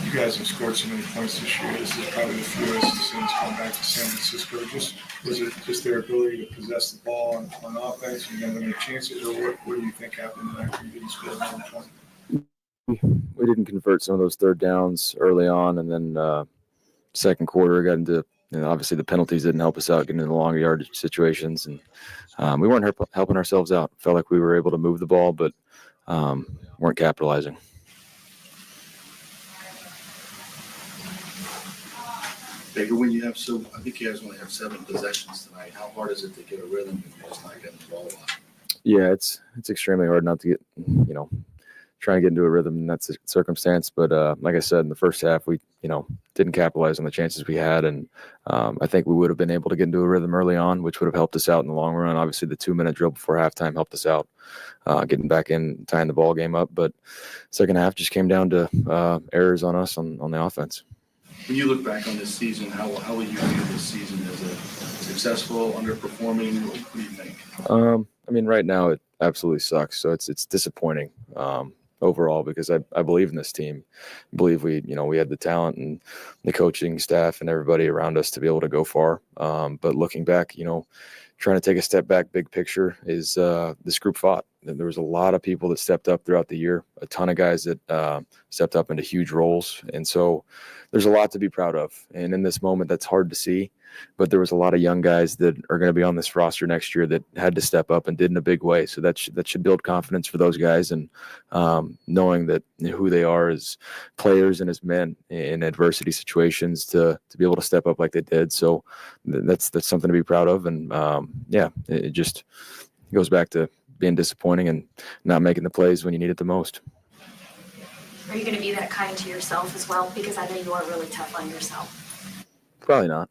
You guys have scored so many points this year. This is probably the fewest since come back to San Francisco. Was it just their ability to possess the ball on offense? You never made chances, or what do you think happened after you didn't score more than 20? We didn't convert some of those 3rd downs early on, and then second quarter got into, obviously the penalties didn't help us out getting into the longer yardage situations, and we weren't helping ourselves out. Felt like we were able to move the ball, but weren't capitalizing. Baker, when you have I think you guys only have 7 possessions tonight. How hard is it to get a rhythm when you're just not getting the ball a lot? Yeah, it's extremely hard not to get, trying to get into a rhythm in that circumstance. But like I said, in the first half, we, didn't capitalize on the chances we had. And I think we would have been able to get into a rhythm early on, which would have helped us out in the long run. Obviously, the 2-minute drill before halftime helped us out, getting back in, tying the ball game up. But second half just came down to errors on us on the offense. When you look back on this season, how will you view this season? As a successful, underperforming? What do you think? I mean, right now it absolutely sucks. So it's disappointing overall, because I believe in this team. I believe we had the talent and the coaching staff and everybody around us to be able to go far. But looking back, trying to take a step back, big picture, is this group fought. There was a lot of people that stepped up throughout the year, a ton of guys that stepped up into huge roles. And so there's a lot to be proud of. And in this moment, that's hard to see. But there was a lot of young guys that are going to be on this roster next year that had to step up and did in a big way. So that should build confidence for those guys, and knowing that who they are as players and as men in adversity situations to be able to step up like they did. So that's something to be proud of. And it just goes back to being disappointing and not making the plays when you need it the most. Are you going to be that kind to yourself as well? Because I know you are really tough on yourself. Probably not.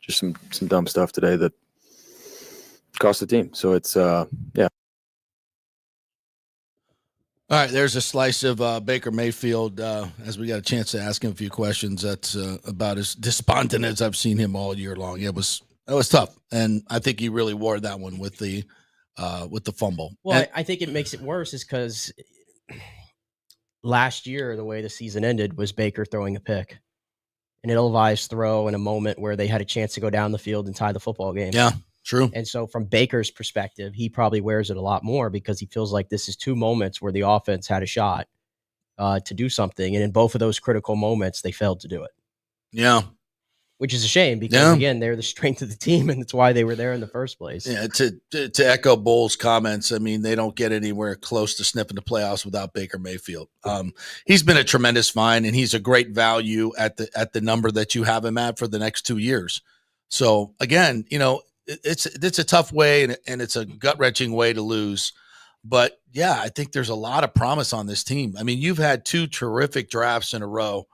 Just some dumb stuff today that cost the team. So it's All right, there's a slice of Baker Mayfield as we got a chance to ask him a few questions. That's about as despondent as I've seen him all year long. That was tough, and I think he really wore that one with the fumble. Well, I think it makes it worse is because last year, the way the season ended was Baker throwing a pick, an ill-advised throw in a moment where they had a chance to go down the field and tie the football game. Yeah, true. And so from Baker's perspective, he probably wears it a lot more because he feels like this is two moments where the offense had a shot to do something. And in both of those critical moments, they failed to do it. Yeah. Which is a shame because, again, they're the strength of the team, and that's why they were there in the first place. Yeah, to echo Bowles' comments, I mean, they don't get anywhere close to sniffing the playoffs without Baker Mayfield. He's been a tremendous find, and he's a great value at the number that you have him at for the next 2 years. So, again, it's a tough way, and it's a gut-wrenching way to lose. But, yeah, I think there's a lot of promise on this team. I mean, you've had 2 terrific drafts in a row.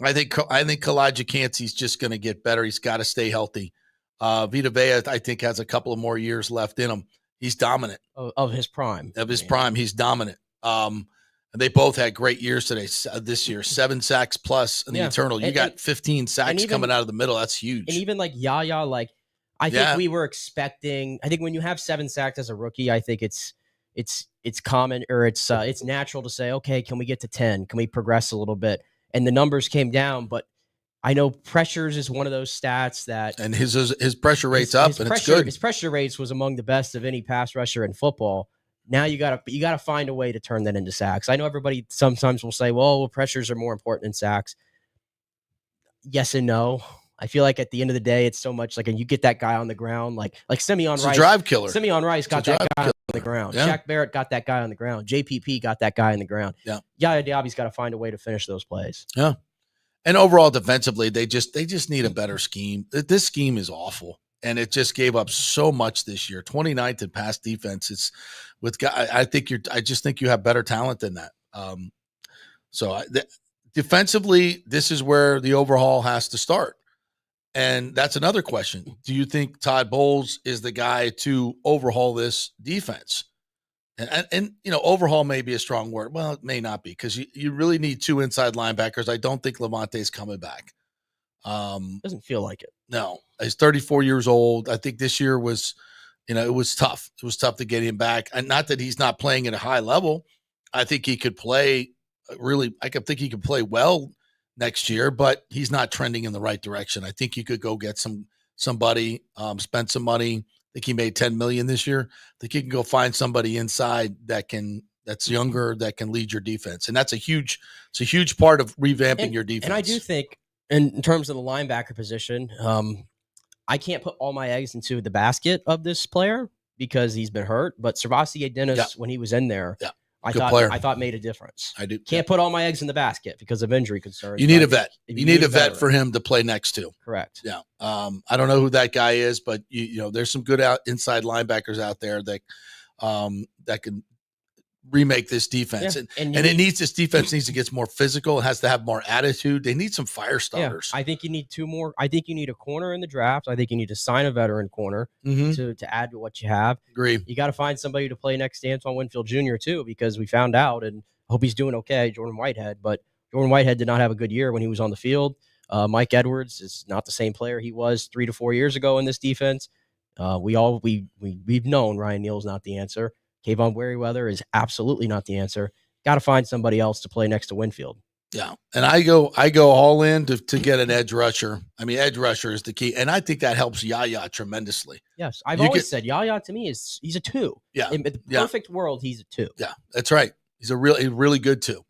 I think Kalijah Cansey's just going to get better. He's got to stay healthy. Vita Vea, I think, has a couple of more years left in him. He's dominant. Of his prime. Prime, he's dominant. And they both had great years this year. 7 sacks plus in the internal. You got 15 sacks coming out of the middle. That's huge. And even like Yaya, I think we were expecting. I think when you have 7 sacks as a rookie, I think it's common, or it's natural to say, okay, can we get to 10? Can we progress a little bit? And the numbers came down, but I know pressures is one of those stats that, and his pressure rate's up, and it's good. His pressure rates was among the best of any pass rusher in football. Now you gotta find a way to turn that into sacks. I know everybody sometimes will say, well, pressures are more important than sacks. Yes and no. I feel like at the end of the day, it's so much like, and you get that guy on the ground, like Simeon Rice. It's a drive killer. Simeon Rice got that guy on the ground. Yeah. Shaq Barrett got that guy on the ground. JPP got that guy on the ground. Yeah. Yaya Diaby's got to find a way to finish those plays. Yeah. And overall, defensively, they just need a better scheme. This scheme is awful, and it just gave up so much this year. 29th in pass defense. It's with I just think you have better talent than that. Defensively, this is where the overhaul has to start. And that's another question. Do you think Todd Bowles is the guy to overhaul this defense? And overhaul may be a strong word. Well, it may not be, because you really need 2 inside linebackers. I don't think Lamonte's coming back. Doesn't feel like it. No, he's 34 years old. I think this year was, it was tough. It was tough to get him back. And not that he's not playing at a high level. I think he could play think he could play well next year, but he's not trending in the right direction. I think you could go get somebody, spend some money. I think he made $10 million this year. I think you can go find somebody inside that's younger, that can lead your defense. And it's a huge part of revamping your defense. And I do think in terms of the linebacker position, I can't put all my eggs into the basket of this player because he's been hurt, but Servassier Dennis, when he was in there, I thought made a difference. I do. Can't put all my eggs in the basket because of injury concerns. You need a vet. You need a vet for him to play next to. Correct. Yeah. I don't know who that guy is, but there's some good inside linebackers out there that can remake this defense. Yeah. This defense needs to get more physical. It has to have more attitude. They need some fire starters. Yeah, I think you need 2 more. I think you need a corner in the draft. I think you need to sign a veteran corner to add to what you have. Agree. You got to find somebody to play next to Antoine Winfield Jr. too, because we found out, and I hope he's doing okay, Jordan Whitehead. But Jordan Whitehead did not have a good year when he was on the field. Mike Edwards is not the same player he was 3 to 4 years ago in this defense. We've known Ryan Neal's not the answer. Kayvon Merriweather is absolutely not the answer. Got to find somebody else to play next to Winfield. Yeah, and I go all in to get an edge rusher. I mean, edge rusher is the key, and I think that helps Yaya tremendously. Yes, I've always said Yaya to me he's a 2. Yeah, in the perfect world, he's a 2. Yeah, that's right. He's a really good 2.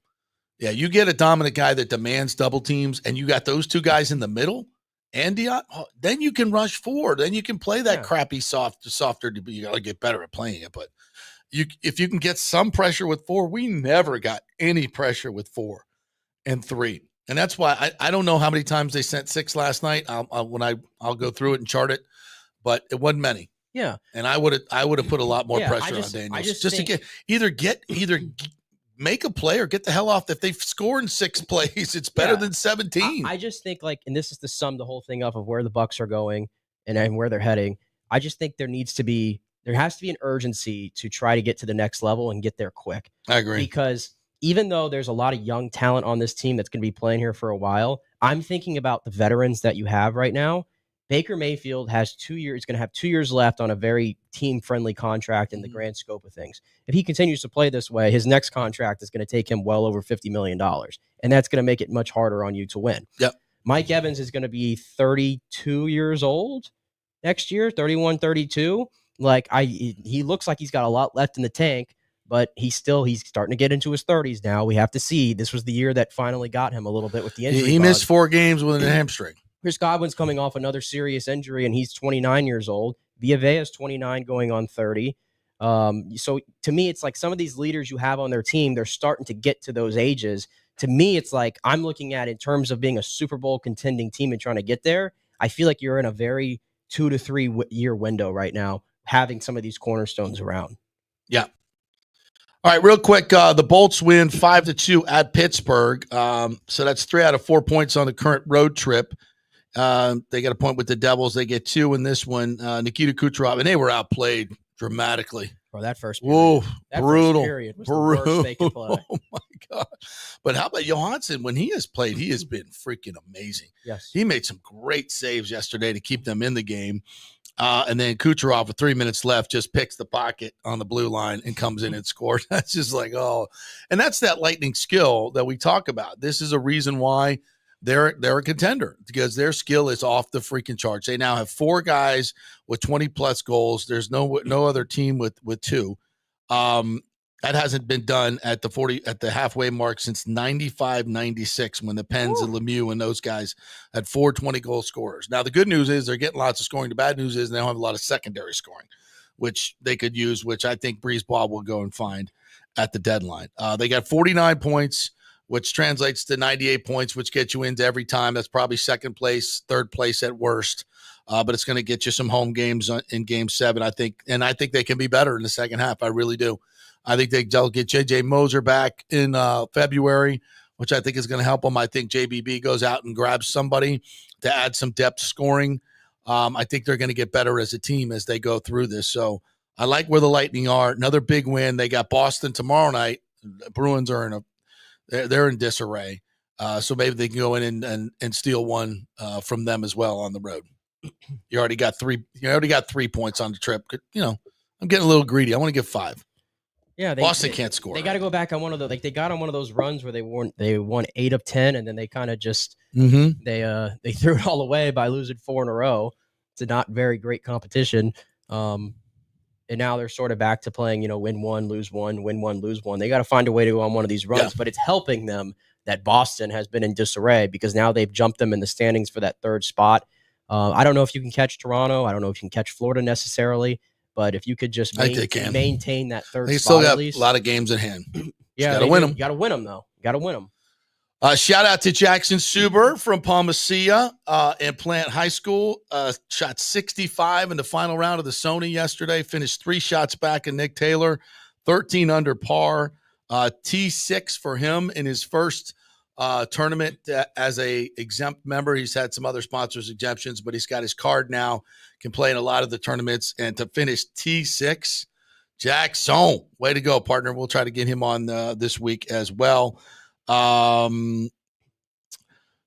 Yeah, you get a dominant guy that demands double teams, and you got those 2 guys in the middle, and then you can rush forward. Then you can play that crappy softer. You got to get better at playing it, but. If you can get some pressure with 4, we never got any pressure with 4 and 3. And that's why I don't know how many times they sent 6 last night. I'll go through it and chart it, but it wasn't many. Yeah. And I would have put a lot more pressure on Daniels. To get make a play or get the hell off. If they score in 6 plays, it's better than 17. I just think and this is to sum the whole thing up of where the Bucs are going and where they're heading. I just think there has to be an urgency to try to get to the next level and get there quick. I agree. Because even though there's a lot of young talent on this team that's going to be playing here for a while, I'm thinking about the veterans that you have right now. Baker Mayfield has 2 years, going to have 2 years left on a very team-friendly contract in the grand scope of things. If he continues to play this way, his next contract is going to take him well over $50 million, and that's going to make it much harder on you to win. Yep. Mike Evans is going to be 32 years old next year, 31, 32. He looks like he's got a lot left in the tank, but he's starting to get into his 30s now. We have to see. This was the year that finally got him a little bit with the injury. He missed 4 games with a hamstring. Chris Godwin's coming off another serious injury, and he's 29 years old. Villa is 29 going on 30. So to me, it's like some of these leaders you have on their team, they're starting to get to those ages. To me, it's like I'm looking at in terms of being a Super Bowl contending team and trying to get there. I feel like you're in a very 2 to 3 year window right now, having some of these cornerstones around. Yeah. All right, real quick, the Bolts win 5-2 at Pittsburgh. So that's 3 out of 4 points on the current road trip. They got a point with the Devils. They get 2 in this one. Nikita Kucherov, and they were outplayed dramatically. Bro, that first period. Whoa, that brutal. First period was the worst they could play. Oh, my God. But how about Johansson? When he has played, he has been freaking amazing. Yes. He made some great saves yesterday to keep them in the game. And then Kucherov, with 3 minutes left, just picks the pocket on the blue line and comes in and scores. That's just like, oh. And that's that lightning skill that we talk about. This is a reason why they're a contender, because their skill is off the freaking charts. They now have 4 guys with 20-plus goals. There's no other team with 2. That hasn't been done at the halfway mark since 95-96, when the Pens and Lemieux and those guys had 4 20-goal scorers. Now, the good news is they're getting lots of scoring. The bad news is they don't have a lot of secondary scoring, which they could use, which I think Breezeball will go and find at the deadline. They got 49 points, which translates to 98 points, which gets you into every time. That's probably second place, third place at worst. But it's going to get you some home games in Game 7, I think. And I think they can be better in the second half. I really do. I think they'll get J.J. Moser back in February, which I think is going to help them. I think JBB goes out and grabs somebody to add some depth scoring. I think they're going to get better as a team as they go through this. So I like where the Lightning are. Another big win. They got Boston tomorrow night. The Bruins are they're in disarray. So maybe they can go in and steal one from them as well on the road. You already got 3 points on the trip. I'm getting a little greedy. I want to get 5. Yeah, Boston can't score. They got to go back on one of those. They got on one of those runs where they won 8 of 10, and then they kind of just they threw it all away by losing 4 in a row. It's a not very great competition, and now they're sort of back to playing. Win 1, lose 1, win 1, lose 1. They got to find a way to go on one of these runs, but it's helping them that Boston has been in disarray because now they've jumped them in the standings for that 3rd spot. I don't know if you can catch Toronto. I don't know if you can catch Florida necessarily. But if you could just maintain that 3rd spot, they still got at least. A lot of games at hand. Yeah, got to win them. You got to win them, though. You got to win them. Shout out to Jackson Suber from Palmacia and Plant High School. Shot 65 in the final round of the Sony yesterday. Finished 3 shots back of Nick Taylor, 13 under par. T6 for him in his first tournament as a exempt member. He's had some other sponsors exemptions, but he's got his card now, can play in a lot of the tournaments. And to finish T6, Jackson, way to go, partner. We'll try to get him on this week as well. Jordan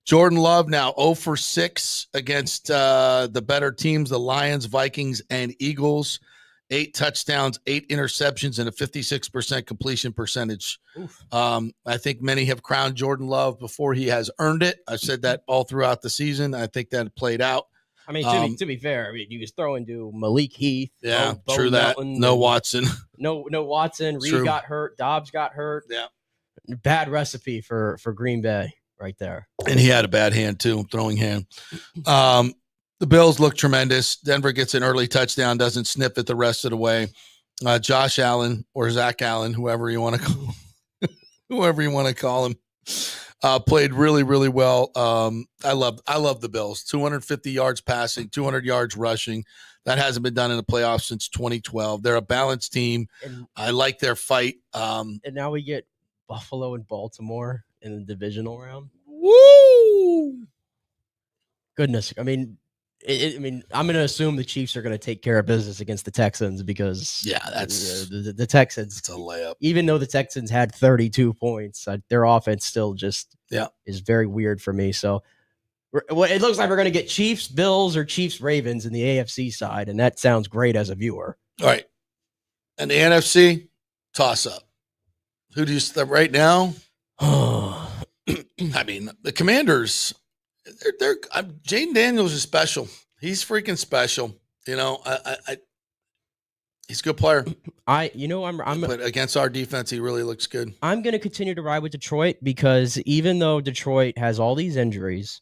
Love now 0 for 6 against the better teams, the Lions, Vikings, and Eagles. 8 touchdowns, 8 interceptions, and a 56% completion percentage. I think many have crowned Jordan Love before he has earned it. I've said that all throughout the season. I think that played out. I mean, to be fair, you was throwing to Malik Heath. Yeah, Bo true that. Melton, No Watson. No Watson. Reed got hurt. Dobbs got hurt. Yeah. Bad recipe for Green Bay right there. And he had a bad hand too, throwing hand. The Bills look tremendous. Denver gets an early touchdown, doesn't sniff it the rest of the way. Josh Allen or Zach Allen, whoever you want to call him, played really, really well. I love the Bills. 250 yards passing, 200 yards rushing. That hasn't been done in the playoffs since 2012. They're a balanced team. I like their fight. And now we get Buffalo and Baltimore in the divisional round. Woo! Goodness. I mean, I'm going to assume the Chiefs are going to take care of business against the Texans because that's the Texans. It's a layup. Even though the Texans had 32 points, their offense still just is very weird for me. So Well, it looks like we're going to get Chiefs, Bills, or Chiefs, Ravens in the AFC side, and that sounds great as a viewer. All right. And the NFC, toss up. Who do you right now? I mean, the Commanders, Jaden Daniels is special. He's freaking special. You know, he's a good player. But against our defense, he really looks good. I'm going to continue to ride with Detroit because even though Detroit has all these injuries,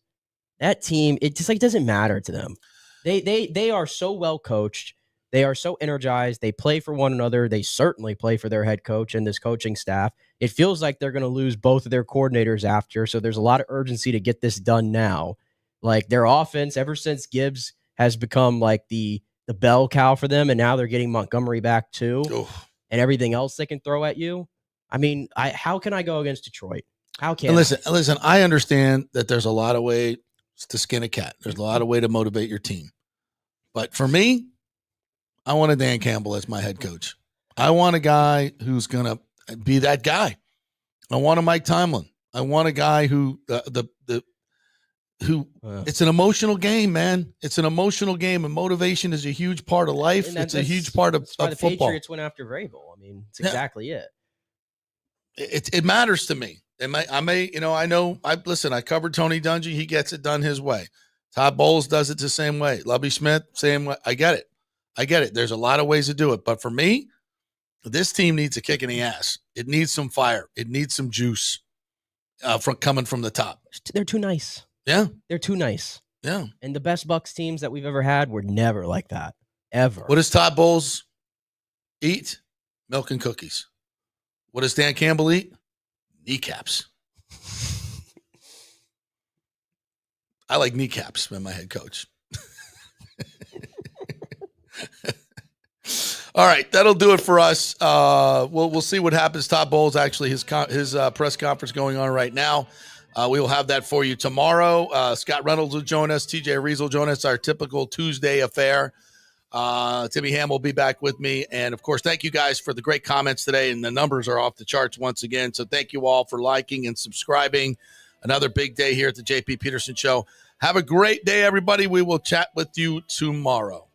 that team, it just doesn't matter to them. They are so well coached. They are so energized. They play for one another. They certainly play for their head coach and this coaching staff. It feels like they're going to lose both of their coordinators after, so there's a lot of urgency to get this done now. Like their offense, ever since Gibbs has become like the bell cow for them, and now they're getting Montgomery back too, and everything else they can throw at you. I mean, how can I go against Detroit? How can listen, I understand that there's a lot of ways to skin a cat. There's a lot of way to motivate your team. But for me, I want a Dan Campbell as my head coach. I want a guy who's going to be that guy. I want a Mike Tomlin. I want a guy who it's an emotional game, man. It's an emotional game, and motivation is a huge part of life. It's a huge part of why the football. Patriots went after Vrabel. I mean, it's exactly it. It matters to me. I covered Tony Dungy. He gets it done his way. Todd Bowles does it the same way. Lovie Smith, same way. I get it. There's a lot of ways to do it. But for me, this team needs a kick in the ass. It needs some fire. It needs some juice coming from the top. They're too nice. Yeah. They're too nice. Yeah. And the best Bucs teams that we've ever had were never like that. Ever. What does Todd Bowles eat? Milk and cookies. What does Dan Campbell eat? Kneecaps. I like kneecaps, man, my head coach. All right, that'll do it for us. We'll see what happens. Todd Bowles, actually, his press conference going on right now. We will have that for you tomorrow. Scott Reynolds will join us. TJ Rees will join us. Our typical Tuesday affair. Timmy Ham will be back with me. And, of course, thank you guys for the great comments today. And the numbers are off the charts once again. So thank you all for liking and subscribing. Another big day here at the JP Peterson Show. Have a great day, everybody. We will chat with you tomorrow.